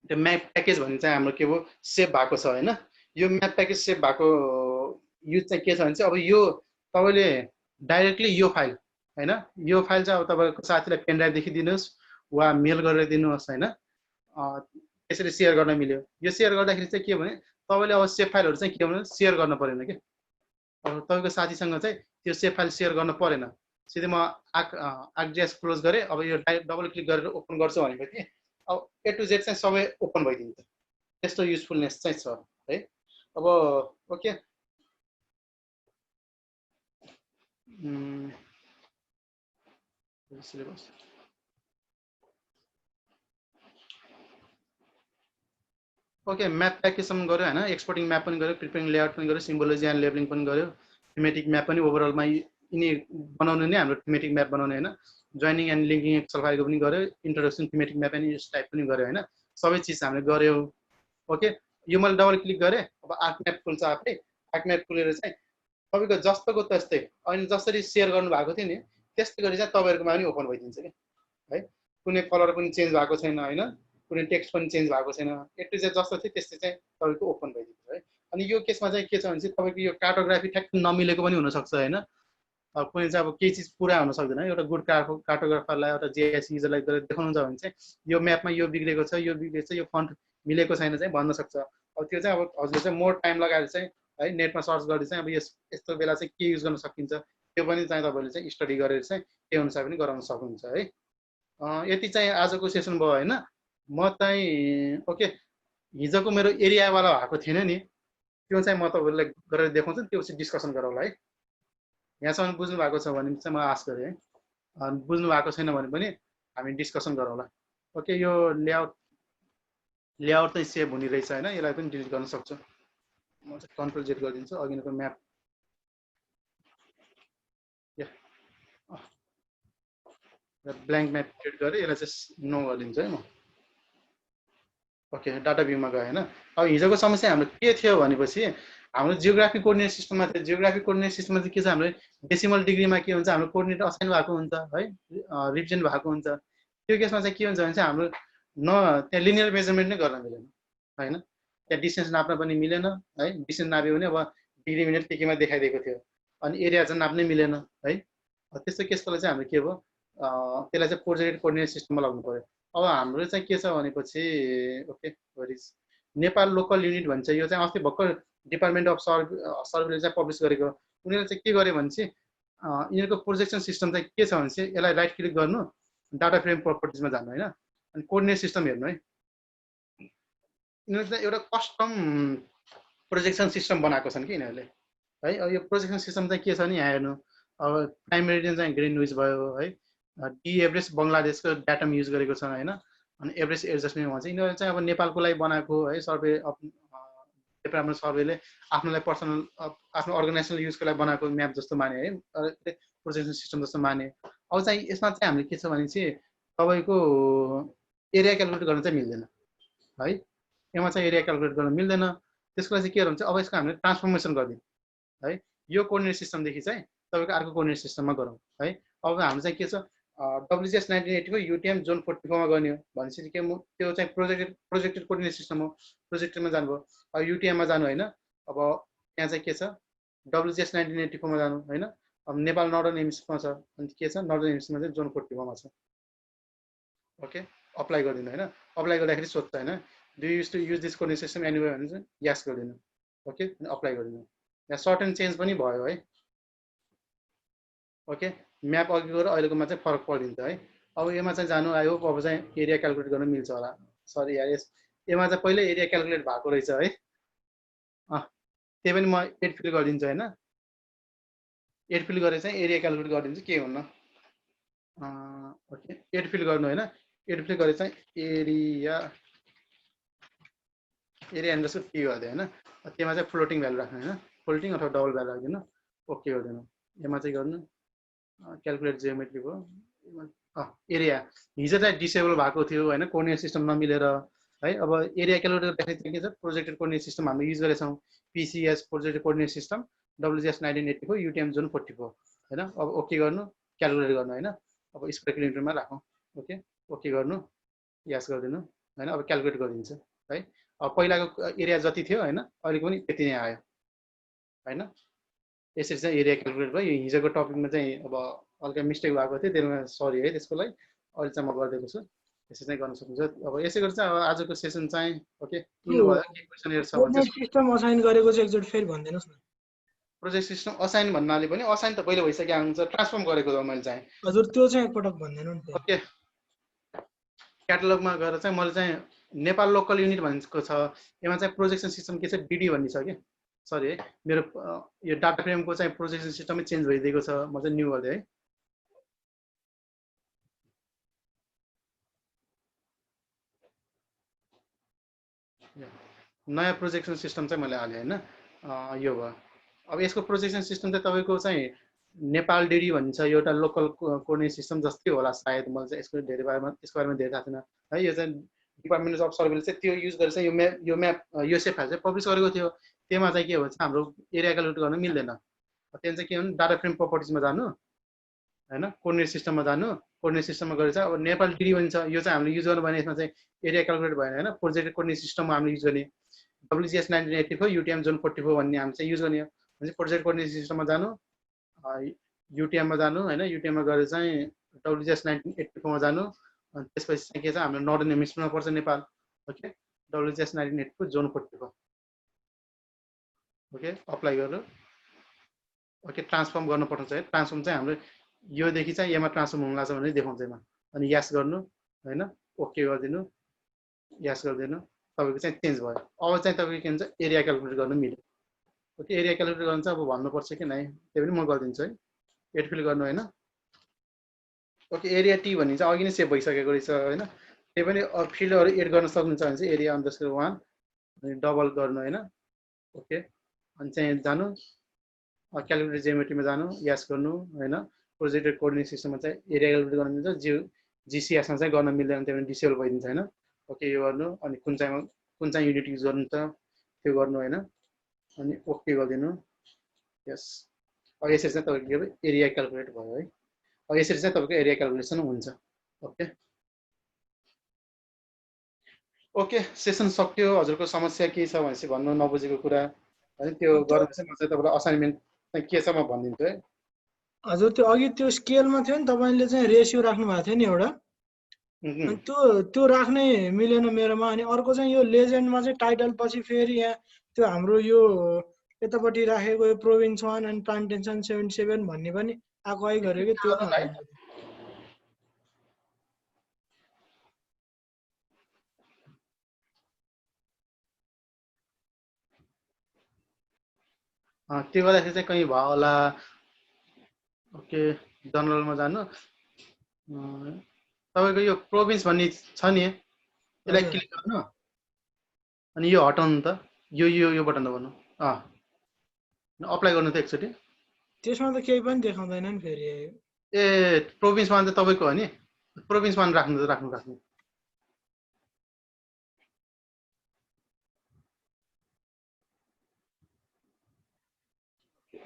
त्यो म्याप प्याकेज भन्ने चाहिँ हाम्रो के भयो, सेभ भएको छ होइन। यो म्याप प्याकेज सेभ भएको युज चाहिँ के छ भने चाहिँ अब यो तपाईँले डाइरेक्टली यो फाइल होइन, यो फाइल चाहिँ अब तपाईँको साथीलाई पेन ड्राइभदेखि दिनुहोस् वा मेल गरेर दिनुहोस् होइन। त्यसरी सेयर गर्न मिल्यो। यो सेयर गर्दाखेरि चाहिँ के भने तपाईँले अब सेभ फाइलहरू चाहिँ के भने सेयर गर्न परेन कि। अब तपाईँको साथीसँग चाहिँ त्यो सेभ फाइल सेयर गर्न परेन। सिधै म आर्कजिएस क्लोज गरेँ, अब यो डबल क्लिक गरेर ओपन गर्छु भनेपछि अब ए टु जेड चाहिँ सबै ओपन भइदिन्छ। त्यस्तो युजफुलनेस चाहिँ छ है। अब ओके, सिलेबस ओके, म्याप प्याकेजसम्म गऱ्यो होइन। एक्सपोर्टिङ म्याप पनि गऱ्यो, प्रिपेयरिङ लेआउट पनि गऱ्यो, सिम्बोलोजी एन्ड लेबलिङ पनि गऱ्यो, थीमेटिक म्याप पनि ओभरअलमा यिनी बनाउने नै हाम्रो थीमेटिक म्याप बनाउने होइन। जोइनिङ एन्ड लिङ्किङ एक्सल फाइलको पनि गऱ्यो, इन्ट्रोडक्सन थीमेटिक म्याप पनि यस टाइप पनि गऱ्यो होइन। सबै चिज हामीले गऱ्यौँ। ओके, यो मैले डबल क्लिक गरेँ, अब आर्क म्याप खुल्छ आफै। आर्क म्याप खुलेर चाहिँ तपाईँको जस्तोको त्यस्तै अहिले जसरी सेयर गर्नु भएको थियो नि त्यस्तै गरी चाहिँ तपाईँहरूकोमा पनि ओपन भइदिन्छ कि है। कुनै कलर पनि चेन्ज भएको छैन होइन, कुनै टेक्स्ट पनि चेन्ज भएको छैन। ए टु जेड जस्तो थियो त्यस्तै चाहिँ तपाईँको ओपन भइदिन्छ है। अनि यो केसमा चाहिँ के छ भने चाहिँ तपाईँको यो कार्टोग्राफी ठ्याक्क नमिलेको पनि हुनसक्छ होइन। कुनै चाहिँ अब केही चिज पुरा हुन सक्दैन। एउटा गुड कार्टोग्राफरलाई एउटा जिआइएस युजरलाई देखाउनुहुन्छ भने चाहिँ यो म्यापमा यो बिग्रेको छ, यो बिग्रेको छ, यो फन्ट मिलेको छैन चाहिँ भन्न सक्छ। अब त्यो चाहिँ अब हजुरले चाहिँ मोर टाइम लगाएर चाहिँ है नेटमा सर्च गर्दै चाहिँ अब यस्तो बेला चाहिँ के युज गर्न सकिन्छ त्यो पनि चाहिँ तपाईँले चाहिँ स्टडी गरेर चाहिँ त्यो अनुसार पनि गराउन सक्नुहुन्छ है। यति चाहिँ आजको सेसन भयो होइन। म चाहिँ ओके, हिजोको मेरो एरियावाला भएको थिएन नि, त्यो चाहिँ म तपाईँहरूलाई गरेर देखाउँछु त्यो चाहिँ डिस्कसन गरौँला है। यहाँसम्म बुझ्नु भएको छ भने चाहिँ म आश गरेँ है। बुझ्नु भएको छैन भने पनि हामी डिस्कसन गरौँला। ओके, यो लेआउट चाहिँ सेभ हुने रहेछ होइन, यसलाई पनि डिलिट गर्न सक्छु। म चाहिँ कन्ट्रोल जेड गरिदिन्छु अघिको म्याप। ब्ल्याङ्क म्याप क्रिएट गरेँ, यसलाई चाहिँ नो गरिदिन्छु है म। ओके, डाटा भ्यूमा गयो होइन। अब हिजोको समस्या हाम्रो के थियो भनेपछि हाम्रो जियोग्राफी कोर्डिनेट सिस्टममा थियो। जियोग्राफी कोर्डिनेट सिस्टममा चाहिँ के छ, हाम्रो डेसिमल डिग्रीमा के हुन्छ, हाम्रो कोर्डिनेट असाइन भएको हुन्छ है, रिप्रेजेन्ट भएको हुन्छ। त्यो केसमा चाहिँ के हुन्छ भने चाहिँ हाम्रो त्यहाँ लिनियर मेजरमेन्ट नै गर्न मिलेन होइन। त्यहाँ डिस्टेन्स नाप्न पनि मिलेन है। डिस्टेन्स नाप्यो भने अब डिग्री मिनट केमा देखाइदिएको थियो, अनि एरिया चाहिँ नाप्नै मिलेन है। त्यस्तो केसकोलाई चाहिँ हाम्रो के भयो, त्यसलाई चाहिँ प्रोजेक्टेड कोर्डिनेट सिस्टममा लाग्नु पर्यो। अब हाम्रो चाहिँ के छ भनेपछि ओके नेपाल लोकल युनिट भन्छ। यो चाहिँ अस्ति भर्खर डिपार्टमेन्ट अफ सर्वेले चाहिँ पब्लिस गरेको। उनीहरूले चाहिँ के गर्यो भने चाहिँ यिनीहरूको प्रोजेक्सन सिस्टम चाहिँ के छ भने चाहिँ यसलाई राइट क्लिक गर्नु, डाटा फ्रेम प्रपर्टिजमा जानु होइन, अनि कोर्डिनेट सिस्टम हेर्नु है। यिनीहरूले चाहिँ एउटा कस्टम प्रोजेक्सन सिस्टम बनाएको छन् कि यिनीहरूले है। अब यो प्रोजेक्सन सिस्टम चाहिँ के छ भने यहाँ हेर्नु, अब प्राइम मेरिडियन चाहिँ ग्रिनविच भयो है, डी एभरेस्ट बङ्गलादेशको डाटाम युज गरेको छ होइन, अनि एभरेस्ट एडजस्टमेन्ट भन्छ। यिनीहरू चाहिँ अब नेपालको लागि बनाएको है सर्वे डिपार्टमेन्ट सर्वेले आफ्नोलाई पर्सनल आफ्नो अर्गनाइजेसनल युजको लागि बनाएको म्याप जस्तो माने है, प्रोजेक्सन सिस्टम जस्तो माने। अब चाहिँ यसमा चाहिँ हामीले के छ भने चाहिँ तपाईँको एरिया क्यालकुलेट गर्न चाहिँ मिल्दैन है। यसमा चाहिँ एरिया क्यालकुलेट गर्न मिल्दैन। त्यसको लागि चाहिँ के हुन्छ, अब यसको हामीले ट्रान्सफर्मेसन गरिदिउँ है। यो कोर्डिनेट सिस्टमदेखि चाहिँ तपाईँको अर्को कोर्डिनेट सिस्टममा गरौँ है। अब हाम्रो चाहिँ के छ, WGS 1980 को UTM जोन 44 मा गर्ने हो भनेपछि के त्यो चाहिँ प्रोजेक्टेड कोर्डिनेट सिस्टम हो। प्रोजेक्टेडमा जानुभयो, अब UTM मा जानु होइन। अब त्यहाँ चाहिँ के छ, WGS 1984 मा जानु होइन। अब नेपाल नर्दर्न हेमिस्फियरमा छ, अनि के छ नर्दर्न हेमिस्फियरमा चाहिँ जोन 44 मा छ। ओके, अप्लाई गरिदिनु होइन। अप्लाई गर्दाखेरि सोध्छ होइन, do you use to use this coordinate system anywhere भने चाहिँ यस गरिदिनु। ओके, अनि अप्लाई गरिदिनु। यहाँ सर्ट एन्ड चेन्ज पनि भयो है। ओके, म्याप अघि गएर अहिलेकोमा चाहिँ फरक परिदिन्छ है। अब यसमा चाहिँ जानु आयो, अब चाहिँ एरिया क्यालकुलेट गर्न मिल्छ होला। सरी यार, यसमा चाहिँ पहिल्यै एरिया क्यालकुलेट भएको रहेछ है। त्यही पनि म एड फिल गरिदिन्छु होइन। एड फिल गरेर चाहिँ एरिया क्यालकुलेट गरिदिन्छु, के हुन्न। ओके, एड फिल गर्नु होइन। एड फिल गरेर चाहिँ एरिया अन्डरस्कोर पी गरिदियो होइन। त्यसमा चाहिँ फ्लोटिङ भ्यालु राख्नु होइन, फ्लोटिङ अथवा डबल भ्यालु राखिदिनु। ओके गरिदिनु। यसमा चाहिँ गर्नु क्यालकुलेट जियोमेट्री भयो। एरिया हिजो चाहिँ डिसेबल भएको थियो होइन, कोर्डिनेट सिस्टम नमिलेर है। अब एरिया क्यालकुलेट गर्दाखेरि के छ, प्रोजेक्टेड कोर्डिनेट सिस्टम हामीले युज गरेछौँ। PCS projected coordinate system, WGS 1984 UTM zone 44 होइन। अब ओके गर्नु, क्यालकुलेट गर्नु होइन। अब स्क्वायर किलोमिटरमा राखौँ। ओके, ओके गर्नु, यस गरिदिनु होइन। अब क्यालकुलेट गरिदिन्छ है। अब पहिलाको एरिया जति थियो होइन, अहिलेको पनि त्यति नै आयो होइन। यसरी चाहिँ एरिया क्यालकुलेट भयो। हिजोको टपिकमा चाहिँ अब हल्का मिस्टेक भएको थियो, त्यसमा सरी है त्यसको लागि। अहिले चाहिँ म गरिदिएको छु, यसरी चाहिँ गर्न सक्नुहुन्छ। अब यसै गरी चाहिँ अब आजको सेसन चाहिँ ओके किन भयो, के क्वेसनहरु छ भने चाहिँ सिस्टम असाइन गरेको चाहिँ एकचोटि फेरि भनिदिनुस् न। प्रोजेक्ट सिस्टम असाइन भन्नाले पनि असाइन त पहिले भइसक्यो हुन्छ, ट्रान्सफर्म गरेको हो मैले चाहिँ। हजुर त्यो चाहिँ एकपटक भनिदिनु नि। ओके, क्याटलगमा गएर चाहिँ मैले चाहिँ नेपाल लोकल युनिट भनेको छ। यसमा चाहिँ प्रोजेक्सन सिस्टम के छ, DD भन्ने छ कि सरी है, मेरो यो डाटा फ्रेमको चाहिँ प्रोजेक्सन सिस्टमै चेन्ज भइदिएको छ। म चाहिँ न्यू गरिदिएँ है। नयाँ प्रोजेक्सन सिस्टम चाहिँ मैले हालेँ होइन। यो भयो। अब यसको प्रोजेक्सन सिस्टम चाहिँ तपाईँको चाहिँ नेपाल DD भन्छ, एउटा लोकल कोर्डिनेट सिस्टम जस्तै होला सायद। मलाई चाहिँ यसको यसको बारेमा धेरै थाहा छैन है। यो चाहिँ डिपार्टमेन्ट अफ सर्वेले चाहिँ त्यो युज गरेर चाहिँ यो म्याप USF फाइल चाहिँ पब्लिस गरेको थियो। त्यसमा चाहिँ के भन्छ, हाम्रो एरिया क्यालकुलेट गर्न मिल्दैन। त्यहाँ चाहिँ के भन्नु, डाटा फ्रेम प्रपर्टिजमा जानु होइन, कोर्डिनेट सिस्टममा जानु। कोर्डिनेट सिस्टममा गएर चाहिँ अब नेपाल DD भन्छ, यो चाहिँ हामीले युज गर्नु भएन। यसमा चाहिँ एरिया क्यालकुलेट भएन होइन। प्रोजेक्टेड कोर्डिनेट सिस्टममा हामीले युज गर्ने WGS 1984 UTM जोन 44 भन्ने हामी चाहिँ युज गर्ने हो भने प्रोजेक्ट कोर्डिनेट सिस्टममा जानु, UTM मा जानु होइन। UTM मा गएर चाहिँ WGS 1984 मा जानु। अनि त्यसपछि चाहिँ के छ, हाम्रो नर्दर्न हेमिस्फियरमा पर्छ Nepal. Okay, WGS 1984 John 44। Okay, apply गर्नु। ओके, ट्रान्सफर्म गर्न पठाउँछ है। ट्रान्सफर्म चाहिँ हाम्रो योदेखि चाहिँ यसमा ट्रान्सफर्म हुन लाग्छ भने देखाउँछ यसमा। अनि यस गर्नु होइन, ओके गरिदिनु, यस गरिदिनु। तपाईँको चाहिँ चेन्ज भयो। अब चाहिँ तपाईँको के भन्छ, एरिया क्यालकुलेट गर्न मिल्यो ओके एरिया क्यालकुलेट गर्नु चाहिँ अब भन्नुपर्छ कि नै त्यो पनि म गरिदिन्छु है 8 फिल गर्नु हैन ओके एरिया टी भन्ने चाहिँ अघि नै सेभ भइसकेको रहेछ हैन त्यही पनि फिल्डहरु एड गर्न सक्नुहुन्छ भने चाहिँ एरिया _ 1 अनि डबल गर्नु हैन ओके अनि चाहिँ जानु क्यालकुलेट जियोमेट्रीमा जानु यस गर्नु हैन प्रोजेक्टेड कोअर्डिनेट सिस्टममा चाहिँ एरिया क्यालकुलेट गर्न मिल्छ जीसीएस मा चाहिँ गर्न मिल्दैन त्यही पनि डिसेबल भइदिन्छ हैन ओके यो गर्नु अनि कुन चाहिँ युनिट युज गर्नु त त्यो गर्नु हैन अनि ओके गरिदिनु यस अब यसरी चाहिँ तपाईको एरिया क्यालकुलेट भयो है अब यसरी चाहिँ तपाईको एरिया क्यालकुलेसन हुन्छ ओके ओके सेसन सक्यो हजुरको समस्या के छ भनेपछि भन्नु नबुझेको कुरा हैन त्यो गर्न चाहिँ म चाहिँ तपाईलाई असाइनमेन्ट चाहिँ के छ म भनिदिन्छु है हजुर त्यो अघि त्यो स्केलमा थियो नि तपाईले चाहिँ रेशियो राख्नु भएको थियो नि एउटा अनि त्यो राख्नै मिलेन मेरोमा अनि अर्को चाहिँ यो लेजेन्डमा चाहिँ टाइटल पछि फेरि यहाँ त्यो हाम्रो यो यतापट्टि राखेको यो प्रोभिन्स 1 अनि प्लान्टेसन 77 भन्ने पनि आको आइ गरेको त्यो त्यो गर्दाखेरि चाहिँ कहीँ भयो होला ओके जनरलमा जानु तपाईको यो प्रोभिन्स भन्ने छ नि यसलाई क्लिक गर्नु अनि यो हटाउनु त यो बटन दबाउनु अप्लाई गर्नु त एकचोटी त्यसमा त केही पनि देखाउँदैन नि फेरि ए प्रोभिन्स 1 त तपाईको हो नि प्रोभिन्स 1 राख्नु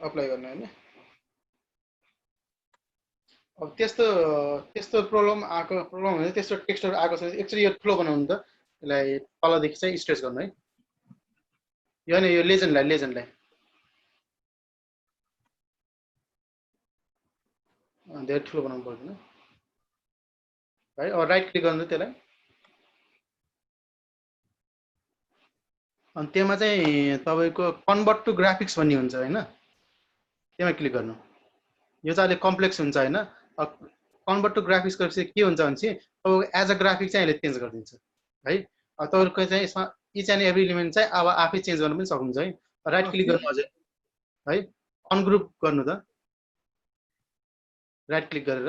अप्लाई गर्नु हैन अब त्यस्तो प्रब्लम भने त्यस्तो टेक्स्टहरु आएको छ एक्चुअली यो फ्लो बनाउनु त यसलाई तलदेखि चाहिँ स्ट्रेच गर्नु है यो हैन यो लेजेन्डलाई धेरै ठुलो बनाउनु पर्दैन है अब राइट क्लिक गर्नु त्यसलाई अनि त्यसमा चाहिँ तपाईको कन्भर्ट टु ग्राफिक्स भन्ने हुन्छ हैन त्यसमा क्लिक गर्नु यो चाहिँ अलि कम्प्लेक्स हुन्छ हैन कन्भर्ट टु ग्राफिक्स गरेपछि के हुन्छ भने चाहिँ तपाईको एज अ ग्राफिक चाहिँ यसले चेन्ज गरिदिन्छ है तपाईहरुको चाहिँ यसमा इच एन्ड एभ्री एलिमेन्ट चाहिँ अब आफै चेन्ज गर्न पनि सक्नुहुन्छ है राइट क्लिक गर्नु अझै है अनग्रुप गर्नु त राइट क्लिक गरेर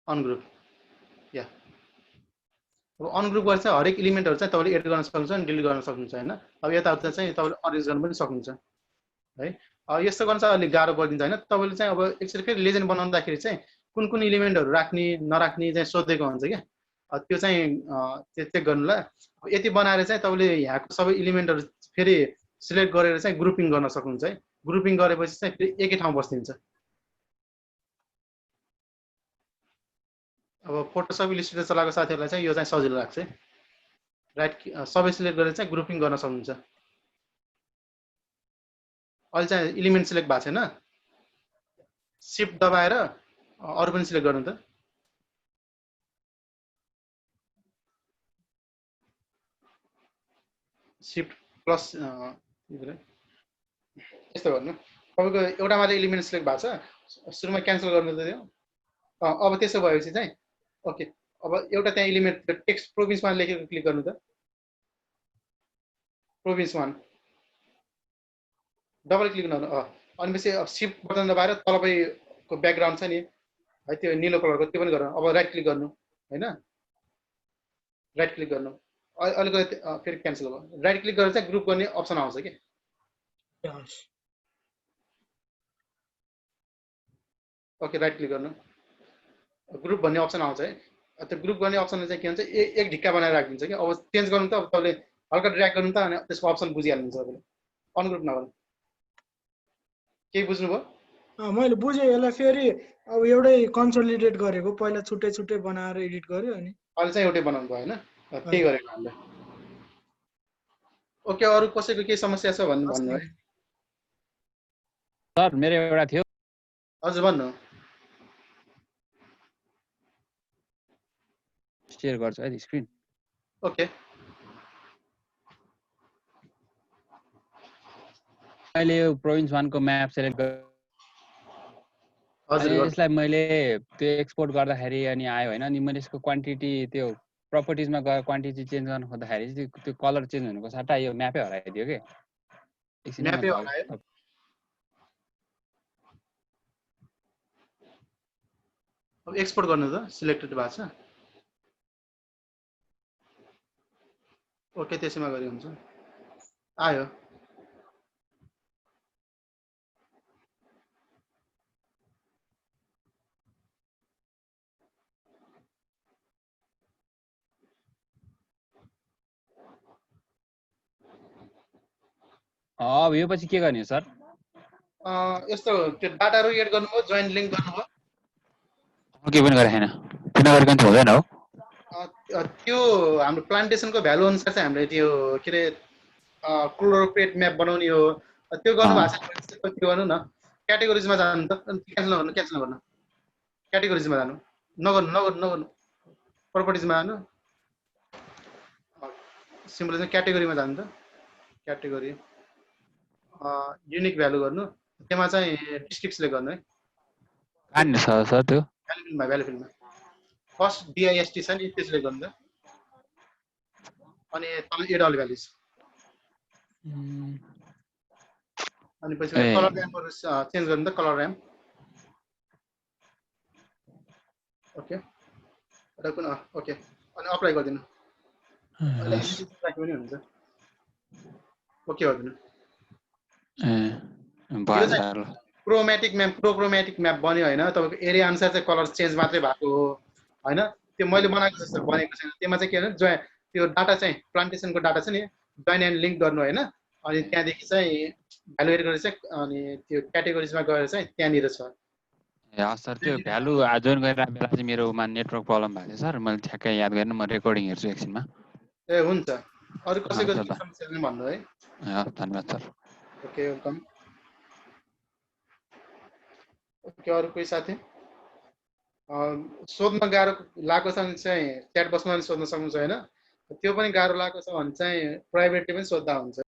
अनग्रुप या अब अनग्रुप गरेर चाहिँ हरेक एलिमेन्टहरु चाहिँ तपाईले एड गर्न सक्नुहुन्छ अनि डिलिट गर्न सक्नुहुन्छ हैन अब यताउता चाहिँ तपाईले अरेन्ज गर्न पनि सक्नुहुन्छ है यस्तो गर्न चाहिँ अलि गाह्रो पर्दिन्छ हैन तपाईले चाहिँ अब एकचोटी फेरि लेजेन्ड बनाउँदाखेरि चाहिँ कुन एलिमेन्टहरु राख्ने नराख्ने चाहिँ सोधेको हुन्छ के त्यो चाहिँ चेक गर्नुला यति बनाएर चाहिँ तपाईले यहाँको सबै एलिमेन्टहरु फेरि सिलेक्ट गरेर चाहिँ ग्रुपिङ गर्न सक्नुहुन्छ है ग्रुपिङ गरेपछि चाहिँ फेरि एकै ठाउँ बस्दिन्छ अब फोटोसप इलिस्ट्रेटर चलाएको साथीहरुलाई चाहिँ यो चाहिँ सजिलो लाग्छ राइट सबै सिलेक्ट गरेर चाहिँ ग्रुपिङ गर्न सक्नुहुन्छ अहिले चाहिँ एलिमेन्ट सिलेक्ट भएको छैन शिफ्ट दबाएर अरु पनि सिलेक्ट गर्नु त शिफ्ट प्लस यस्तो गर्नु तपाईको एउटा मात्र एलिमेन्ट सिलेक्ट भएको छ सुरुमा क्यान्सल गर्नु त त्यो अब त्यसो भएपछि चाहिँ ओके अब एउटा त्यहाँ एलिमेन्ट टेक्स्ट प्रोभिन्स 1 लेखेको क्लिक गर्नु त प्रोभिन्स 1 डबल क्लिक गर्नु अनि पछि शिफ्ट बटन दबाएर तलपैको ब्याकग्राउन्ड छ नि है त्यो नीलो कलरको त्यो पनि गर्नु अब राइट क्लिक गर्नु हैन राइट क्लिक गर्नु अलिकति फेरि क्यान्सल भयो राइट क्लिक गरेर चाहिँ ग्रुप गर्ने अप्सन आउँछ के ओके राइट क्लिक गर्नु ग्रुप भन्ने अप्सन आउँछ है त्यो ग्रुप गर्ने अप्सनले चाहिँ के हुन्छ एक ढिक्का बनाएर राखिदिन्छ कि अब चेन्ज गर्नु त अब तपाईले हल्का ड्र्याग गर्नु त अनि त्यसको अप्सन बुझिहाल्नुहुन्छ तपाईले अनग्रुप नगर्नु के बुझ्नुभयो मैले बुझे यसलाई फेरि अब एउटै कन्सोलिडेट गरेको पहिला छुट्टै बनाएर एडिट गर्यो अनि अहिले चाहिँ एउटै बनाउनु भयो हैन त्यही गरेको हामीले ओके अरु कसैको के समस्या छ भन्नु है सर मेरो एउटा थियो हजुर भन्नु शेयर गर्छु है स्क्रिन ओके मैले यो प्रोभिन्स 1 को म्याप सिलेक्ट हजुर यसलाई मैले त्यो एक्सपोर्ट गर्दाखेरि अनि आयो हैन अनि मैले यसको क्वान्टिटी त्यो प्रपर्टिजमा गएर क्वान्टिटी चेन्ज गर्न खोज्दाखेरि चाहिँ त्यो कलर चेन्ज हुनुको सट्टा यो म्यापै हराइदियो के एकछिनमा म्यापै म हरायो अब एक्सपोर्ट गर्नु त सिलेक्टेड भएको छ ओके त्यसैमा गरे हुन्छ आयो अब यो पछि के गर्ने हो सर यस्तो त्यो डाटाहरू एड गर्नुभयो जोइन लिङ्क गर्नुभयो के पनि गरेको छैन त्यो नगरिकन चाहिँ हुँदैन हो त्यो हाम्रो प्लान्टेसनको भ्यालु अनुसार चाहिँ हामीले त्यो के अरे क्लोरोप्लेट म्याप बनाउने हो त्यो गर्नुभएको छ त्यो गर्नु न क्याटेगोरिजमा जानु त क्यान्सल नगर्नु क्याटेगोरिजमा जानु नगर्नु प्रपर्टिजमा जानु सिम्पल चाहिँ क्याटेगोरीमा जानु त क्याटेगोरी युनिक भ्यालु गर्नु त्यसमा चाहिँ डिस्ट्रिक्ट सिलेक्ट गर्नु है कहाँनिर छ सर त्यो भ्यालु फिल्डमा फर्स्ट डिआइएसटी छ नि त्यो सिलेक्ट गर्नु त अनि तल एड अल भ्यालुज अनि पछि कलर र्याम्पहरू चेन्ज गर्नु त कलर र्याम्प ओके र कुन ओके अनि अप्लाई गरिदिनु अहिले राख्यो भने हुन्छ ओके गरिदिनु क्रोमेटिक म्याप बन्यो होइन तपाईँको एरिया अनुसार चाहिँ कलर चेन्ज मात्रै भएको हो होइन त्यो मैले बनाएको जस्तो बनेको छैन त्यसमा चाहिँ के भने त्यो डाटा चाहिँ प्लान्टेसनको डाटा छ नि जोइन एन्ड लिङ्क गर्नु होइन अनि त्यहाँदेखि चाहिँ भ्यालु एड गरेर चाहिँ अनि त्यो क्याटेगोरिजमा गएर चाहिँ त्यहाँनिर छ ए सर त्यो भ्यालु जोइन गरेर बेला चाहिँ मेरोमा नेटवर्क प्रब्लम भएको थियो सर मैले ठ्याक्कै याद गरेन म रेकर्डिङ हेर्छु एकछिनमा ए हुन्छ अरू कसैको समस्या पनि भन्नु है धन्यवाद सर ओके वेलकम ओके अरू कोही साथी सोध्न गाह्रो लागेको छ भने चाहिँ च्याट बक्समा पनि सोध्न सक्नुहुन्छ होइन त्यो पनि गाह्रो लागेको छ भने चाहिँ प्राइभेटली पनि सोद्धा हुन्छ